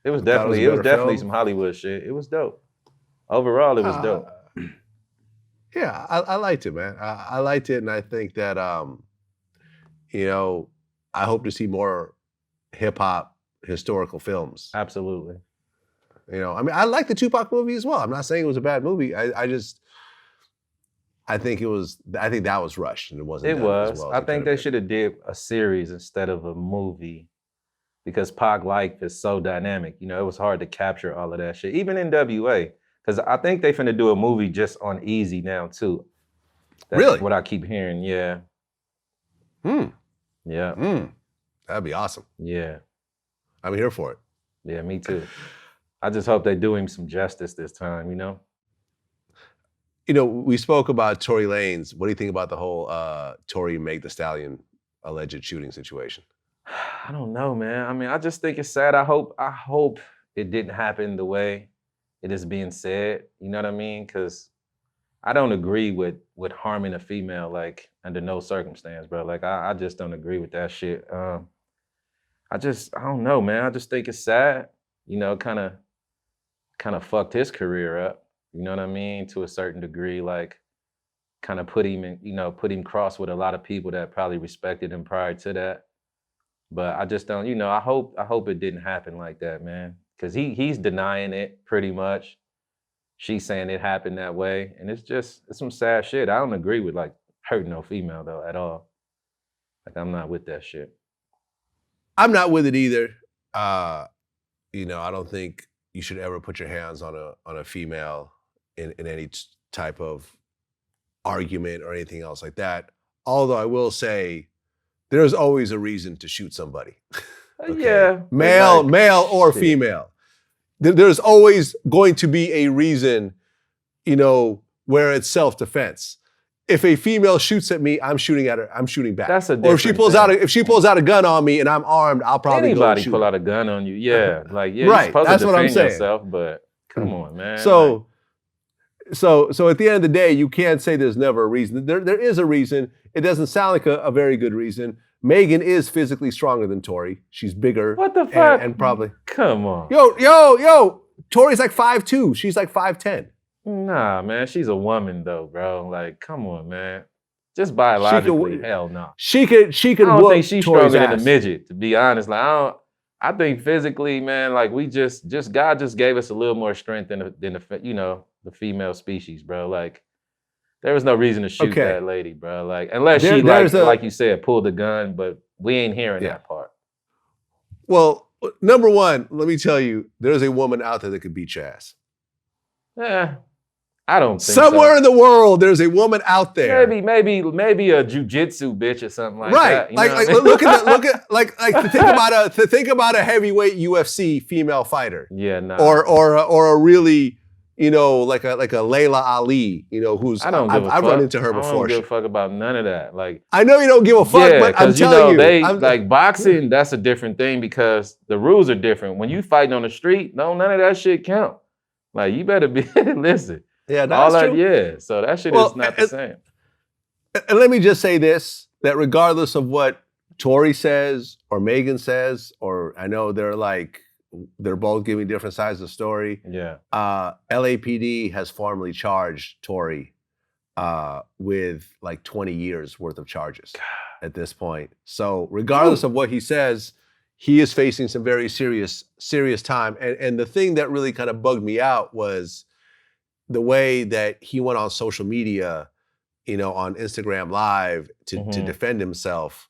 It was
thought it was a
definitely
better film.
some Hollywood shit. It was dope. Overall, it was dope.
Yeah, I liked it, man. I liked it, and I think that you know, I hope to see more hip hop historical films.
Absolutely.
You know, I mean, I like the Tupac movie as well. I'm not saying it was a bad movie. I think that was rushed and it wasn't.
It
done
was.
as well as
I
it
think
could
they
have
should have did a series instead of a movie because Pac life is so dynamic. You know, it was hard to capture all of that shit, even in WA. Because I think they finna do a movie just on Easy now too. That's
Really?
what I keep hearing. Yeah. Yeah.
That'd be awesome.
Yeah.
I'm here for it.
Yeah, me too. I just hope they do him some justice this time, you know?
You know, we spoke about Tory Lanez. What do you think about the whole Tory Meg the Stallion alleged shooting situation?
I don't know, man. I mean, I just think it's sad. I hope it didn't happen the way it is being said. You know what I mean? Because I don't agree with harming a female, like, under no circumstance, bro. Like, I just don't agree with that shit. I don't know, man. I just think it's sad. You know, kind of fucked his career up. You know what I mean? To a certain degree, like, kind of put him cross with a lot of people that probably respected him prior to that. But I just don't, you know, I hope it didn't happen like that, man. Because he's denying it pretty much. She's saying it happened that way. And it's some sad shit. I don't agree with, like, hurting no female, though, at all. Like, I'm not with that shit.
I'm not with it either. You know, I don't think you should ever put your hands on a female in any type of argument or anything else like that. Although I will say, there's always a reason to shoot somebody. Okay?
Yeah.
Male or female. There's always going to be a reason, you know, where it's self-defense. If a female shoots at me, I'm shooting at her. I'm shooting back.
That's a
or if she pulls out a gun on me and I'm armed, I'll probably
Anybody
go shoot
pull
her.
out a gun on you, yeah. Like, yeah,
Right,
you're supposed
that's
to
what I'm
defend
saying.
yourself, but come on, man.
So at the end of the day, you can't say there's never a reason. There is a reason. It doesn't sound like a very good reason. Megan is physically stronger than Tory. She's bigger.
What the fuck?
And probably.
Come on.
Yo. Tory's like 5'2". She's like 5'10".
Nah, man. She's a woman, though, bro. Like, come on, man. Just biologically, hell no.
She could
I don't
whoop
think she's
Tory's
stronger than
ass.
a midget, to be honest. Like, I think physically, man, like, we just God just gave us a little more strength than the female species, bro. Like, there was no reason to shoot that lady, bro. Like, unless she, like you said, pulled a gun, but we ain't hearing that part.
Well, number one, let me tell you, there's a woman out there that could beat your ass.
I don't think
Somewhere in the world, there's a woman out there.
Maybe a jujitsu bitch or something like that.
Right. To think about a heavyweight UFC female fighter.
Yeah, nah.
Or a really, you know, like a Layla Ali, you know, who's
I've
run into her before.
I don't give a fuck about none of that. Like,
I know you don't give a fuck, but I'm telling you.
Like, boxing, that's a different thing because the rules are different. When you fighting on the street, none of that shit count. Like, you better be listen.
Yeah, that's true.
Yeah, so that shit is not the same.
And let me just say this, that regardless of what Tory says or Megan says, or I know they're both giving different sides of the story.
Yeah.
LAPD has formally charged Tory with like 20 years worth of charges at this point. So regardless of what he says, he is facing some very serious time. And the thing that really kind of bugged me out was the way that he went on social media, you know, on Instagram Live to defend himself.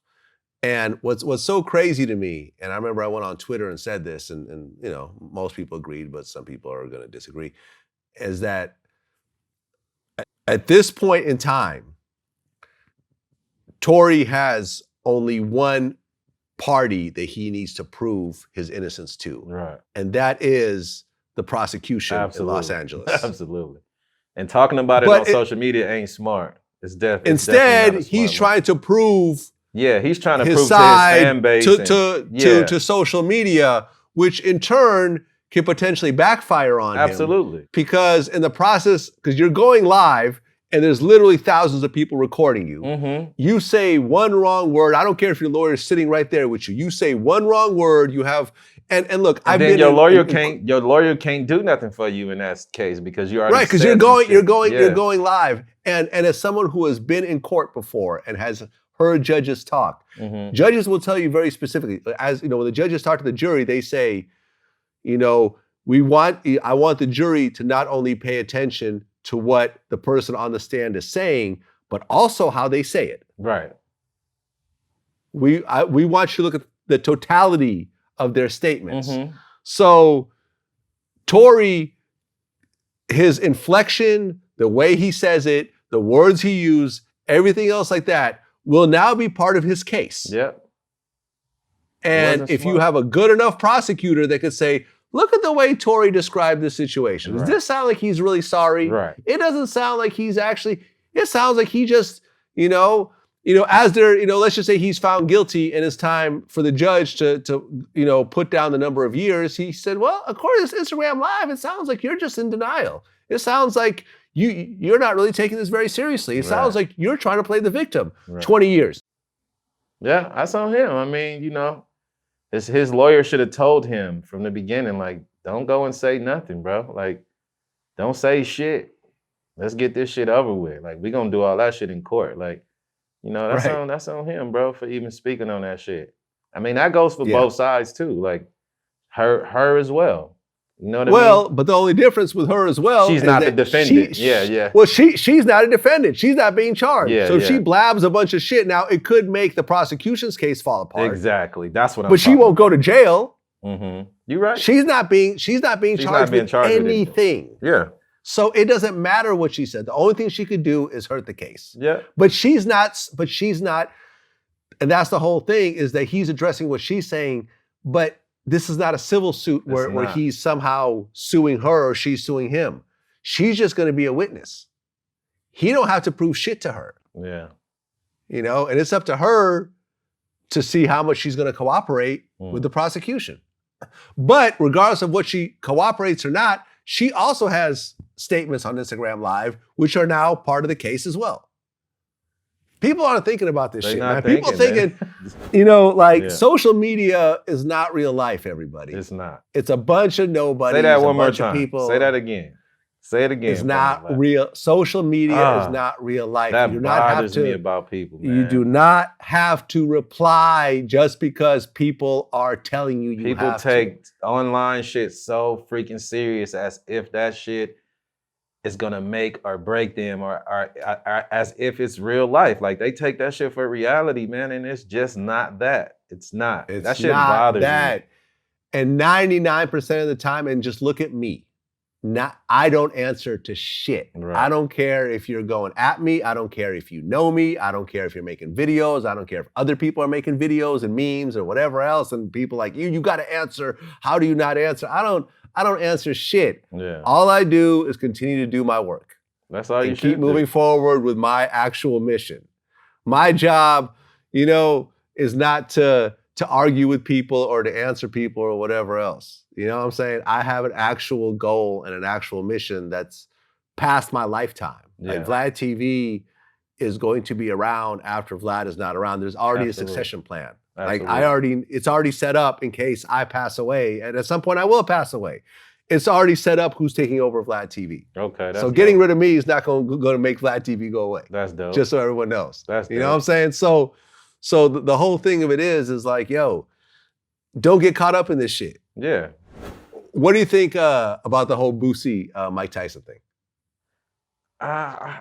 And what's so crazy to me, and I remember I went on Twitter and said this, and you know, most people agreed, but some people are going to disagree, is that at this point in time, Tory has only one party that he needs to prove his innocence to.
Right.
And that is the prosecution
Absolutely.
in Los Angeles.
Absolutely. And talking about it
But
on social media ain't smart. It's definitely
Instead,
not a
he's
smart
trying to prove
he's trying to
his
prove
side
to his fan base
to social media, which in turn can potentially backfire on him.
Absolutely.
Because in the process, because you're going live and there's literally thousands of people recording you.
Mm-hmm.
You say one wrong word. I don't care if your lawyer is sitting right there with you. You say one wrong word, you have and look,
And then your lawyer can't do nothing for you in that case because you already
right, because you're going live. And as someone who has been in court before and has heard judges talk, judges will tell you very specifically, as you know, when the judges talk to the jury, they say, you know, I want the jury to not only pay attention to what the person on the stand is saying, but also how they say it.
Right.
We want you to look at the totality of their statements. So Tory, his inflection, the way he says it, the words he used, everything else like that will now be part of his case.
Yep.
And if you have a good enough prosecutor that could say, look at the way Tory described this situation. Does this sound like he's really sorry?
Right.
It doesn't sound like he's actually, it sounds like he just, as they're, let's just say he's found guilty and it's time for the judge to put down the number of years. He said, well, according to this Instagram Live, it sounds like you're just in denial. It sounds like you're not really taking this very seriously. It sounds like you're trying to play the victim. 20 years.
Yeah, that's on him. I mean, his lawyer should have told him from the beginning, like, don't go and say nothing, bro. Like, don't say shit. Let's get this shit over with. Like, we gonna do all that shit in court. Like, that's on him, bro, for even speaking on that shit. I mean, that goes for both sides too. Like, her as well. You know what I mean?
Well, but the only difference with her as well,
she's not the defendant.
Well, she's not a defendant. She's not being charged. So if she
yeah.
blabs a bunch of shit, now it could make the prosecution's case fall apart.
Exactly. That's what I'm
But she won't go to jail.
You're right.
She's not being charged with anything.
Yeah.
So it doesn't matter what she said. The only thing she could do is hurt the case.
Yeah.
But she's not, and that's the whole thing, is that he's addressing what she's saying, but this is not a civil suit where he's somehow suing her or she's suing him. She's just going to be a witness. He don't have to prove shit to her.
Yeah.
And it's up to her to see how much she's going to cooperate with the prosecution. But regardless of what she cooperates or not, she also has statements on Instagram Live, which are now part of the case as well. People aren't thinking about this shit, man. People thinking, social media is not real life, everybody.
It's not.
It's a bunch of nobodies.
Say that one more
bunch
time.
Of people.
Say that again. Say it again.
It's not real. Social media is not real life.
That
you do not
bothers
have to,
me about people, man.
You do not have to reply just because people are telling you
people
have
take
to.
Online shit so freaking serious as if that shit is gonna make or break them or as if it's real life. Like, they take that shit for reality, man, and it's just not that. It's not. That shit bothers me.
And 99% of the time, and just look at me. I don't answer to shit.
Right.
I don't care if you're going at me. I don't care if you know me. I don't care if you're making videos. I don't care if other people are making videos and memes or whatever else. And people like you got to answer. How do you not answer? I don't answer shit.
Yeah.
All I do is continue to do my work.
That's all you should
keep moving forward with my actual mission. My job, is not to argue with people or to answer people or whatever else. You know what I'm saying? I have an actual goal and an actual mission that's past my lifetime.
Yeah.
Like, VladTV is going to be around after Vlad is not around. There's already a succession plan.
Absolutely.
Like, it's already set up in case I pass away, and at some point I will pass away. It's already set up who's taking over VladTV.
Okay, that's
so getting rid of me is not going to make VladTV go away.
That's dope.
Just so everyone knows.
That's
you know what I'm saying? So the whole thing of it is like, yo, don't get caught up in this shit.
Yeah.
What do you think about the whole Boosie Mike Tyson thing?
I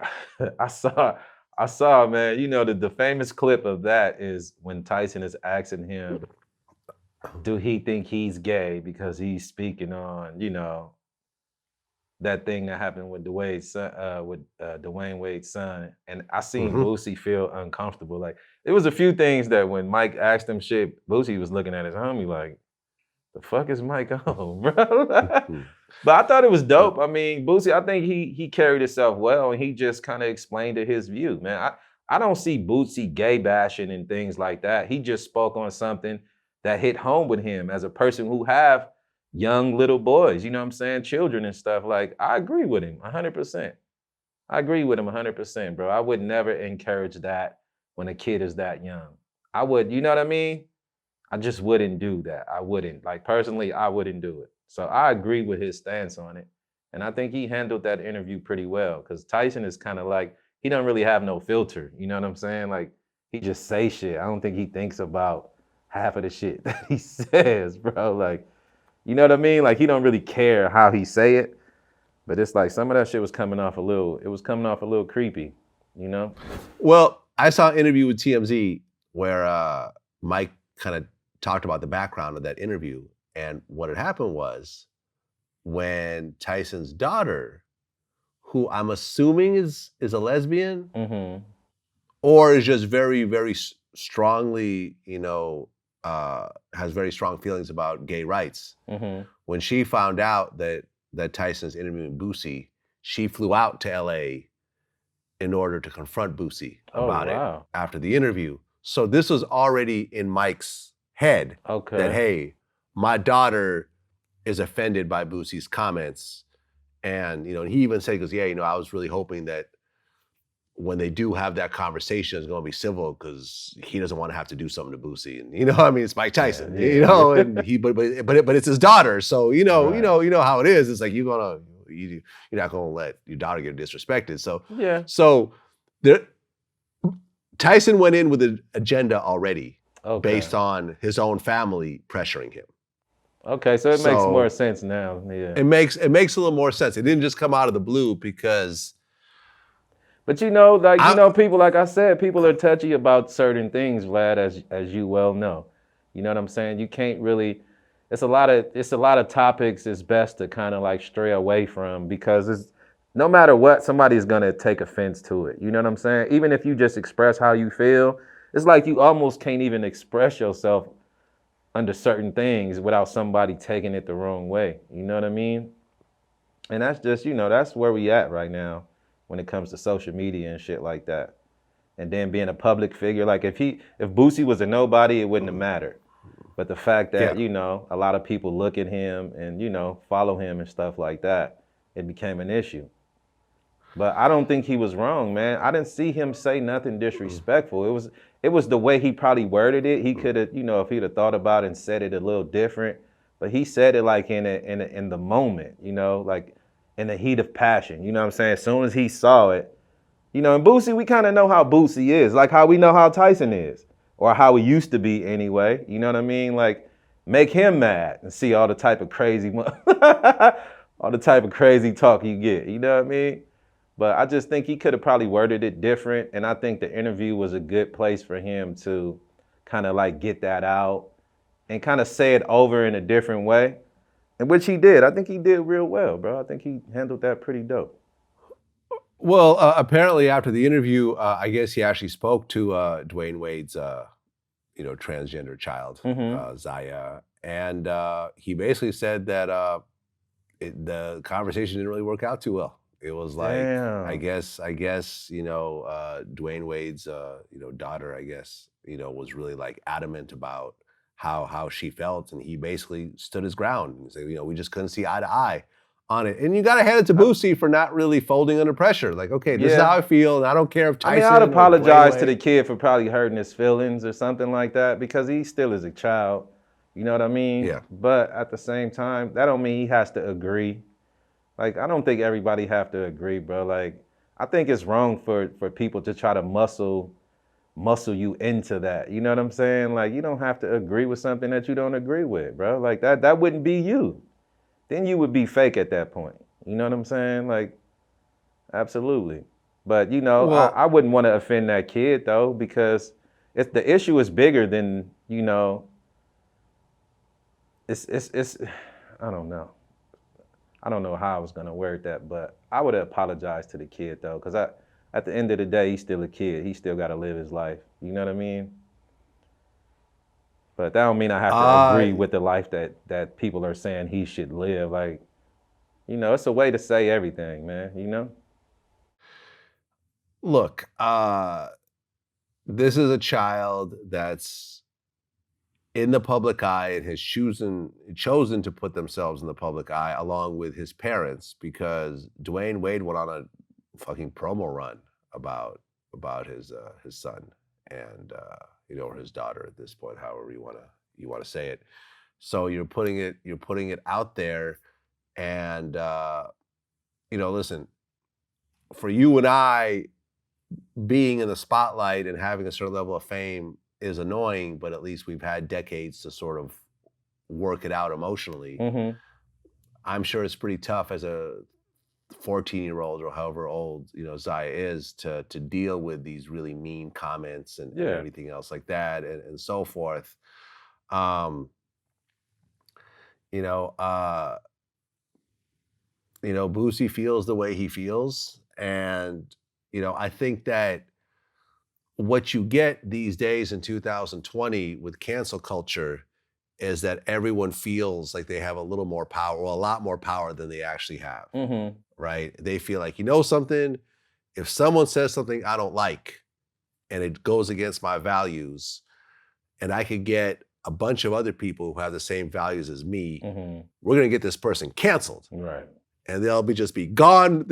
saw, man. The famous clip of that is when Tyson is asking him, do he think he's gay because he's speaking on, that thing that happened with Dwayne Wade's son, and I seen
Mhm.
Boosie feel uncomfortable. Like it was a few things that when Mike asked him shit, Boosie was looking at his homie like, "The fuck is Mike on, bro?" But I thought it was dope. I mean, Boosie, I think he carried himself well, and he just kind of explained it his view, man. I don't see Boosie gay bashing and things like that. He just spoke on something that hit home with him as a person who have young little boys, you know what I'm saying, children and stuff. Like, I agree with him 100%. I agree with him 100%, bro. I would never encourage that when a kid is that young. I would, you know what I mean? I just wouldn't do that. I wouldn't. Like, personally, I wouldn't do it. So I agree with his stance on it. And I think he handled that interview pretty well because Tyson is kind of like, he don't really have no filter. You know what I'm saying? Like, he just say shit. I don't think he thinks about half of the shit that he says, bro. Like, you know what I mean? Like, he don't really care how he say it. But it's like some of that shit was coming off a little creepy, you know?
Well, I saw an interview with TMZ where Mike kind of talked about the background of that interview. And what had happened was when Tyson's daughter, who I'm assuming is a lesbian, or is just very, very strongly, you know, has very strong feelings about gay rights. When she found out that Tyson's interviewing Boosie, she flew out to LA in order to confront Boosie about it after the interview. So this was already in Mike's head that, hey, my daughter is offended by Boosie's comments. And, you know, he even said, he goes, yeah, you know, I was really hoping that when they do have that conversation, it's going to be civil because he doesn't want to have to do something to Boosie. And, you know, I mean, it's Mike Tyson, you know, and but it's his daughter. So, you know how it is. It's like, you're not going to let your daughter get disrespected. So Tyson went in with an agenda already based on his own family pressuring him.
Okay, so it makes more sense now. Yeah.
It makes a little more sense. It didn't just come out of the blue because.
But you know, like people, like I said, people are touchy about certain things, Vlad, as you well know. You know what I'm saying? You can't really. It's a lot of topics. It's best to kind of like stray away from because it's no matter what, somebody's gonna take offense to it. You know what I'm saying? Even if you just express how you feel, it's like you almost can't even express yourself under certain things without somebody taking it the wrong way. You know what I mean? And that's just, you know, that's where we at right now when it comes to social media and shit like that. And then being a public figure, like if Boosie was a nobody, it wouldn't have mattered. But the fact that, you know, a lot of people look at him and, you know, follow him and stuff like that, it became an issue. But I don't think he was wrong, man. I didn't see him say nothing disrespectful. It was the way he probably worded it. He could have, you know, if he'd have thought about it and said it a little different, but he said it like in the moment, you know, like in the heat of passion. You know what I'm saying? As soon as he saw it, you know, and Boosie, we kind of know how Boosie is, like how we know how Tyson is, or how he used to be anyway. You know what I mean? Like make him mad and see all the type of crazy, all the type of crazy talk you get. You know what I mean? But I just think he could have probably worded it different. And I think the interview was a good place for him to kind of like get that out and kind of say it over in a different way. And which he did. I think he did real well, bro. I think he handled that pretty dope.
Well, apparently after the interview, I guess he actually spoke to Dwyane Wade's, you know, transgender child, Zaya. And he basically said that the conversation didn't really work out too well. It was like, I guess, you know, Dwyane Wade's, you know, daughter, I guess, you know, was really like adamant about how she felt. And he basically stood his ground and said, you know, we just couldn't see eye to eye on it. And you got to hand it to Boosie for not really folding under pressure. Like, okay, this is how I feel. And I don't care if Tyson.
I mean, I'd apologize to the kid for probably hurting his feelings or something like that because he still is a child. You know what I mean?
Yeah.
But at the same time, that don't mean he has to agree. Like, I don't think everybody have to agree, bro. Like, I think it's wrong for people to try to muscle you into that. You know what I'm saying? Like, you don't have to agree with something that you don't agree with, bro. Like, that wouldn't be you. Then you would be fake at that point. You know what I'm saying? Like, absolutely. But, you know, I wouldn't want to offend that kid, though, because the issue is bigger than, you know, it's I don't know. I don't know how I was gonna word that, but I would apologize to the kid though, because at the end of the day, he's still a kid. He still got to live his life. You know what I mean? But that don't mean I have to agree with the life that people are saying he should live. Like, you know, it's a way to say everything, man. You know.
Look, this is a child that's in the public eye and has chosen to put themselves in the public eye along with his parents, because Dwyane Wade went on a fucking promo run about his son and you know, or his daughter at this point, however you want to say it. So you're putting it out there, and you know, listen, for you and I, being in the spotlight and having a certain level of fame is annoying, but at least we've had decades to sort of work it out emotionally.
Mm-hmm.
I'm sure it's pretty tough as a 14-year-old or however old, you know, Zaya is to deal with these really mean comments and everything else like that and so forth. Boosie feels the way he feels, and you know, I think that what you get these days in 2020 with cancel culture is that everyone feels like they have a little more power, or a lot more power than they actually have, right? They feel like, you know something, if someone says something I don't like and it goes against my values, and I could get a bunch of other people who have the same values as me, we're gonna get this person canceled.
Right.
And they'll just be gone.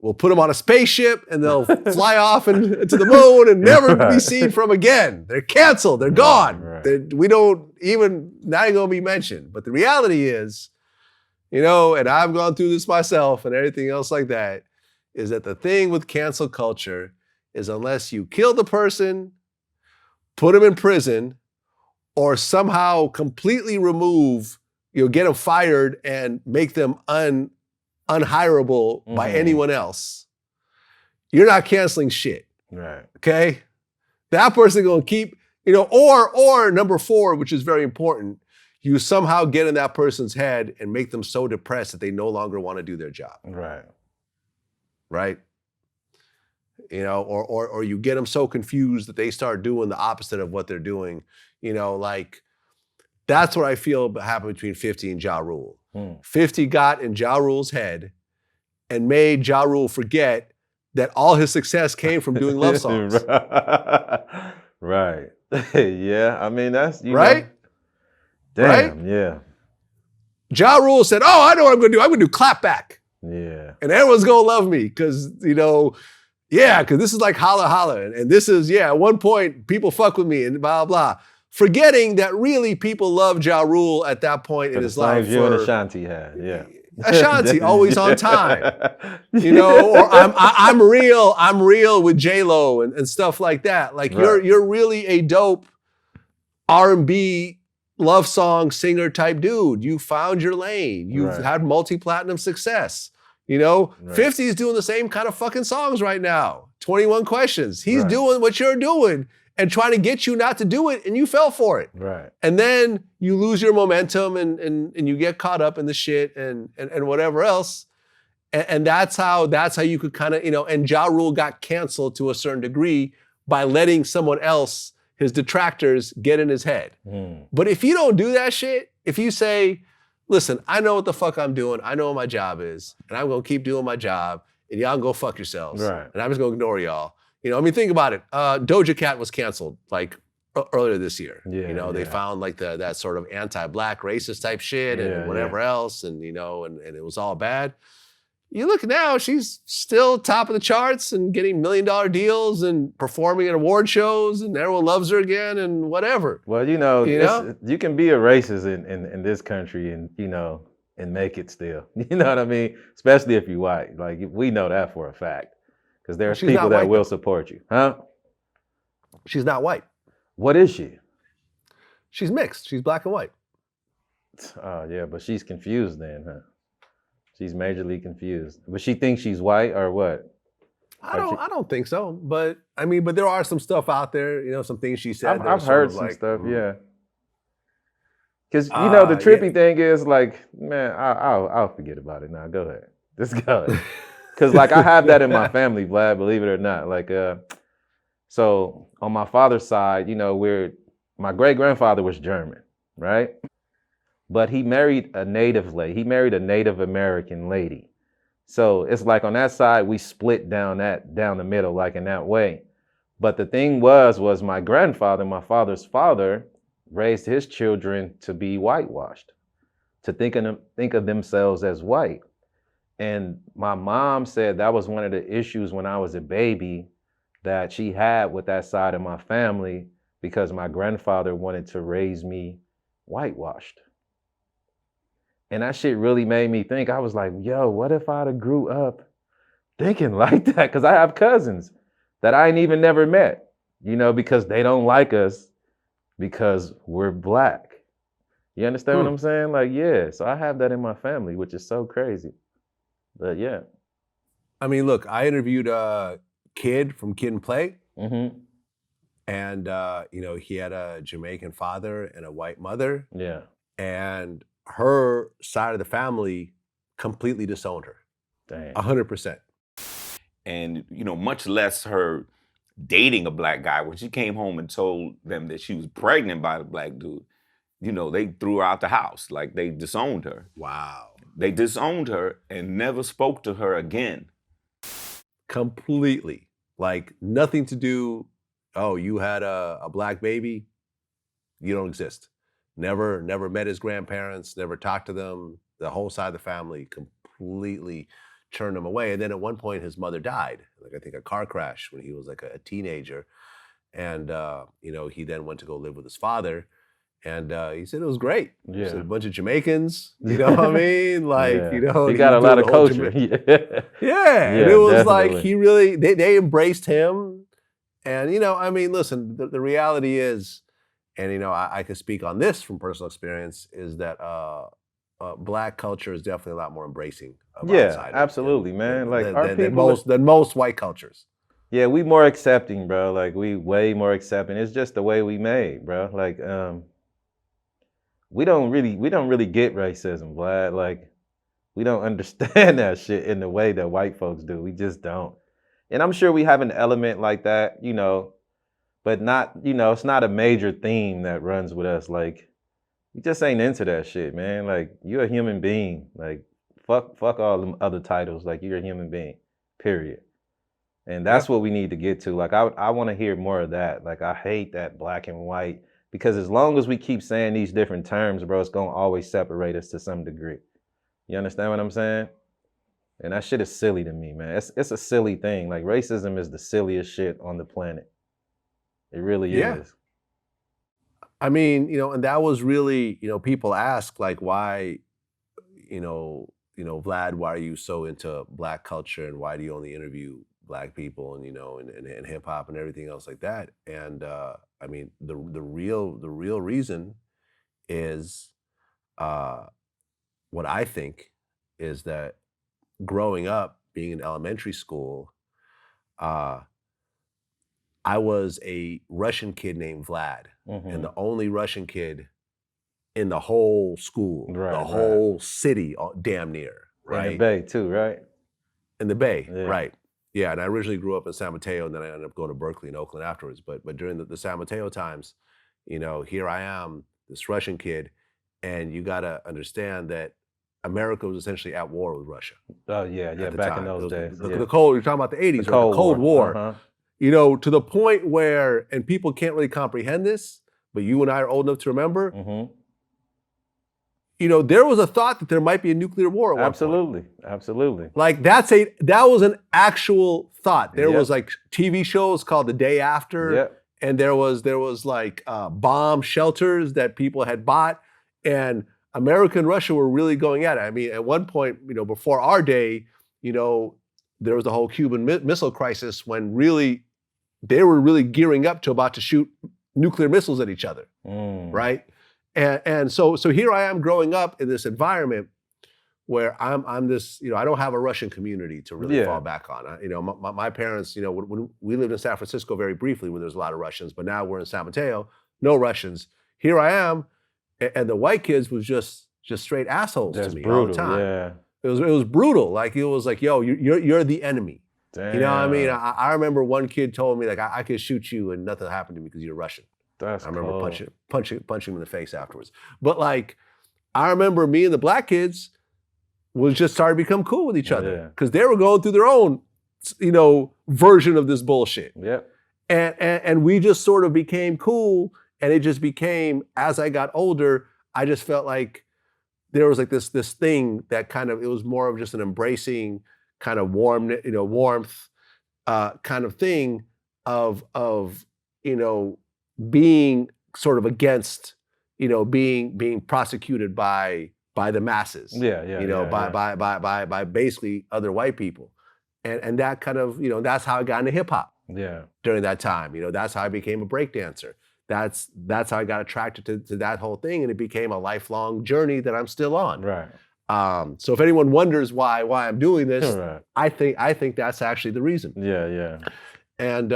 We'll put them on a spaceship and they'll fly off into the moon and never be seen from again. They're canceled. They're gone.
Right.
We don't even, not even gonna be mentioned. But the reality is, you know, and I've gone through this myself and everything else like that, is that the thing with cancel culture is unless you kill the person, put them in prison, or somehow completely remove, get them fired and make them unhireable by anyone else, you're not canceling shit.
Right.
Okay? That person gonna keep, or number 4, which is very important, you somehow get in that person's head and make them so depressed that they no longer want to do their job.
Right.
Right? Or you get them so confused that they start doing the opposite of what they're doing. Like, that's what I feel happened between 50 and Ja Rule. 50 got in Ja Rule's head and made Ja Rule forget that all his success came from doing love songs.
Right. Yeah, I mean, that's,
right?
Damn,
right?
Yeah.
Ja Rule said, oh, I know what I'm gonna do. I'm gonna do clapback.
Yeah.
And everyone's gonna love me because, because this is like holla holla. And this is, at one point, people fuck with me and blah, blah. Forgetting that really people love Ja Rule at that point in his life.
You and Ashanti had, yeah.
Ashanti, always on time. Or I'm real with J-Lo and stuff like that. Like, right. You're really a dope R&B love song singer type dude. You found your lane. You've had multi-platinum success. Right. 50's doing the same kind of fucking songs right now. 21 Questions. He's doing what you're doing and trying to get you not to do it, and you fell for it.
Right.
And then you lose your momentum and you get caught up in the shit and whatever else. And that's how you could kind of, and Ja Rule got canceled to a certain degree by letting someone else, his detractors, get in his head. But if you don't do that shit, if you say, listen, I know what the fuck I'm doing, I know what my job is, and I'm gonna keep doing my job, and y'all can go fuck yourselves.
Right.
And I'm just gonna ignore y'all. Think about it. Doja Cat was canceled like earlier this year.
Yeah,
they found like that sort of anti-black racist type shit and whatever else, and and it was all bad. You look now, she's still top of the charts and getting $1 million deals and performing at award shows, and everyone loves her again and whatever.
Well, you can be a racist in this country and and make it still. You know what I mean? Especially if you're white. Like, we know that for a fact. Because there's people that will support you. Huh?
She's not white.
What is she?
She's mixed. She's black and white.
Oh, yeah, but she's confused then, huh? She's majorly confused. But she thinks she's white or what?
I don't think so. But but there are some stuff out there, some things she said.
I've heard some stuff, yeah. Because you know the trippy
Yeah.
thing is like, man, I'll forget about it now. Go ahead, just go ahead. Because like I have that in my family, Vlad. Believe it or not, like so on my father's side, you know, my great grandfather was German, right? But he married a native lady. He married a Native American lady. So it's like on that side we split down the middle, like in that way. But the thing was my grandfather, my father's father, raised his children to be whitewashed, to think of themselves as white. And my mom said that was one of the issues when I was a baby that she had with that side of my family because my grandfather wanted to raise me whitewashed. And that shit really made me think. I was like, yo, what if I'd have grew up thinking like that? Because I have cousins that I ain't even never met, you know, because they don't like us because we're black. You understand what I'm saying? Like, yeah, so I have that in my family, which is so crazy. But yeah.
I mean, look, I interviewed a Kid from Kid and Play.
Mm-hmm.
And, you know, he had a Jamaican father and a white mother.
Yeah.
And her side of the family completely disowned her.
Damn.
100%.
And, you know, much less her dating a black guy. When she came home and told them that she was pregnant by the black dude, you know, they threw her out the house. Like, they disowned her.
Wow.
They disowned her and never spoke to her again.
Completely. Like, nothing to do, oh, you had a black baby? You don't exist. Never met his grandparents, never talked to them. The whole side of the family completely turned him away. And then at one point, his mother died. Like, I think a car crash when he was like a teenager. And, you know, he then went to go live with his father. And he said it was great.
Yeah.
He said a bunch of Jamaicans, you know what I mean? Like,
yeah.
you know.
He got a lot of culture.
Yeah. And it was like, he really, they embraced him. And, you know, I mean, listen, the reality is, and, you know, I can speak on this from personal experience, is that black culture is definitely a lot more embracing of outsiders.
Absolutely, man. Like
than most white cultures.
Yeah, we more accepting, bro. Like, we way more accepting. It's just the way we made, bro. Like, we don't really get racism, Vlad. Like, we don't understand that shit in the way that white folks do. We just don't. And I'm sure we have an element like that, you know, but not, you know, it's not a major theme that runs with us. Like, we just ain't into that shit, man. Like, you're a human being. Like, fuck all them other titles. Like, you're a human being, period. And that's what we need to get to. Like, I want to hear more of that. Like, I hate that black and white, because as long as we keep saying these different terms, bro, it's going to always separate us to some degree. You understand what I'm saying? And that shit is silly to me, man. It's a silly thing. Like, racism is the silliest shit on the planet. It really is.
I mean, you know, and that was really, you know, people ask, like, why, you know, Vlad, why are you so into black culture, and why do you only interview black people, and, you know, and hip hop and everything else like that? And I mean, the real reason is what I think is that growing up, being in elementary school, I was a Russian kid named Vlad, and the only Russian kid in the whole school, the whole city, damn near, right?
In the Bay too, right?
In the Bay, right. Yeah, and I originally grew up in San Mateo, and then I ended up going to Berkeley and Oakland afterwards. But during the San Mateo times, you know, here I am, this Russian kid, and you gotta understand that America was essentially at war with Russia.
Oh yeah, back in those days.
The Cold, you're talking about the 80s, the Cold War. You know, to the point where, and people can't really comprehend this, but you and I are old enough to remember, you know, there was a thought that there might be a nuclear war at one point.
Absolutely.
Like, that was an actual thought. There was like TV shows called The Day After, and there was like bomb shelters that people had bought, and America and Russia were really going at it. I mean, at one point, you know, before our day, you know, there was the whole Cuban Missile Crisis, when really they were really gearing up to about to shoot nuclear missiles at each other, right? And so here I am growing up in this environment where I'm this, you know, I don't have a Russian community to really fall back on. You know, my parents, you know, when we lived in San Francisco very briefly, where there's a lot of Russians, but now we're in San Mateo, no Russians. Here I am, and the white kids was just straight assholes
That's
to me
brutal.
all the time.
Yeah.
It was brutal. Like it was like, yo, you're the enemy.
Damn.
You know what I mean? I remember one kid told me like I could shoot you and nothing happened to me because you're Russian.
That's
I remember
cold.
punching him in the face afterwards. But like, I remember me and the black kids was just started to become cool with each other because they were going through their own, version of this bullshit.
Yep.
And we just sort of became cool, and it just became, as I got older, I just felt like there was like this thing that kind of, it was more of just an embracing kind of warmth kind of thing of being sort of against, being prosecuted by the masses. By basically other white people. And that kind of, that's how I got into hip hop.
Yeah.
During that time, that's how I became a breakdancer. That's how I got attracted to that whole thing, and it became a lifelong journey that I'm still on.
Right.
So if anyone wonders why I'm doing this,
Right.
I think that's actually the reason.
Yeah.
And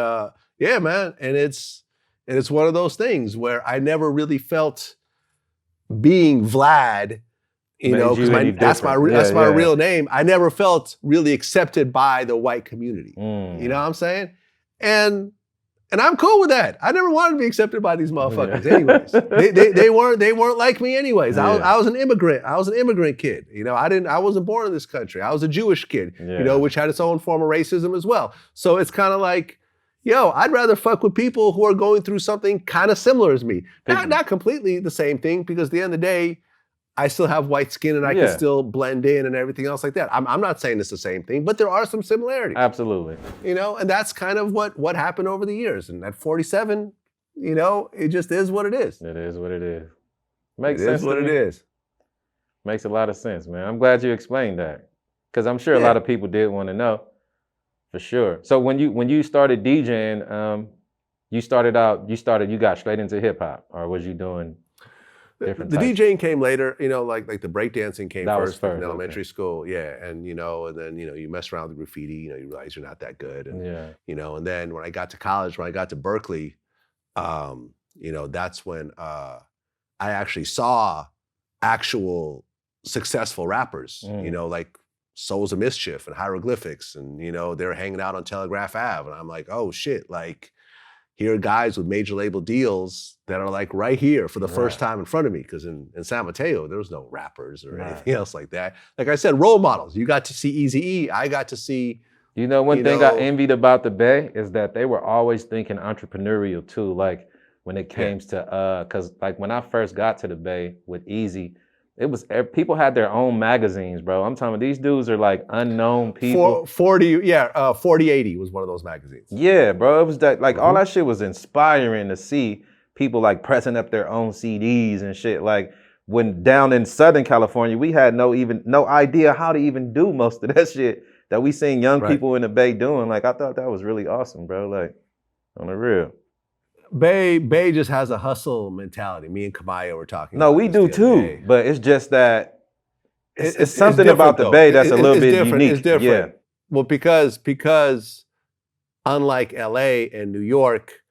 yeah, man, and it's one of those things where I never really felt being Vlad, because that's my real name. I never felt really accepted by the white community. You know what I'm saying? And I'm cool with that. I never wanted to be accepted by these motherfuckers. Anyways, they weren't like me anyways. I was an immigrant. I was an immigrant kid. I wasn't born in this country. I was a Jewish kid. Which had its own form of racism as well. So it's kind of like, yo, I'd rather fuck with people who are going through something kind of similar as me. Not completely the same thing, because at the end of the day, I still have white skin and I can still blend in and everything else like that. I'm not saying it's the same thing, but there are some similarities.
Absolutely.
And that's kind of what happened over the years. And at 47, it just is what it is.
It is what it is. Makes
it
sense.
Is what it is.
Makes a lot of sense, man. I'm glad you explained that, because I'm sure a lot of people did want to know, for sure. So when you started DJing, you got straight into hip hop, or was you doing?
The DJing came later, like the breakdancing came first in elementary school, and then you mess around with graffiti, you realize you're not that good, and and then when I got to college, when I got to Berkeley, that's when I actually saw actual successful rappers, like Souls of Mischief and Hieroglyphics, and they were hanging out on Telegraph Ave, and I'm like, oh shit, like, here are guys with major label deals that are like right here for the first time in front of me, because in San Mateo, there was no rappers or anything else like that. Like I said, role models. You got to see Eazy-E, I got to see...
One thing I envied about the Bay is that they were always thinking entrepreneurial too, like when it came to, because like when I first got to the Bay with Eazy, it was, people had their own magazines, bro. I'm talking about these dudes are like unknown people.
4080 was one of those magazines.
Yeah, bro. It was that, like, all that shit was inspiring to see people like pressing up their own CDs and shit. Like, when down in Southern California, we had no idea how to even do most of that shit that we seen young people in the Bay doing. Like, I thought that was really awesome, bro. Like, on the real.
Bay just has a hustle mentality. Me and Kamaya were talking.
No, we do too, but it's just that it's something about the Bay that's a little bit unique.
It's different. Yeah. Well, because unlike LA and New York,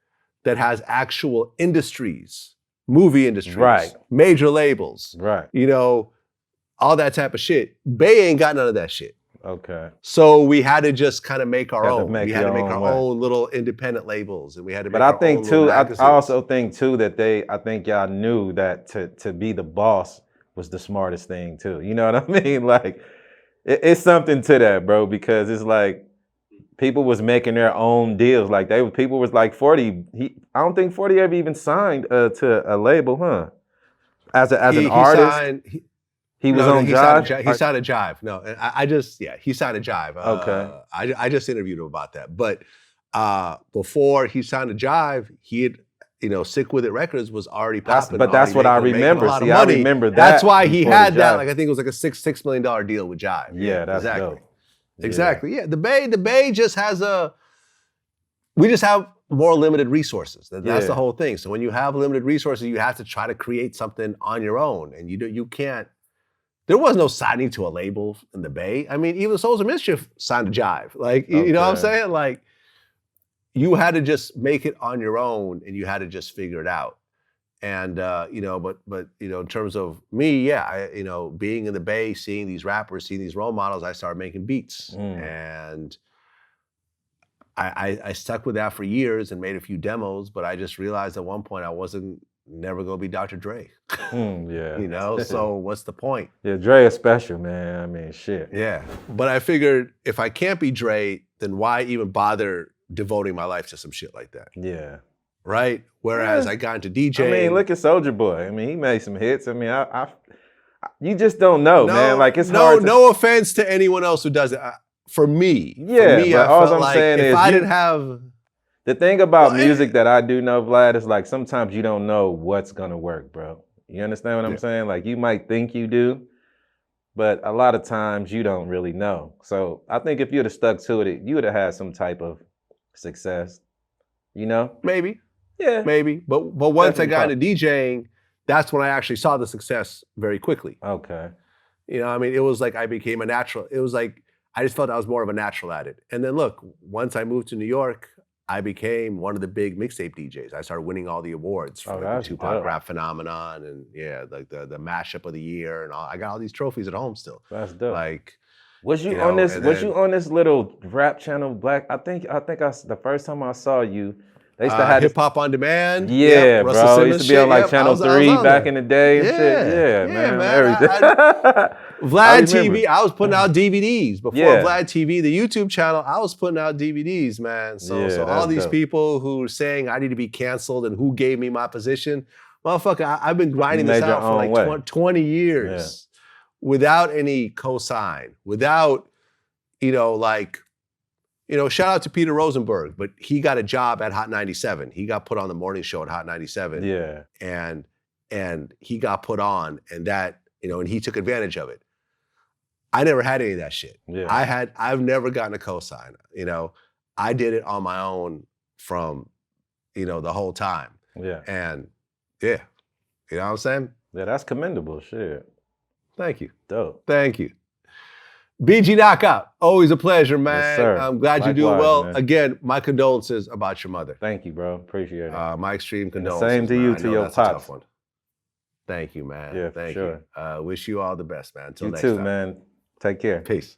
that has actual industries, movie industries, major labels, all that type of shit. Bay ain't got none of that shit.
Okay.
So we had to just kind of make our own. We had to make our
way.
own little independent labels, and we had to.
But I think too, I also think too that I think y'all knew that to be the boss was the smartest thing too. You know what I mean? Like, it's something to that, bro, because it's like people was making their own deals. Like people was like 40. I don't think 40 ever even signed to a label, huh? As an artist. He was on Jive?
He signed a Jive. No, he signed a Jive.
Okay.
I just interviewed him about that. But before he signed a Jive, he had, Sick With It Records was already popping.
But that's what I remember. See, I remember that.
That's why he had that. Like, I think it was like a $6 million deal with Jive.
Yeah, that's dope.
Exactly. Yeah, the Bay just has we just have more limited resources. That's the whole thing. So when you have limited resources, you have to try to create something on your own, and you can't. There was no signing to a label in the Bay. I mean, even Souls of Mischief signed a Jive. Like, you know what I'm saying? Like, you had to just make it on your own, and you had to just figure it out. And you know, but you know, in terms of me, yeah, you know, being in the Bay, seeing these rappers, seeing these role models, I started making beats, and I stuck with that for years and made a few demos. But I just realized at one point I wasn't never gonna be Dr. Dre.
Yeah.
You know, so what's the point?
Yeah, Dre is special, man. I mean, shit.
Yeah, but I figured if I can't be Dre, then why even bother devoting my life to some shit like that?
Yeah.
Right? Whereas I got into DJing.
I mean, look at Soulja Boy. I mean, he made some hits. I mean, you just don't know, man. Like, it's hard.
No offense to anyone else who does it. For me,
yeah,
I
all
felt
I'm
like
saying
if
is
I didn't have.
The thing about music that I do know, Vlad, is like sometimes you don't know what's gonna work, bro. You understand what I'm saying? Like you might think you do, but a lot of times you don't really know. So I think if you'd have stuck to it, you would have had some type of success. You know?
Maybe.
Yeah.
Maybe. But once I got into DJing, that's when I actually saw the success very quickly.
Okay.
You know, I mean, it was like I became a natural. It was like I just felt I was more of a natural at it. And then look, once I moved to New York, I became one of the big mixtape DJs. I started winning all the awards for the Tupac rap phenomenon and like the mashup of the year and all. I got all these trophies at home still.
That's dope.
Like,
was you on this? Was you on this little rap channel, Black? I think the first time I saw you, they used to have
Hip Hop on Demand.
Yeah,
Russell
bro.
Simmons
It used to be on like
shit.
Channel 3 back in the day and shit. Yeah, man. Everything.
VladTV, I was putting out DVDs. Before
Yeah.
VladTV, the YouTube channel, I was putting out DVDs, man. So all these people who are saying I need to be canceled and who gave me my position, motherfucker, I've been grinding this out for like 20 years without any cosign, without, shout out to Peter Rosenberg, but he got a job at Hot 97. He got put on the morning show at Hot 97.
Yeah.
And he got put on and that, and he took advantage of it. I never had any of that shit.
Yeah.
I've never gotten a cosign. I did it on my own from, the whole time.
Yeah.
And yeah, you know what I'm saying?
Yeah, that's commendable shit.
Thank you.
Dope.
Thank you. BG Knocc Out, always a pleasure, man.
Yes, sir.
I'm glad you're doing well.
Man.
Again, my condolences about your mother.
Thank you, bro. Appreciate it.
My extreme condolences.
Same to you, to your pops.
Thank you, man.
Yeah,
Thank
sure.
you. Wish you all the best, man. Until
you
next
too,
time.
man. Take care.
Peace.